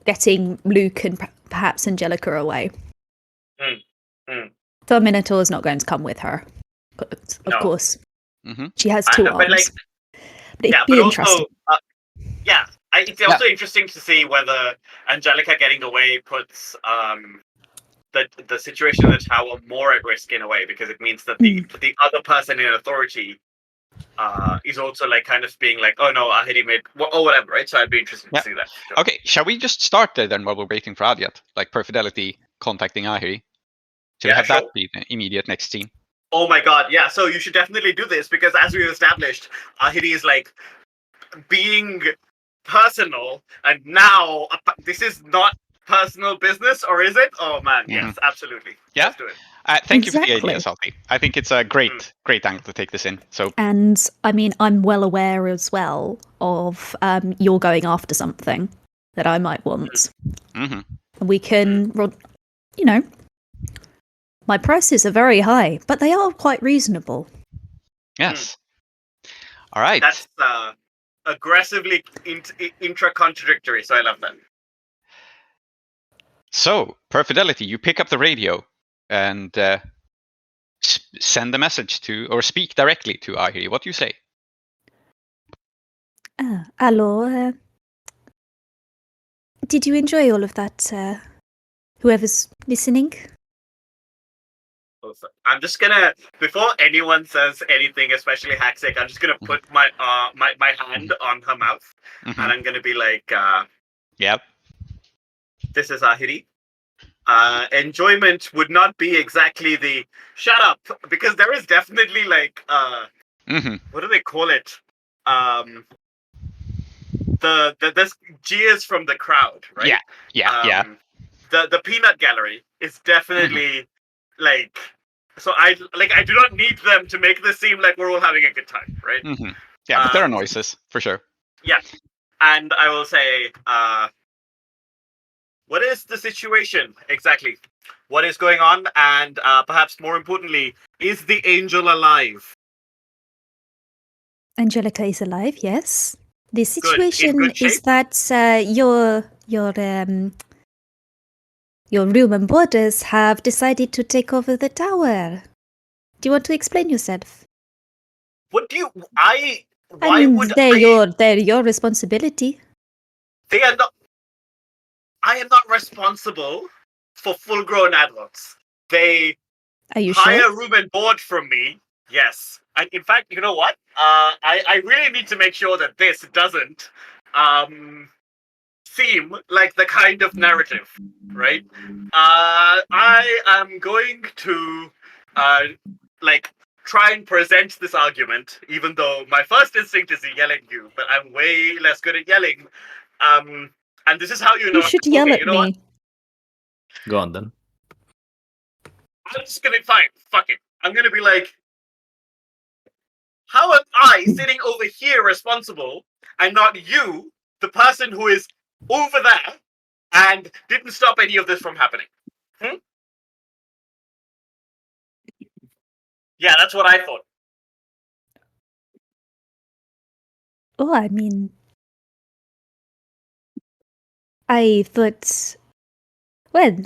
getting Luke and perhaps Angelica away. Tar-Minotaur is not going to come with her, of course. She has 2 arms. But like, but it'd be interesting. Also, it's also interesting to see whether Angelica getting away puts the situation in the tower more at risk in a way, because it means that the other person in authority is also like kind of being like, oh no, Ahiri made or whatever, right? So I'd be interested to see that. Sure. Okay, shall we just start there then while we're waiting for Aadiyat? Like Perfidelity contacting Ahiri. Should we have that be the immediate next scene? Oh my god, yeah. So you should definitely do this because, as we've established, Ahiri is like being personal, and now this is not personal business, or is it? Oh man, yes, absolutely. Yeah. Let's do it. Thank you for the idea, Salty. I think it's a great angle to take this in. So, and I mean, I'm well aware as well of you're going after something that I might want. We can, my prices are very high, but they are quite reasonable. Yes. All right. That's aggressively intra-contradictory, so I love that. So, Perfidelity, you pick up the radio and send a message to, or speak directly to Ahiri. What do you say? Hello. Did you enjoy all of that? Whoever's listening? I'm just gonna, before anyone says anything, especially Haxic, I'm just gonna put my hand on her mouth, and I'm gonna be like, "Yep, this is Ahiri. Enjoyment would not be exactly the shut up, because there is definitely like what do they call it? There's jeers from the crowd, right? Yeah. The peanut gallery is definitely like, so I do not need them to make this seem like we're all having a good time, right? Yeah, but there are noises for sure. Yeah, and I will say, what is the situation exactly? What is going on? And perhaps more importantly, is the angel alive? Angelica is alive, yes. The situation good shape? is that your room and boarders have decided to take over the tower. Do you want to explain yourself? What do you? I Why mean, would they're your responsibility. They are not. I am not responsible for full-grown adults. They Are you hire sure? room and board from me. Yes. In fact, you know what? I really need to make sure that this doesn't seem like the kind of narrative, right? I am going to try and present this argument, even though my first instinct is to yell at you, but I'm way less good at yelling. And this is how you know. You should yell at you know me. what? Go on then. I'm just gonna fine. Fuck it. I'm gonna be like, how am I sitting over here responsible and not you, the person who is over there and didn't stop any of this from happening? Yeah, that's what I thought. Oh, I mean, I thought, well,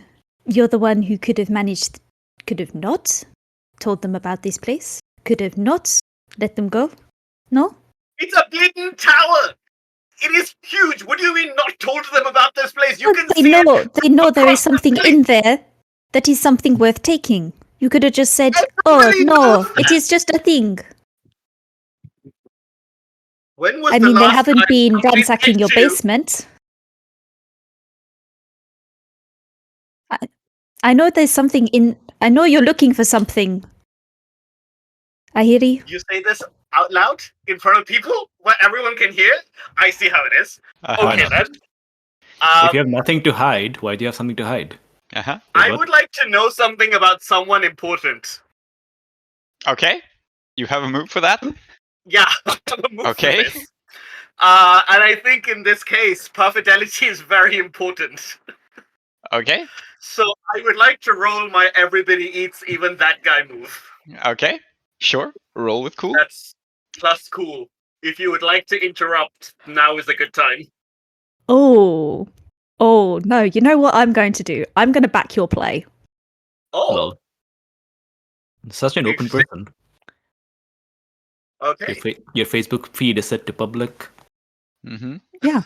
you're the one who could have not told them about this place, could have not let them go. No? It's a bleeding tower! It is huge! What do you mean not told them about this place? You Well, can see it! they know there is across the something place. in there that is something worth taking. You could have just said, Everybody no, knows it that." is just a thing. When was I the mean, they last haven't time been somebody ransacking your picked you? basement. I know there's something in. I know you're looking for something. Ahiri? You say this out loud in front of people where everyone can hear? I see how it is. Why Okay not? then. If you have nothing to hide, why do you have something to hide? Uh-huh. I What? would like to know something about someone important. Okay. You have a move for that? Yeah, I have a move Okay. for this. And I think in this case, Perfidelity is very important. Okay. So I would like to roll my everybody eats even that guy move. Okay. Sure. Roll with cool. That's plus cool. If you would like to interrupt, now is a good time. Oh. Oh, no. You know what I'm going to do? I'm going to back your play. Oh, Lol. Such an open person. okay. Your Facebook feed is set to public. Mm-hmm. Yeah.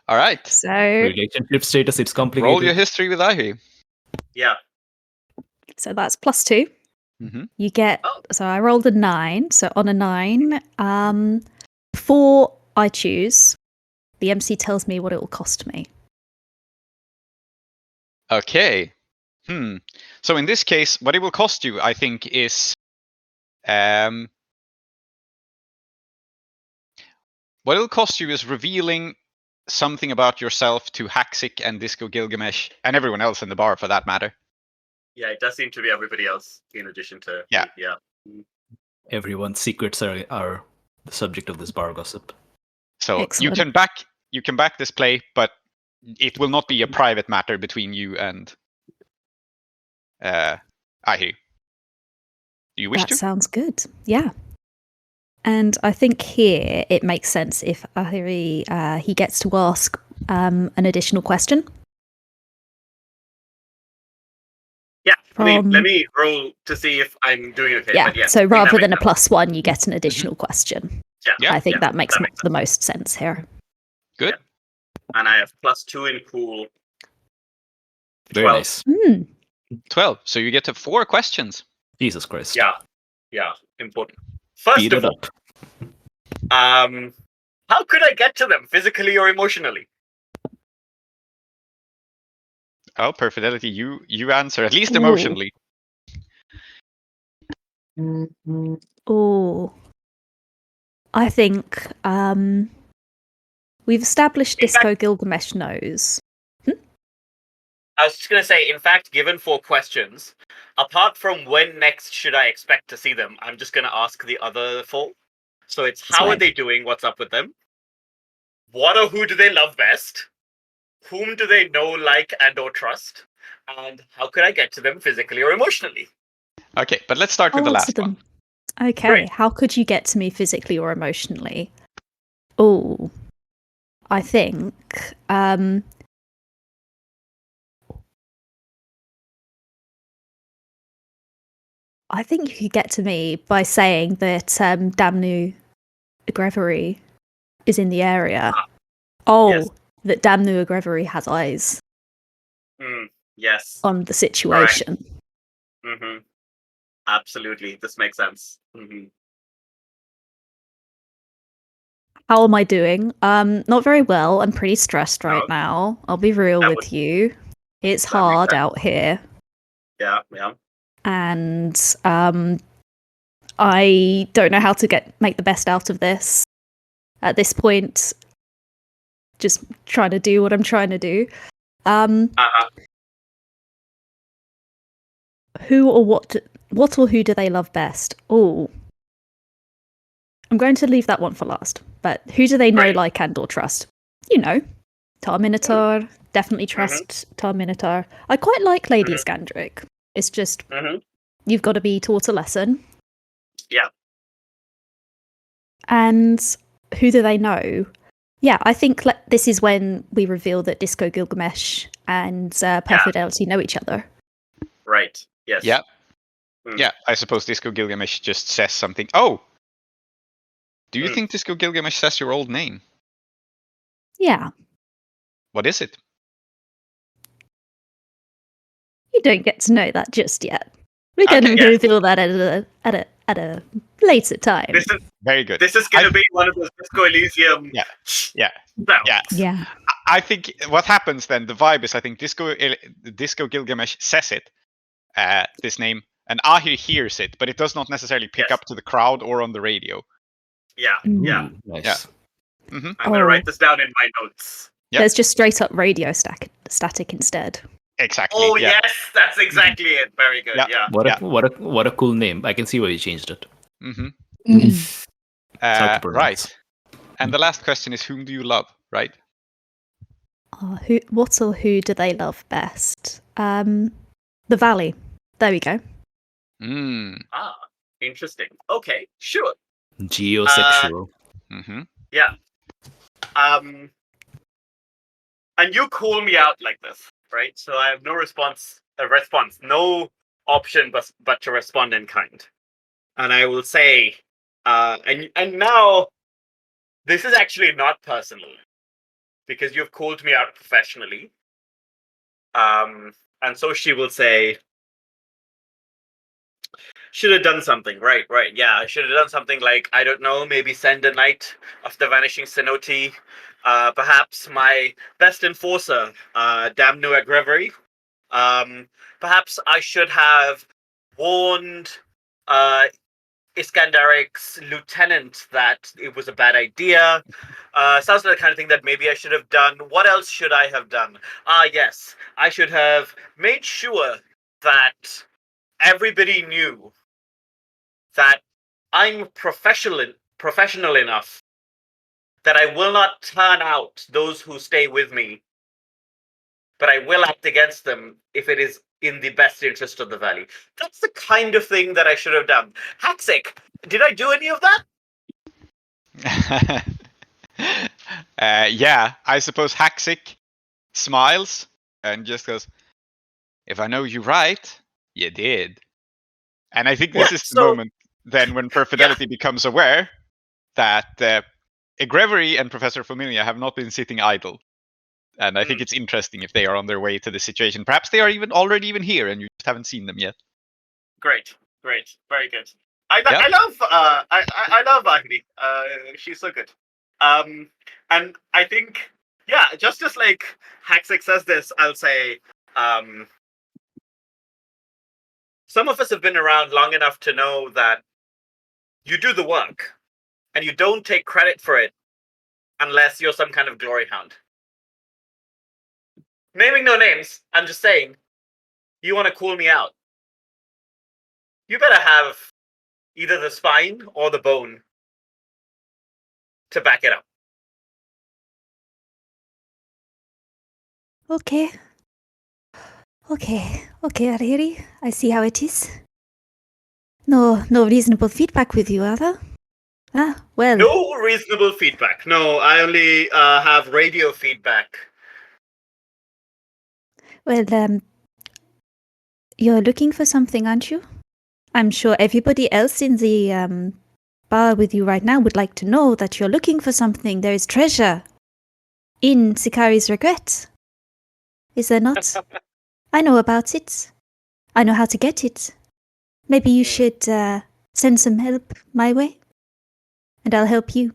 All right. So, Relationship status, it's complicated. Roll your history with Ahiri. Yeah. so that's +2. Mm-hmm. You get. Oh. So I rolled a 9. So on a 9, 4 I choose. The MC tells me what it will cost me. Okay. So in this case, what it will cost you, I think, is what it'll cost you is revealing something about yourself to Haxic and Disco Gilgamesh and everyone else in the bar, for that matter. Yeah, it does seem to be everybody else in addition to Yeah. Yeah. Everyone's secrets are the subject of this bar gossip. So Excellent. you can back this play, but it will not be a private matter between you and Ahiri. Do you wish That to? sounds good. Yeah. And I think here it makes sense if Ahiri he gets to ask an additional question. Yeah. From- Let me roll to see if I'm doing okay. Yeah. But yes, So I think that rather than a makes sense. +1, you get an additional question. Yeah. I think that makes that makes the most sense here. Good. And I have +2 in cool. Very 12. nice. 12. So you get to 4 questions. Jesus Christ. Yeah, important. First Speed of it all, up. how could I get to them physically or emotionally? Oh, Perfidelity, you answer, at least Ooh. emotionally. Oh, I think we've established In fact- Disco Gilgamesh knows. I was just going to say, in fact, given 4 questions, apart from when next should I expect to see them, I'm just going to ask the other 4. So it's how are right. they doing? What's up with them? What or who do they love best? Whom do they know, like, and or trust? And how could I get to them physically or emotionally? Okay, but let's start with the I'll answer last one. them. Okay, Great. how could you get to me physically or emotionally? Oh, I think. I think you could get to me by saying that Damnu Gregory is in the area. Yes. That Damnu Gregory has eyes Yes. on the situation. Mm-hmm. Absolutely. This makes sense. Mm-hmm. How am I doing? Not very well. I'm pretty stressed right now. I'll be real with you. It's hard out here. Yeah. And I don't know how to make the best out of this. At this point, just trying to do what I'm trying to do. Who or what or who do they love best? Oh, I'm going to leave that one for last. But who do they know, like, and or trust? You know, Tar-Minotaur. Definitely trust Tar-Minotaur. I quite like Lady Iskandaric. It's just you've got to be taught a lesson. Yeah. And who do they know? Yeah, I think this is when we reveal that Disco Gilgamesh and Perfidelity know each other. Right. Yes. Yeah. Yeah, I suppose Disco Gilgamesh just says something. Oh! Do you think Disco Gilgamesh says your old name? Yeah. What is it? You don't get to know that just yet. We're going to reveal that at a later time. This is very good. This is going to be one of those Disco Elysium. Yeah. I think what happens then, the vibe is, I think Disco Gilgamesh says it, this name, and Ahiri hears it, but it does not necessarily pick up to the crowd or on the radio. Yeah. Nice. Yeah. I'm going to write this down in my notes. Yep. There's just straight up radio static instead. Exactly. Oh yes, that's exactly it. Very good. Yeah. What a cool name. I can see why you changed it. Right. And the last question is, whom do you love? Right. What or who do they love best? The Valley. There we go. Interesting. Okay, sure. Geosexual. Yeah. And you call me out like this, right? So I have no response, no option but to respond in kind. And I will say, and now, this is actually not personal, because you've called me out professionally. And so she will say, should have done something, right, yeah, I should have done something like, I don't know, maybe send a knight of the vanishing cenote, perhaps my best enforcer, Damnu Gregory. Perhaps I should have warned Iskandaric's lieutenant that it was a bad idea. Sounds like the kind of thing that maybe I should have done. What else should I have done? Yes, I should have made sure that everybody knew that I'm professional enough that I will not turn out those who stay with me, but I will act against them if it is in the best interest of the valley. That's the kind of thing that I should have done. Haxic, did I do any of that? Yeah, I suppose Haxic smiles and just goes, if I know you right, you did. And I think this is the moment then when Perfidelity becomes aware that Gregory and Professor Familia have not been sitting idle. And I think it's interesting if they are on their way to the situation. Perhaps they are already here and you just haven't seen them yet. Great. Very good. I love Ahiri. She's so good. And I think, just as like Haxic says this, I'll say, some of us have been around long enough to know that you do the work and you don't take credit for it unless you're some kind of glory hound. Naming no names, I'm just saying, you want to call me out. You better have either the spine or the bone to back it up. Okay, Ahiri. I see how it is. No reasonable feedback with you, are there? Well. No reasonable feedback. No, I only have radio feedback. Well, you're looking for something, aren't you? I'm sure everybody else in the bar with you right now would like to know that you're looking for something. There is treasure in Sikari's regret. Is there not? I know about it. I know how to get it. Maybe you should send some help my way, and I'll help you.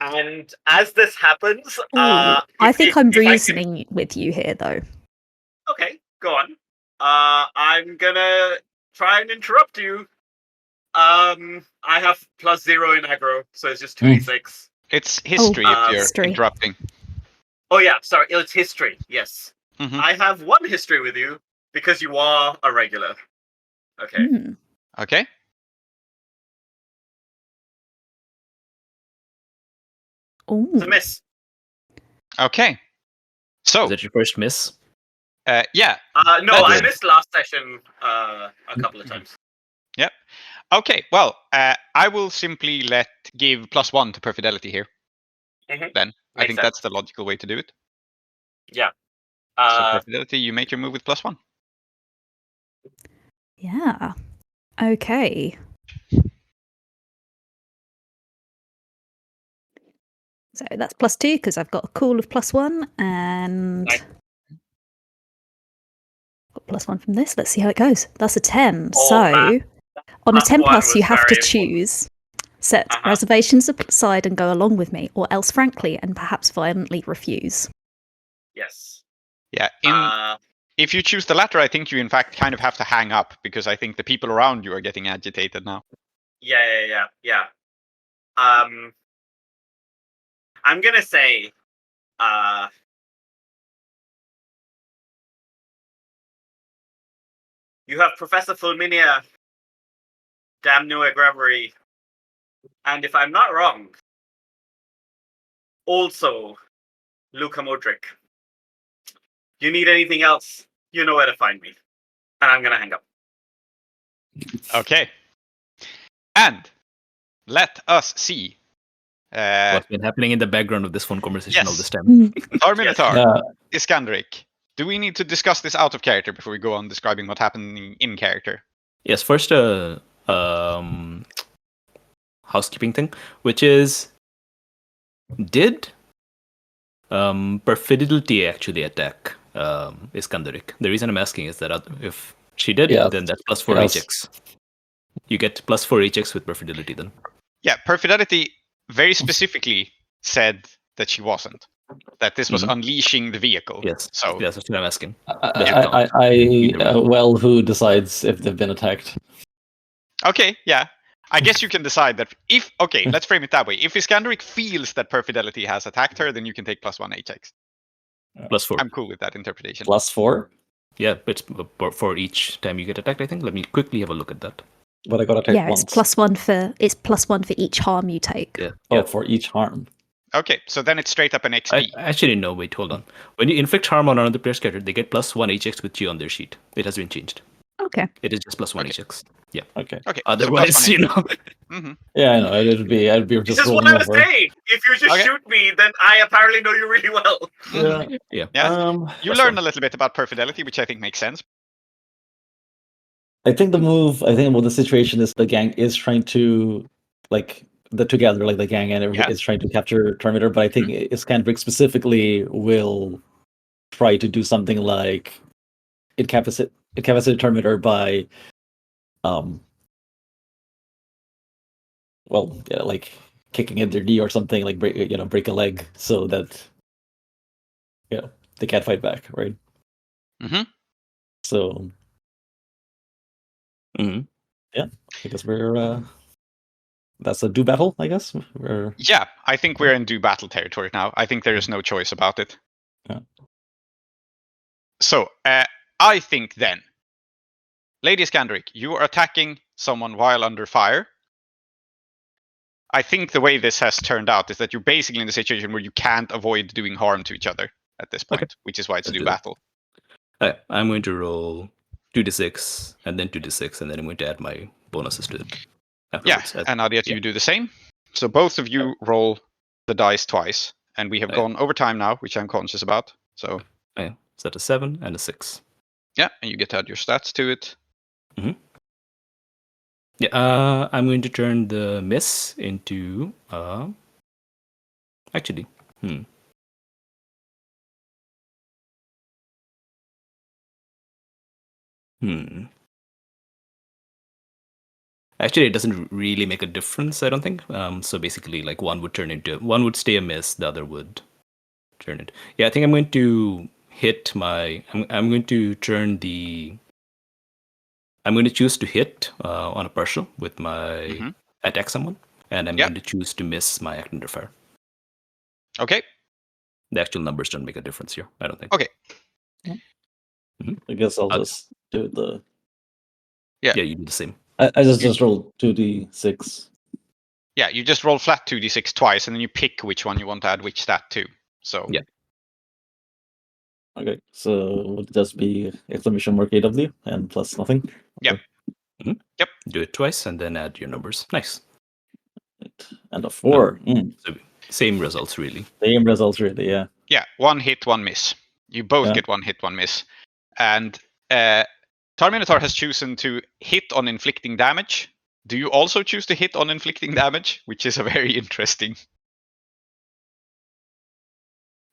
And as this happens, I think I'm reasoning with you here, though. Okay, go on. I'm gonna try and interrupt you. I have +0 in aggro, so it's just 2d6. It's history if you're history. interrupting. Oh yeah, sorry, it's history. Yes, Mhm. I have 1 history with you because you are a regular. Okay. Okay. It's a miss. Okay. So Is that your first miss? yeah. No, I missed last session a couple of times. Yep. Okay. Well, I will simply give +1 to Perfidelity here. Then I Makes think sense. that's the logical way to do it. Yeah. So Perfidelity, you make your move with +1. Yeah. Okay. So that's +2 because I've got a cool of +1 and Nice. got +1 from this. Let's see how it goes. That's a 10. Oh, so man. on a 10 +1 plus, you was have to very choose set reservations aside and go along with me, or else frankly and perhaps violently refuse. Yes. Yeah. If you choose the latter, I think you in fact kind of have to hang up because I think the people around you are getting agitated now. Yeah. I'm gonna say, you have Professor Fulminia, Damn New Gregory, and if I'm not wrong, also Luca Modric. You need anything else, you know where to find me. And I'm gonna hang up. Okay. And let us see. What's been happening in the background of this phone conversation all yes. this time? Tar-Minotaur, Iskandaric. Do we need to discuss this out of character before we go on describing what happened in character? Yes, first housekeeping thing, which is, did Perfidelity actually attack Iskandaric? The reason I'm asking is that if she did, then that's +4 HX. You get +4 HX with Perfidelity then. Yeah, Perfidelity very specifically said that she wasn't. That this was unleashing the vehicle. Yes. So that's what I'm asking. Well, who decides if they've been attacked? Okay, yeah. I guess you can decide that if... Okay, let's frame it that way. If Iskandaric feels that Perfidelity has attacked her, then you can take +1 HX. +4. I'm cool with that interpretation. +4? Yeah, it's for each time you get attacked, I think. Let me quickly have a look at that. But I gotta take once. It's +1 for each harm you take. Yeah. For each harm. Okay, so then it's straight up an XP. Actually, no, wait, hold on. When you inflict harm on another player's character, they get +1 HX with G on their sheet. It has been changed. Okay. It is just +1 HX. Yeah. Okay. Otherwise, so you know. Yeah, I know. I'd be just. This is what I was saying. If you just shoot me, then I apparently know you really well. Yeah. You learn a little bit about Perfidelity, which I think makes sense. I think what the situation is, the gang is trying to, the gang and everybody is trying to capture Tar-Minotaur, but I think Iskandaric specifically will try to do something like incapacitate Tar-Minotaur by, kicking in their knee or something, like break a leg so that they can't fight back, right? So. Yeah, I guess we're that's a do battle, I guess. Yeah, I think we're in do battle territory now. I think there is no choice about it. Yeah. So I think then, Lady Iskandaric, you are attacking someone while under fire. I think the way this has turned out is that you're basically in a situation where you can't avoid doing harm to each other at this point, which is why it's a do battle. I'm going to roll 2d6 and then 2d6, and then I'm going to add my bonuses to it. Yeah, Afterwards. and Aadiyat, you do the same. So both of you roll the dice twice, and we have gone over time now, which I'm conscious about. So Yeah. Is that a 7 and a 6? yeah, and you get to add your stats to it. Yeah, I'm going to turn the miss into actually. Actually, it doesn't really make a difference, I don't think. So basically, like one would stay a miss, the other would turn it. Yeah, I think I'm going to hit my. I'm going to turn the. I'm going to choose to hit on a partial with my attack someone, and I'm going to choose to miss my act under fire. Okay. The actual numbers don't make a difference here, I don't think. Okay. I guess I'll just do the. Yeah, you do the same. I just rolled 2d6. Yeah, you just roll flat 2d6 twice, and then you pick which one you want to add which stat to. So yeah. Okay, so would just be exclamation mark AW and plus nothing? Yep. Yep. Do it twice and then add your numbers. Nice. And a 4. So same results, really. Same results, really, yeah. Yeah, 1 hit, 1 miss. You both get 1 hit, 1 miss. And Tar-Minotaur has chosen to hit on inflicting damage. Do you also choose to hit on inflicting damage? Which is a very interesting.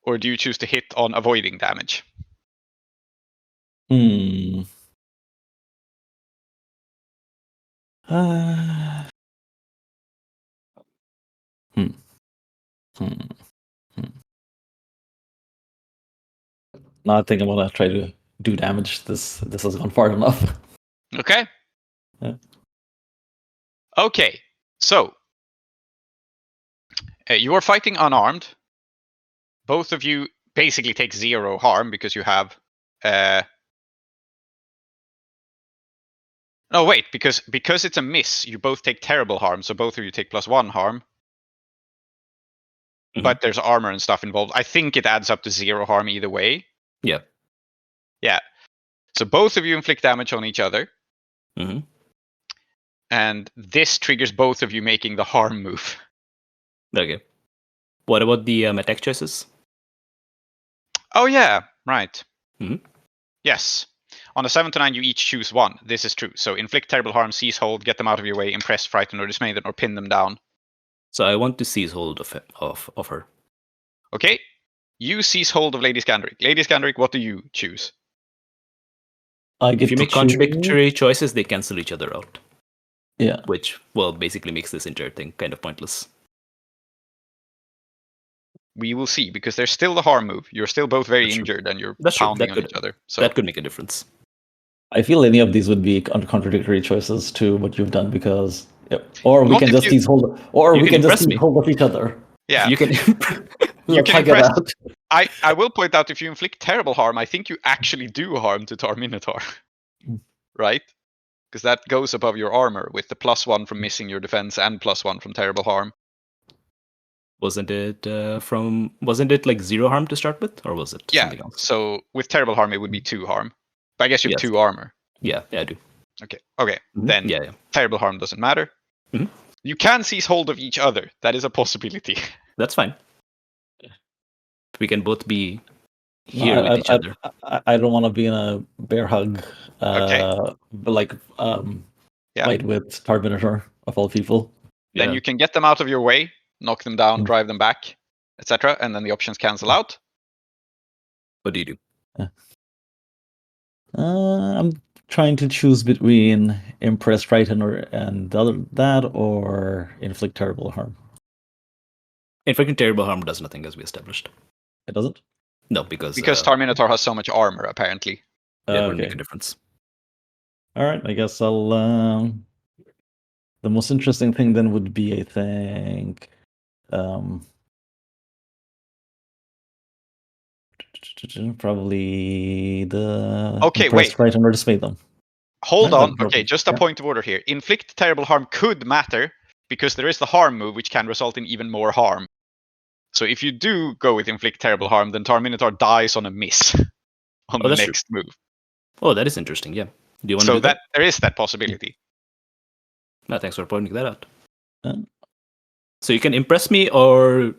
Or do you choose to hit on avoiding damage? No, I think I'm gonna try to do damage. This has gone far enough. Okay. Yeah. Okay. So you are fighting unarmed. Both of you basically take 0 harm because you have. No, wait, because it's a miss, you both take terrible harm, so both of you take +1 harm. But there's armor and stuff involved. I think it adds up to 0 harm either way. Yeah. Yeah. So both of you inflict damage on each other. And this triggers both of you making the harm move. Okay. What about the attack choices? Oh, yeah. Right. Yes. On a 7 to 9, you each choose 1. This is true. So inflict terrible harm, seize hold, get them out of your way, impress, frighten, or dismay them, or pin them down. So I want to seize hold of her. Okay. You seize hold of Lady Iskandaric. Lady Iskandaric, what do you choose? If you make contradictory choices, they cancel each other out. Yeah. Which, well, basically makes this entire thing kind of pointless. We will see, because there's still the harm move. You're still both very injured, and you're pounding on each other. So that could make a difference. I feel any of these would be contradictory choices to what you've done because, or we can just seize hold, or we can just seize hold of each other. Yeah, you can. You can impress. I will point out, if you inflict terrible harm, I think you actually do harm to Tar-Minotaur, right? Because that goes above your armor with the +1 from missing your defense and +1 from terrible harm. Wasn't it like 0 harm to start with, or was it something else? So with terrible harm, it would be 2 harm. But I guess you have 2 armor. Yeah, I do. Okay. Then terrible harm doesn't matter. You can seize hold of each other. That is a possibility. That's fine. We can both be here with each other. I don't want to be in a bear hug, fight with Tar-Minotaur of all people. Then you can get them out of your way, knock them down, drive them back, etc., and then the options cancel out. What do you do? I'm trying to choose between impress, frighten, or inflict terrible harm. Inflicting terrible harm does nothing, as we established. It doesn't? No, because Tar-Minotaur has so much armor, apparently. It would make a difference. All right, I guess I'll. The most interesting thing then would be, I think, probably the. Okay, wait. Frighten or dismay them. Hold on. Okay, just a point of order here. Inflict terrible harm could matter because there is the harm move, which can result in even more harm. So if you do go with inflict terrible harm, then Tar-Minotaur dies on a miss on the next move. Oh, that is interesting. Yeah. Do you want to do that? There is that possibility. No, thanks for pointing that out. Uh. So you can impress me or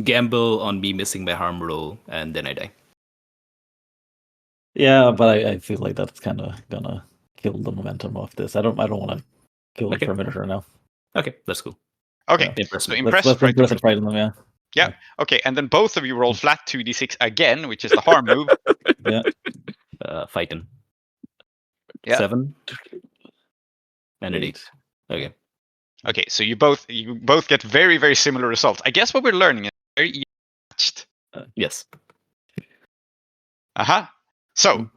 gamble on me missing my harm roll, and then I die. Yeah, but I feel like that's kind of gonna kill the momentum of this. I don't want to kill the Terminator now. Okay, that's cool. Okay, Impress so me. impress, Let's try to impress and frighten them, yeah. Yeah. Okay, and then both of you roll flat 2d6 again, which is the harm move. Yeah. Fighting. Yeah. 7 and an 8. Okay. Okay, so you both get very, very similar results. I guess what we're learning is very evenly matched. Yes. So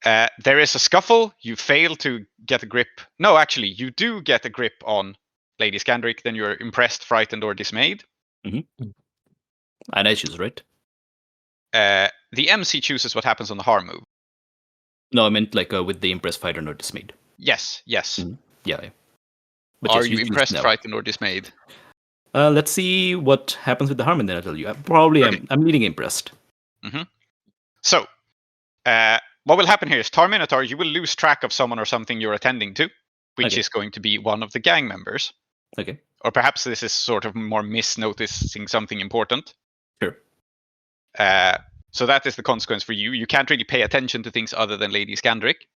there is a scuffle. You fail to get a grip. No, actually, you do get a grip on Lady Iskandaric. Then you're impressed, frightened, or dismayed. Mm-hmm. And I choose, right? The MC chooses what happens on the harm move. No, I meant like with the impressed, frightened, or dismayed. Yes. Mm-hmm. Yeah. But Are yes, you impressed, frightened, or dismayed? Let's see what happens with the harm, and then I'll tell you. I'm leading impressed. Mm-hmm. So, what will happen here is Tar-Minotaur, you will lose track of someone or something you're attending to, which is going to be one of the gang members. Okay. Or perhaps this is sort of more misnoticing something important. Sure. So that is the consequence for you. You can't really pay attention to things other than Lady Iskandaric.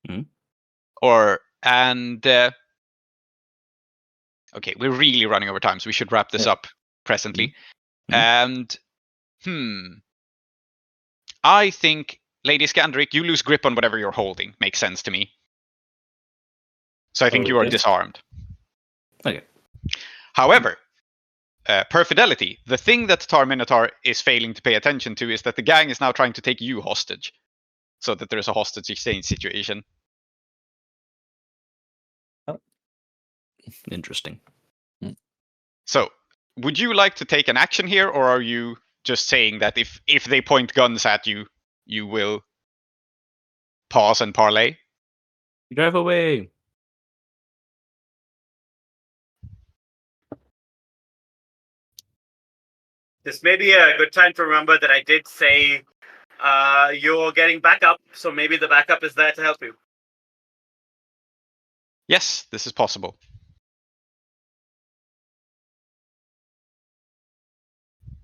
Mm-hmm. Okay, we're really running over time, so we should wrap this up presently. Mm-hmm. And I think Lady Iskandaric, you lose grip on whatever you're holding. Makes sense to me. So I think you are disarmed. Okay. However, Perfidelity, the thing that Tar-Minotaur is failing to pay attention to is that the gang is now trying to take you hostage. So that there's a hostage exchange situation. Interesting. So, would you like to take an action here, or are you just saying that if they point guns at you, you will pause and parlay? Drive away. This may be a good time to remember that I did say you're getting backup, so maybe the backup is there to help you. Yes, this is possible.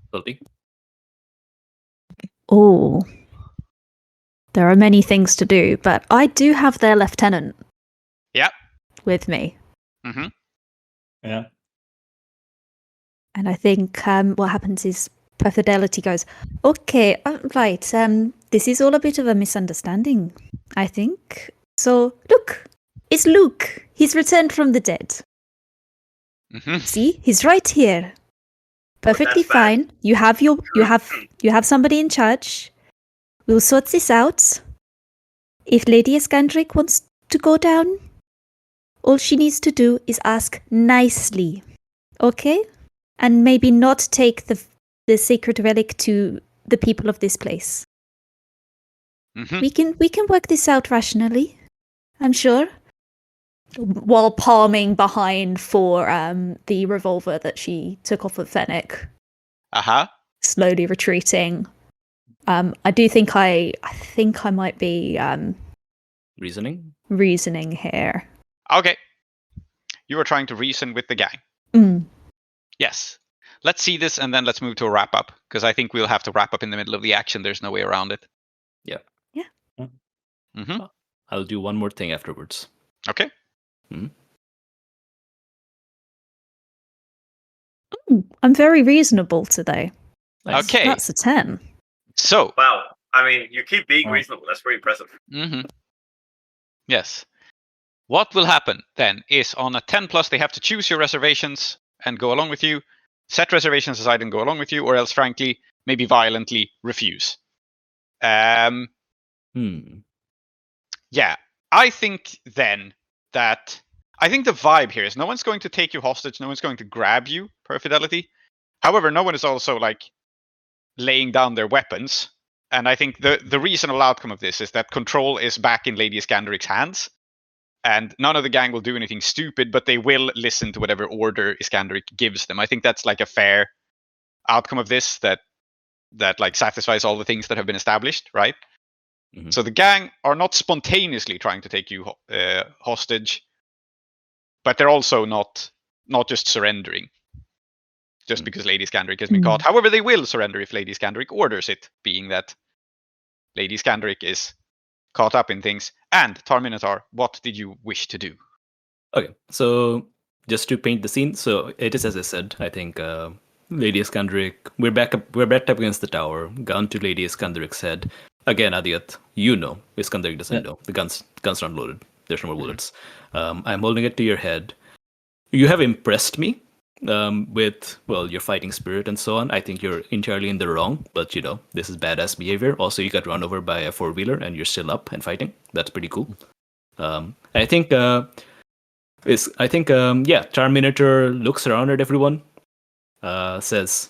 Salty. Oh. There are many things to do, but I do have their lieutenant. Yeah. With me. Mm-hmm. Yeah. And I think what happens is Perfidelity goes, okay, right, this is all a bit of a misunderstanding, I think. So, look, it's Luke. He's returned from the dead. Mm-hmm. See, he's right here. Perfectly fine. You have somebody in charge. We'll sort this out. If Lady Iskandaric wants to go down, all she needs to do is ask nicely. Okay? And maybe not take the sacred relic to the people of this place. Mm-hmm. We can work this out rationally, I'm sure. While palming behind for the revolver that she took off of Fennec. Slowly retreating. I do think I might be reasoning here. Okay. You are trying to reason with the gang. Mm. Yes. Let's see this and then let's move to a wrap up, because I think we'll have to wrap up in the middle of the action. There's no way around it. Yeah. Yeah. Mm-hmm. I'll do one more thing afterwards. Okay. Mm-hmm. I'm very reasonable today. Okay. That's a 10. So. Wow. I mean, you keep being reasonable. That's pretty impressive. Mm-hmm. Yes. What will happen then is on a 10+, they have to choose your reservations and go along with you, set reservations aside and go along with you, or else, frankly, maybe violently refuse. Yeah, I think then that I think the vibe here is no one's going to take you hostage, no one's going to grab you, Perfidelity. However, no one is also like laying down their weapons. And I think the reasonable outcome of this is that control is back in Lady Iskandaric's hands. And none of the gang will do anything stupid, but they will listen to whatever order Iskandaric gives them. I think that's like a fair outcome of this that like satisfies all the things that have been established, right? Mm-hmm. So the gang are not spontaneously trying to take you hostage, but they're also not just surrendering. Just because Lady Iskandaric has been caught. However, they will surrender if Lady Iskandaric orders it, being that Lady Iskandaric is caught up in things. And Tar-Minotaur, what did you wish to do? Okay, so just to paint the scene, so it is as I said. I think Lady Iskandaric, we're back up against the tower. Gun to Lady Iskandaric's head. Again, Aadiyat, you know, Iskandaric doesn't know. The gun's not loaded. There's no more bullets. I'm holding it to your head. You have impressed me with, well, your fighting spirit and so on. I think you're entirely in the wrong, but you know, this is badass behavior. Also, you got run over by a 4-wheeler and you're still up and fighting. That's pretty cool. I think Tar-Minotaur looks around at everyone, says,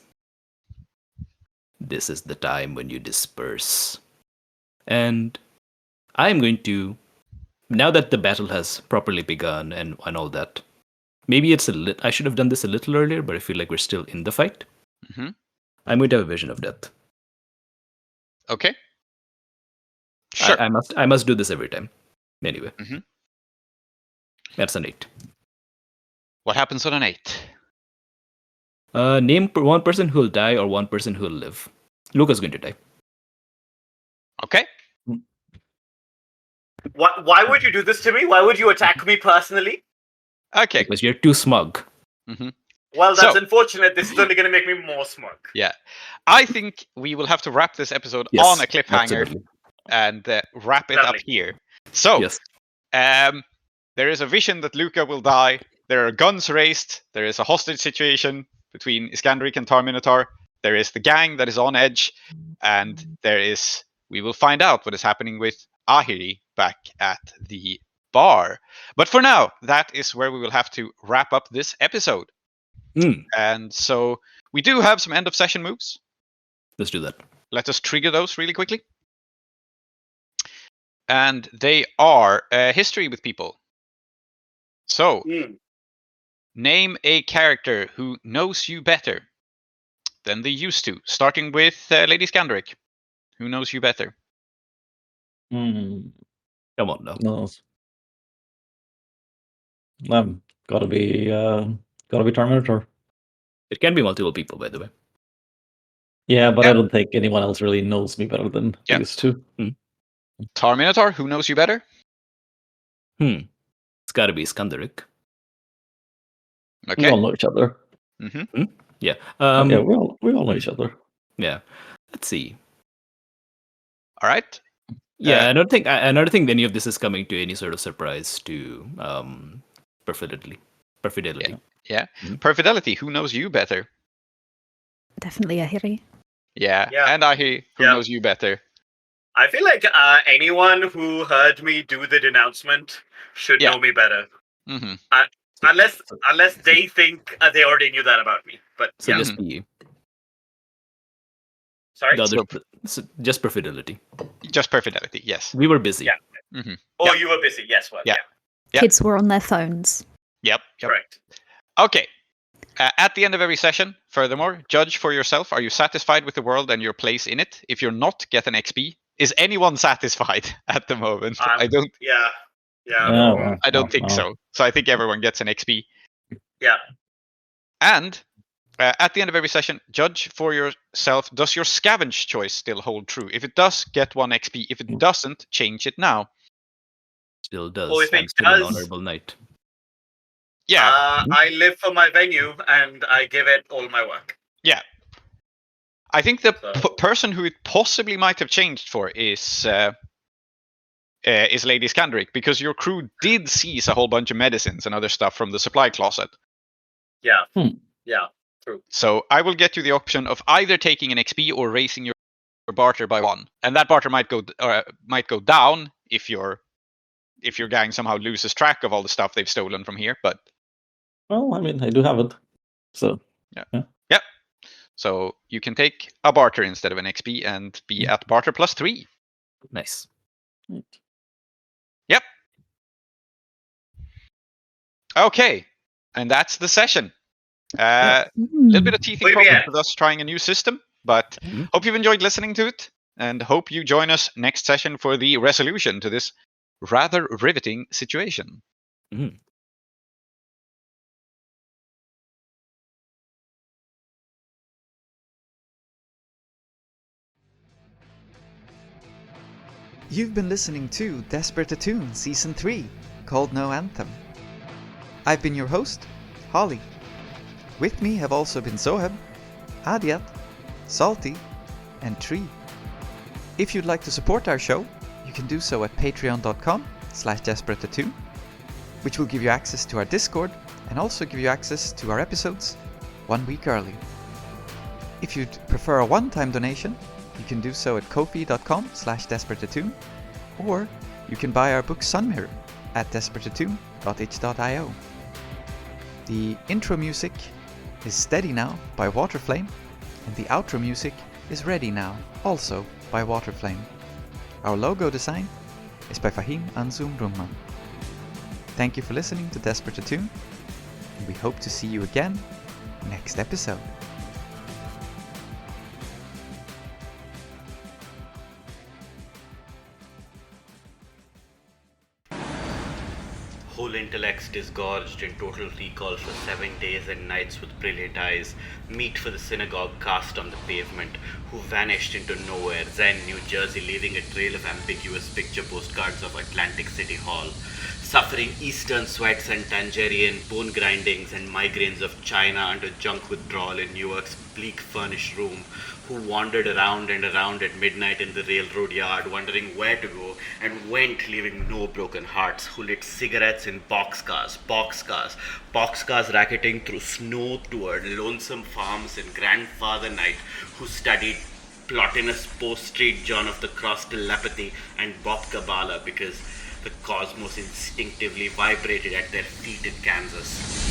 "This is the time when you disperse." And I'm going to, now that the battle has properly begun and all that, maybe I should have done this a little earlier, but I feel like we're still in the fight. Mm-hmm. I'm going to have a vision of death. Okay. Sure. I must do this every time. Anyway. Mm-hmm. That's an 8. What happens on an 8? Name one person who will die or one person who will live. Luca's going to die. Okay. Why would you do this to me? Why would you attack me personally? Okay. Because you're too smug. Mm-hmm. Well, that's unfortunate. This is only going to make me more smug. Yeah. I think we will have to wrap this episode on a cliffhanger and wrap it up here. So, there is a vision that Luca will die. There are guns raised. There is a hostage situation between Iskandaric and Tar-Minotaur. There is the gang that is on edge. And we will find out what is happening with Ahiri back at the bar. But for now, that is where we will have to wrap up this episode. And so we do have some end of session moves. Let's do that. Let us trigger those really quickly. And they are history with people. So, name a character who knows you better than they used to, starting with Lady Iskandaric. Who knows you better? Come on now. No. Gotta be Tar-Minotaur. It can be multiple people, by the way. Yeah, but I don't think anyone else really knows me better than these two. Tar-Minotaur, who knows you better? It's gotta be Iskandaric. Okay. We all know each other. Mm-hmm. Yeah. Yeah, we all know each other. Yeah. Let's see. All right. Yeah, I don't think any of this is coming to any sort of surprise to Perfidelity. Yeah. Perfidelity, who knows you better? Definitely Ahiri. Yeah. And Ahiri, who knows you better? I feel like anyone who heard me do the denouncement should know me better. Mm-hmm. Unless they think they already knew that about me. But so just be you. Sorry? Just Perfidelity. Just Perfidelity, yes. We were busy. Yeah. Mm-hmm. Oh, you were busy. Yes, well, yeah. Kids were on their phones. Yep. Correct. Okay. At the end of every session, furthermore, judge for yourself. Are you satisfied with the world and your place in it? If you're not, get an XP. Is anyone satisfied at the moment? I don't. Yeah. I don't think so. So I think everyone gets an XP. Yeah. And at the end of every session, judge for yourself. Does your scavenge choice still hold true? If it does, get 1 XP. If it doesn't, change it now. Still does. Oh, if it still an does, honorable knight. Yeah. I live for my venue and I give it all my work. Yeah. I think the person who it possibly might have changed for is Lady Iskandaric, because your crew did seize a whole bunch of medicines and other stuff from the supply closet. Yeah. Yeah. True. So I will get you the option of either taking an XP or raising your barter by 1, and that barter might go down if your gang somehow loses track of all the stuff they've stolen from here. But well, I mean, I do have it, so yeah. So you can take a barter instead of an XP and be at barter +3. Nice. Yep. Okay, and that's the session. A little bit of teething problems with us trying a new system, but hope you've enjoyed listening to it, and hope you join us next session for the resolution to this rather riveting situation. You've been listening to Desperate Attune Season 3, called No Anthem. I've been your host, Holly. With me have also been Zoheb, Aadiyat, Salty, and Tree. If you'd like to support our show, you can do so at patreon.com/desperateattune, which will give you access to our Discord and also give you access to our episodes 1 week early. If you'd prefer a one-time donation, you can do so at ko-fi.com/desperateattune, or you can buy our book Sunmirror at desperateattune.itch.io. The intro music is Steady Now by Waterflame, and the outro music is Ready Now, also by Waterflame. Our logo design is by Fahim Anzum Rumman. Thank you for listening to Desperate Attune, and we hope to see you again next episode. Whole intellects disgorged in total recall for 7 days and nights with brilliant eyes, meet for the synagogue cast on the pavement, who vanished into nowhere, Zen, New Jersey, leaving a trail of ambiguous picture postcards of Atlantic City Hall, suffering eastern sweats and Tangerine, bone grindings and migraines of China under junk withdrawal in Newark's bleak furnished room, who wandered around and around at midnight in the railroad yard, wondering where to go, and went, leaving no broken hearts, who lit cigarettes in boxcars, racketing through snow toward lonesome farms in Grandfather Night, who studied Plotinus Post Street, John of the Cross telepathy, and Bob Kabbalah because the cosmos instinctively vibrated at their feet in Kansas.